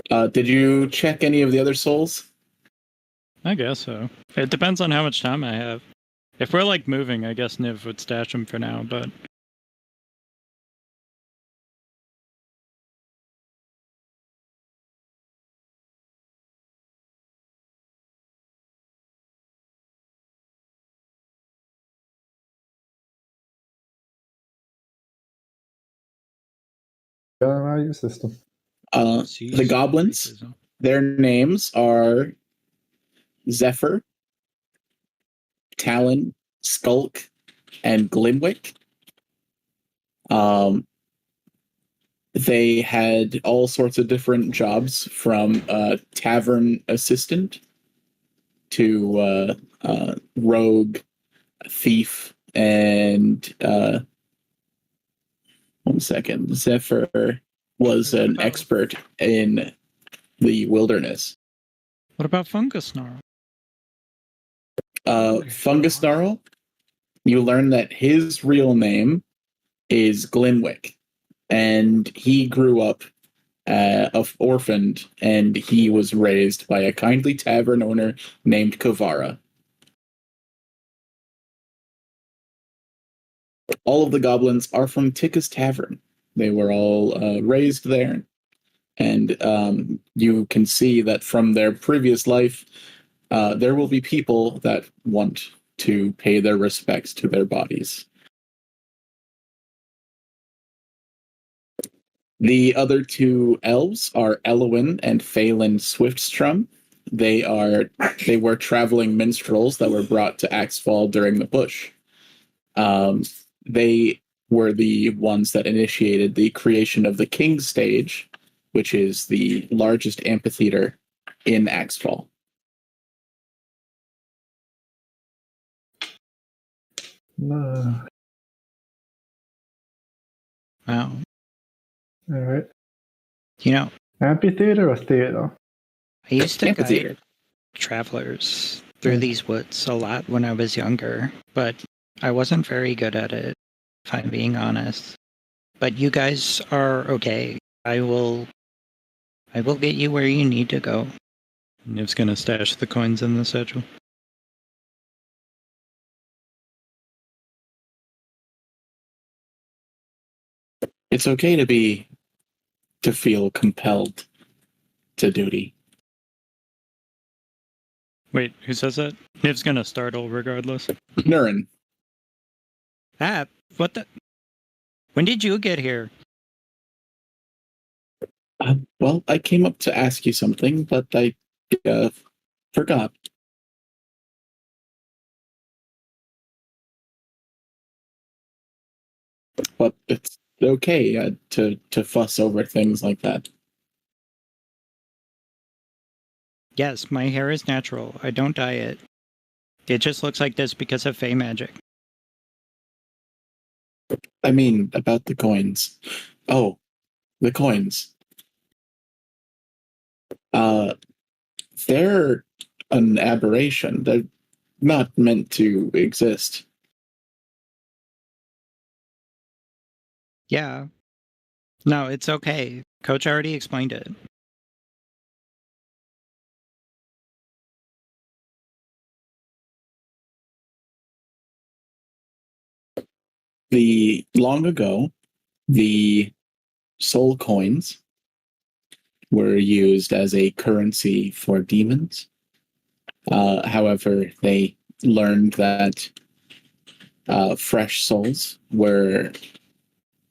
Did you check any of the other souls? I guess so. It depends on how much time I have. If we're like moving, I guess Niv would stash them for now, but your system. The goblins, their names are Zephyr, Talon, Skulk, and Glimwick. They had all sorts of different jobs, from tavern assistant to rogue, thief, and 1 second. Zephyr was an expert in the wilderness. what about Fungus Snarl? Fungus Snarl, you learn that his real name is Glenwick, and he grew up orphaned, and he was raised by a kindly tavern owner named Kavara. All of the goblins are from Tika's Tavern. They were all raised there, and you can see that from their previous life, there will be people that want to pay their respects to their bodies. The other two elves are Elowin and Phelan Swiftstrom. They were traveling minstrels that were brought to Axfall during the push. They were the ones that initiated the creation of the King's Stage, which is the largest amphitheater in Axfall. No. Wow. All right. You know, Amphitheater or theater? I used to Amphitheater. guide travelers through these woods a lot when I was younger, but I wasn't very good at it, if I'm being honest. But you guys are okay. I will get you where you need to go. Niv's gonna stash the coins in the satchel. It's okay to feel compelled to duty. Wait, who says that? Niv's gonna startle regardless. Nurin, Ah, what the? When did you get here? well, I came up to ask you something, but I forgot. But it's okay to fuss over things like that. Yes, my hair is natural. I don't dye it. It just looks like this because of Fey magic. I mean, about the coins. Oh, the coins. They're an aberration. They're not meant to exist. Yeah. No, it's okay. Coach already explained it. long ago, the soul coins were used as a currency for demons. However, they learned that fresh souls were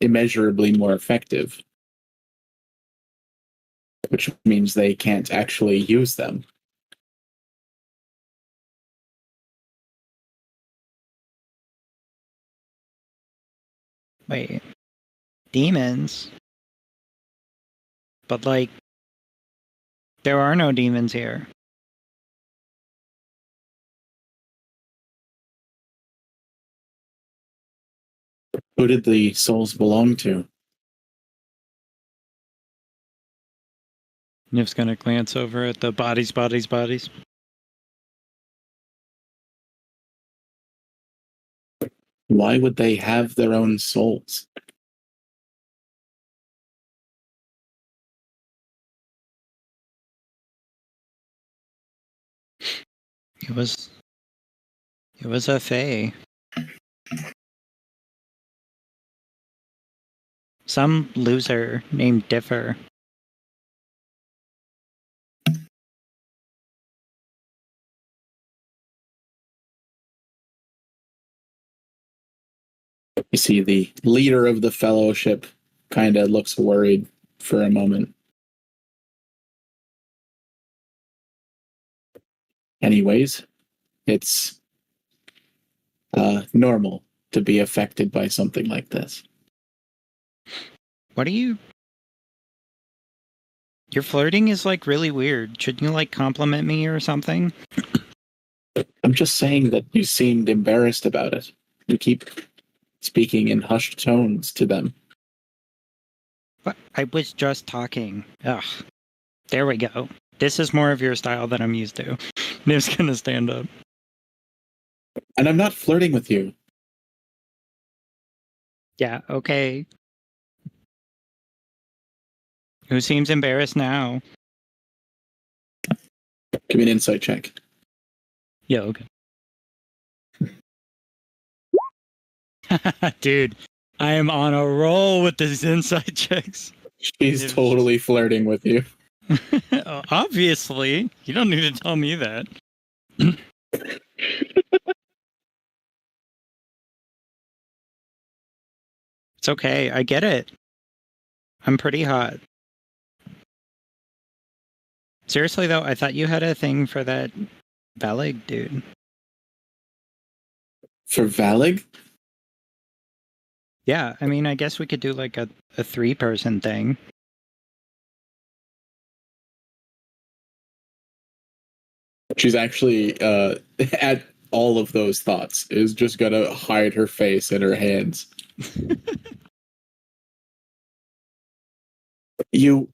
immeasurably more effective, which means they can't actually use them. Wait, demons? But like, there are no demons here. Who did the souls belong to? Nif's gonna glance over at the bodies. Why would they have their own souls? It was a fae. Some loser named Differ. You see the leader of the fellowship kind of looks worried for a moment. Anyways, it's normal to be affected by something like this. What are you? Your flirting is like really weird. Shouldn't you like compliment me or something? I'm just saying that you seemed embarrassed about it. You keep speaking in hushed tones to them. But I was just talking. Ugh. There we go. This is more of your style than I'm used to. Niv's gonna stand up. And I'm not flirting with you. Yeah, okay. Who seems embarrassed now? Give me an insight check. Yeah, okay. Dude, I am on a roll with these inside checks. She's totally flirting with you. Obviously. You don't need to tell me that. It's okay. I get it. I'm pretty hot. Seriously, though, I thought you had a thing for that Valig dude. For Valig? Yeah, I mean, I guess we could do like a 3-person thing. She's actually, at all of those thoughts, is just gonna hide her face in her hands. You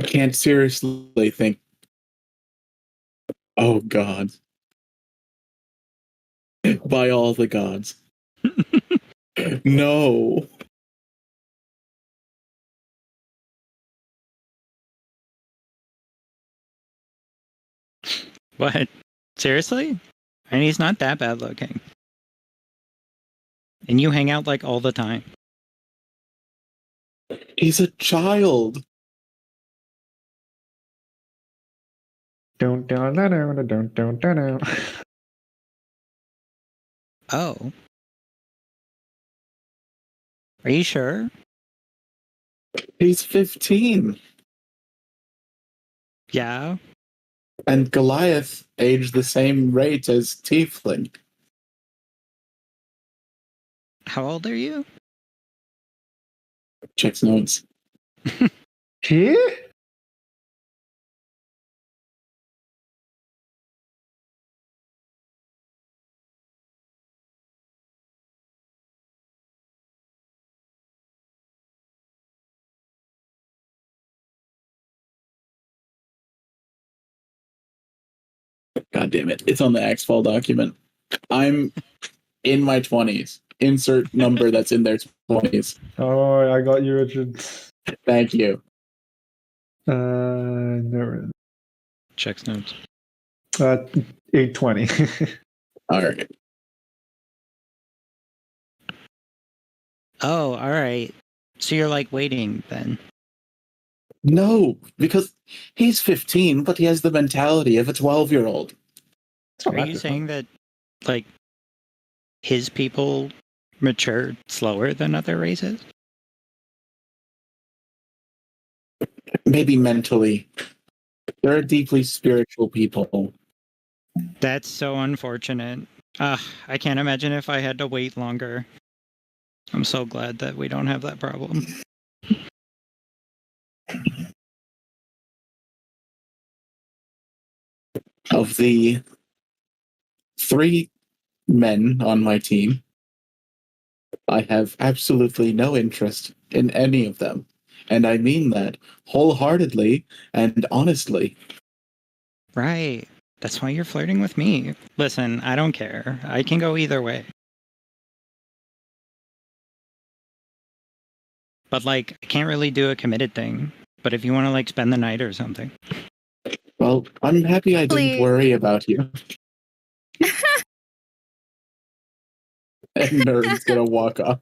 can't seriously think, oh God. By all the gods. No. What? Seriously? And he's not that bad looking. And you hang out like all the time. He's a child. Don't. Oh. Are you sure? He's 15. Yeah. And Goliath aged the same rate as Tiefling. How old are you? Checks notes. Here? God damn it. It's on the Axfall document. I'm in my 20s. Insert number that's in their 20s. Oh, I got you, Richard. Thank you. No. Checks notes. 820. All right. Oh, all right. So you're like waiting then. No, because he's 15, but he has the mentality of a 12-year-old. Are you saying that, like, his people mature slower than other races? Maybe mentally. They're deeply spiritual people. That's so unfortunate. I can't imagine if I had to wait longer. I'm so glad that we don't have that problem. Of the 3 men on my team, I have absolutely no interest in any of them. And I mean that wholeheartedly and honestly. Right. That's why you're flirting with me. Listen, I don't care. I can go either way. But, like, I can't really do a committed thing. But if you want to, like, spend the night or something. Well, I'm happy I didn't Please. worry about you. And Nerd's gonna walk off.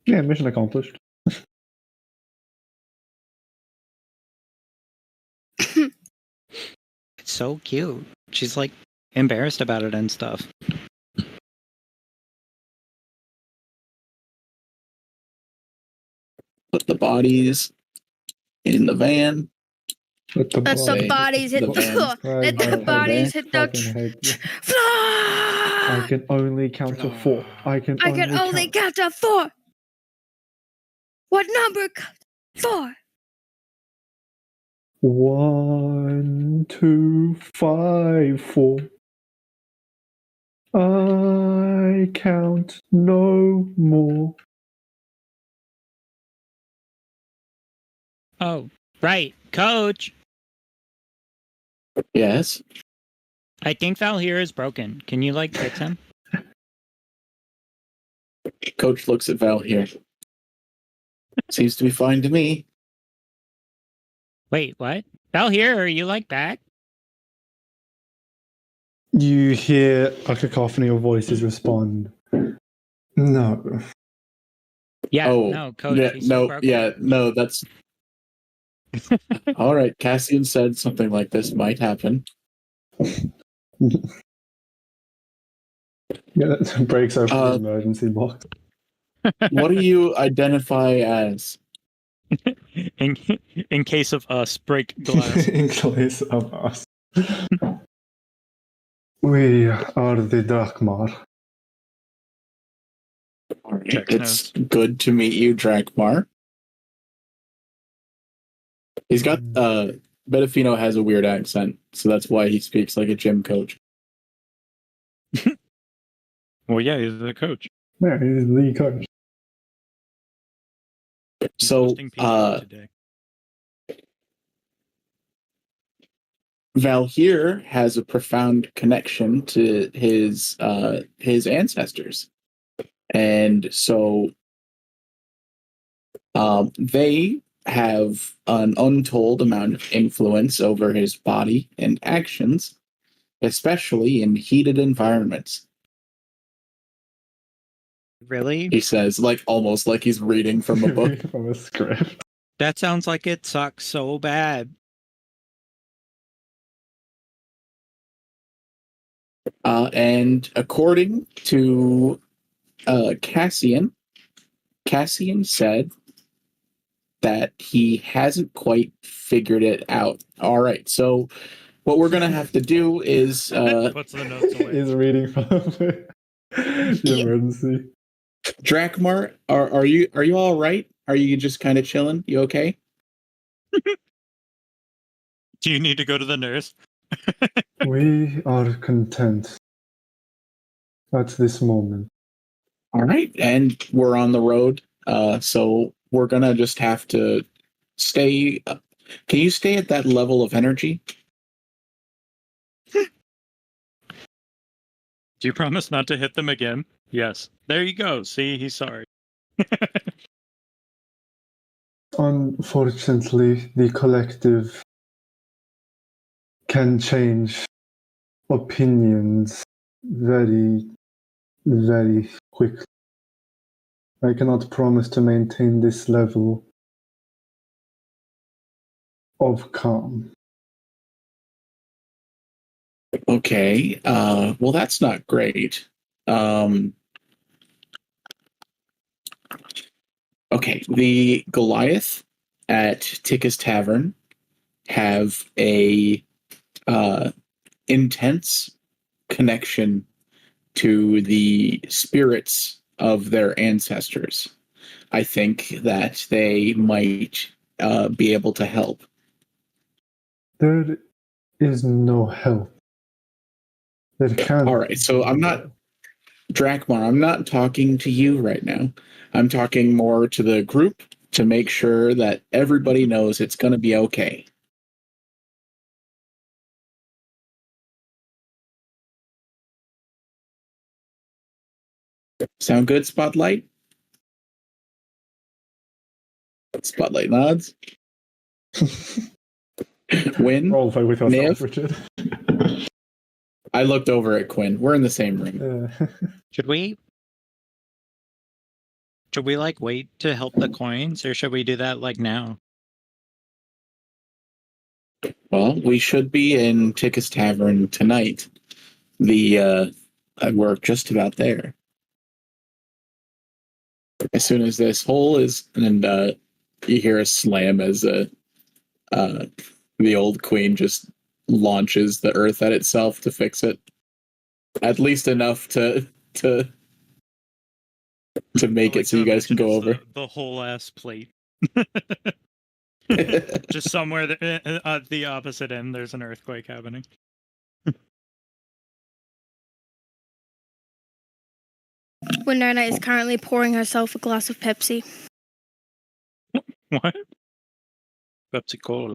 Yeah, mission accomplished. It's so cute. She's, like, embarrassed about it and stuff. Put the bodies in the van. Let the Let the bodies hit The van. let the bodies hit the Fucking hate you. floor. I can only count to 4. I can only count to 4. What number? 4. 1, 2, 5, 4. I count no more. Oh, right. Coach! Yes. I think Val here is broken. Can you, like, fix him? Coach looks at Val here. Seems to be fine to me. Wait, what? Val here? Are you, like, back? You hear a cacophony of voices respond. No. Yeah, Oh, no, Coach. yeah, he's still no, broken. yeah, no, that's... All right, Cassian said something like this might happen. Yeah, that breaks open the emergency box. What do you identify as? in case of us, break glass. In place of us. We are the Drak'maar. All right, Check it's good to meet you, Drak'maar. He's got Bedefino has a weird accent, so that's why he speaks like a gym coach. Well, yeah, he's the coach. Yeah, he's the coach. So, today. Val here has a profound connection to his ancestors, and so they have an untold amount of influence over his body and actions, especially in heated environments. Really? He says, like almost like he's reading from a book. From a script. That sounds like it sucks so bad. And according to Cassian said that he hasn't quite figured it out. All right, so what we're gonna have to do is Puts the notes away. He's reading from the emergency. Drak'maar, are you all right? Are you just kind of chilling? You okay? Do you need to go to the nurse? We are content at this moment. All right, and we're on the road, so we're gonna just have to stay. Can you stay at that level of energy? Do you promise not to hit them again? Yes. There you go. See, he's sorry. Unfortunately, the collective can change opinions very very quickly. I cannot promise to maintain this level of calm. Okay. Well, that's not great. Okay. The Goliath at Tika's Tavern have a intense connection to the spirits of their ancestors. I think that they might be able to help. There is no help. There can't. All right, so I'm not Drak'maar. I'm not talking to you right now. I'm talking more to the group to make sure that everybody knows it's going to be okay. Sound good, Spotlight? Spotlight nods. Win. Roll fight with yourself, Niv? Richard. I looked over at Quinn. We're in the same room. Should we like wait to help the coins, or should we do that like now? Well, we should be in Tika's Tavern tonight. We're just about there. As soon as this hole is, and you hear a slam as the old queen just launches the earth at itself to fix it. At least enough to make it so you guys can go over. The whole ass plate. Just somewhere at the opposite end, there's an earthquake happening. Winona is currently pouring herself a glass of Pepsi. What? Pepsi Cola.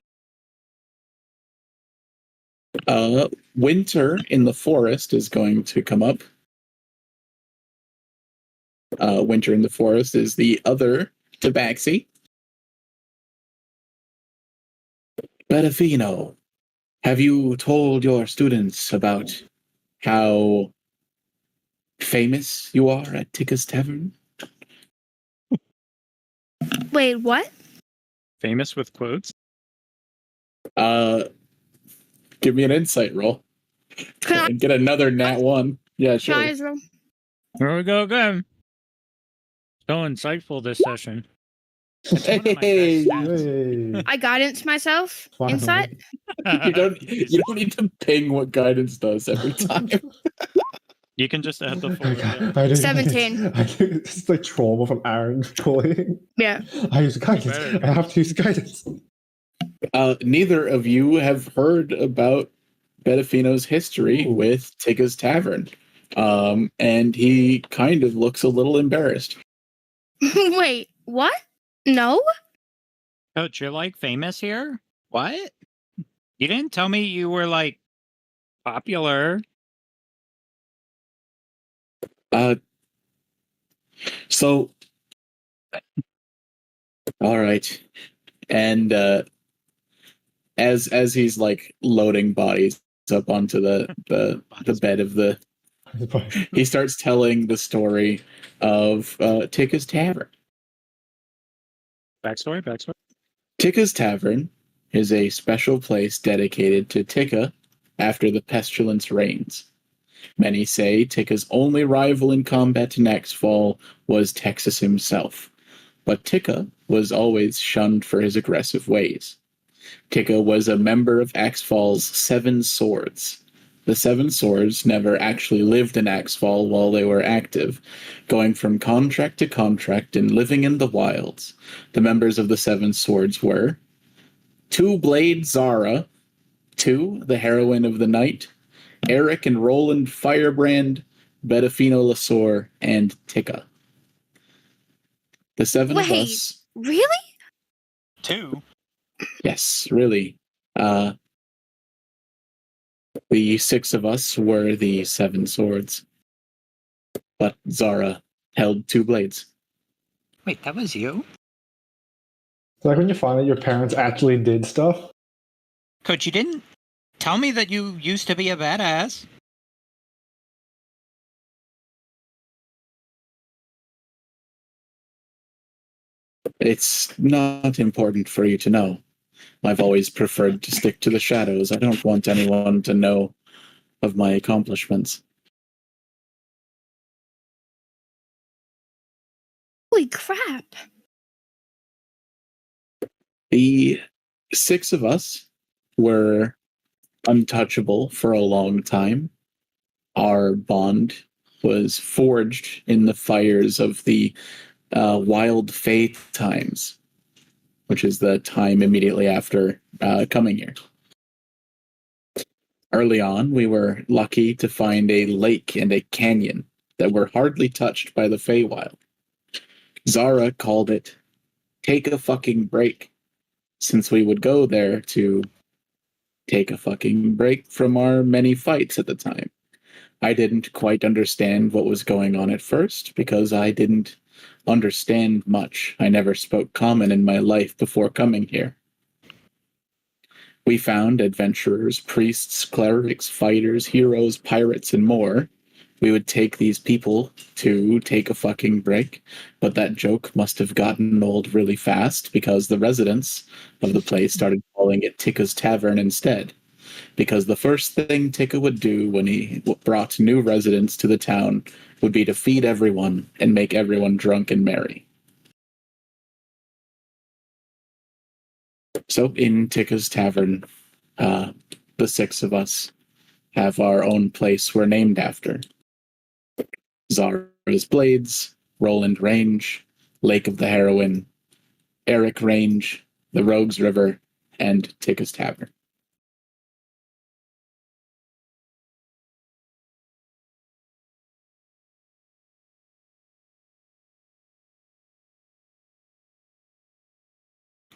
Winter in the forest is going to come up. Winter in the forest is the other Tabaxi. Bedafino, have you told your students about how famous you are at Tika's Tavern? Wait, what? Famous with quotes? Give me an insight roll. Can I, And get another nat 1. Yeah, can I sure. as well? Here we go again. So insightful this session. It's one of my Hey, best stats. Hey. I guidance myself. Finally. Insight. you don't need to ping what guidance does every time. You can just add the full. I didn't- 17. I think this is like trauma from Aaron playing. Yeah. I use guidance. I have to use guidance. Neither of you have heard about Bedafino's history with Tika's Tavern. And he kind of looks a little embarrassed. Wait, what? No? Coach, you're like famous here? What? You didn't tell me you were like popular. So all right. And as he's like loading bodies up onto the bed of the he starts telling the story of Tika's Tavern. Backstory. Tika's Tavern is a special place dedicated to Tika after the pestilence reigns. Many say Tika's only rival in combat to Naxfall was Texas himself, but Tika was always shunned for his aggressive ways. Tika was a member of Axfall's Seven Swords. The Seven Swords never actually lived in Axfall while they were active, going from contract to contract and living in the wilds. The members of the Seven Swords were Two-Blade Zara, Two, the heroine of the night, Eric and Roland Firebrand, Bedafino Lasor, and Tika. The seven of Wait. us... Really? 2. Yes, really. The 6 of us were the Seven Swords. But Zara held 2 blades. Wait, that was you? It's like when you find out your parents actually did stuff. Coach, you didn't tell me that you used to be a badass. It's not important for you to know. I've always preferred to stick to the shadows. I don't want anyone to know of my accomplishments. Holy crap. The 6 of us were untouchable for a long time. Our bond was forged in the fires of the Wild Fate times, which is the time immediately after coming here. Early on, we were lucky to find a lake and a canyon that were hardly touched by the Feywild. Zara called it "take a fucking break," since we would go there to take a fucking break from our many fights at the time. I didn't quite understand what was going on at first because I didn't understand much. I never spoke common in my life before coming here. We found adventurers, priests, clerics, fighters, heroes, pirates, and more. We would take these people to take a fucking break, but that joke must have gotten old really fast because the residents of the place started calling it Tika's Tavern instead. Because the first thing Tika would do when he brought new residents to the town would be to feed everyone and make everyone drunk and merry. So in Tika's Tavern, the 6 of us have our own place we're named after. Zara's Blades, Roland Range, Lake of the Heroine, Eric Range, the Rogues River, and Tika's Tavern.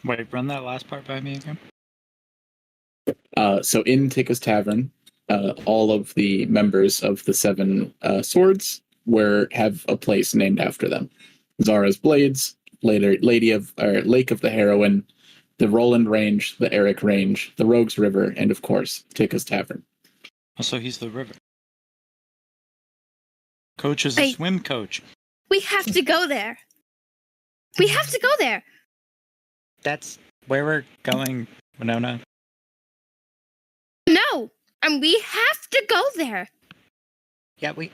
Wait, run that last part by me again. So in Tika's Tavern, all of the members of the 7 swords have a place named after them. Zara's Blades, Lake of the Heroine, the Roland Range, the Eric Range, the Rogues River, and of course, Tika's Tavern. Also, he's the river. Coach is a swim coach. We have to go there. We have to go there. That's where we're going, Winona. No, and we have to go there. Yeah, we.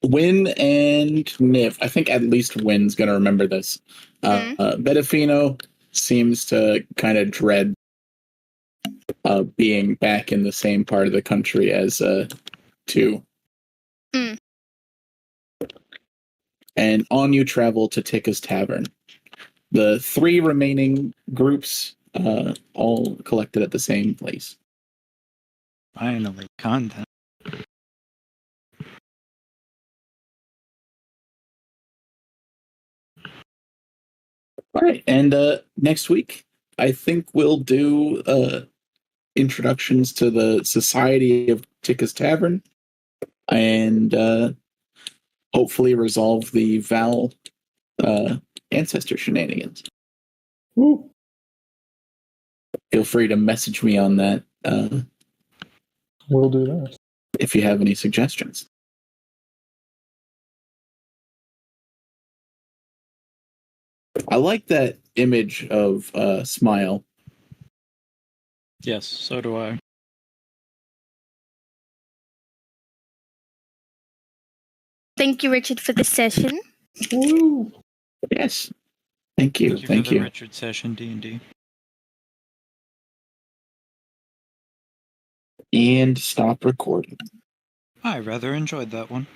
Win and Niv. I think at least Win's going to remember this. Bedefino seems to kind of dread being back in the same part of the country as 2. And on you travel to Tika's Tavern. The 3 remaining groups all collected at the same place. Finally, content. All right, and next week, I think we'll do introductions to the Society of Tika's Tavern, and hopefully resolve the Val ancestor shenanigans. Woo. Feel free to message me on that. We'll do that. If you have any suggestions. I like that image of Smile. Yes, so do I. Thank you, Richard, for this session. Woo. Yes. Thank you. Thank you for the Richard session, D&D. And stop recording. I rather enjoyed that one.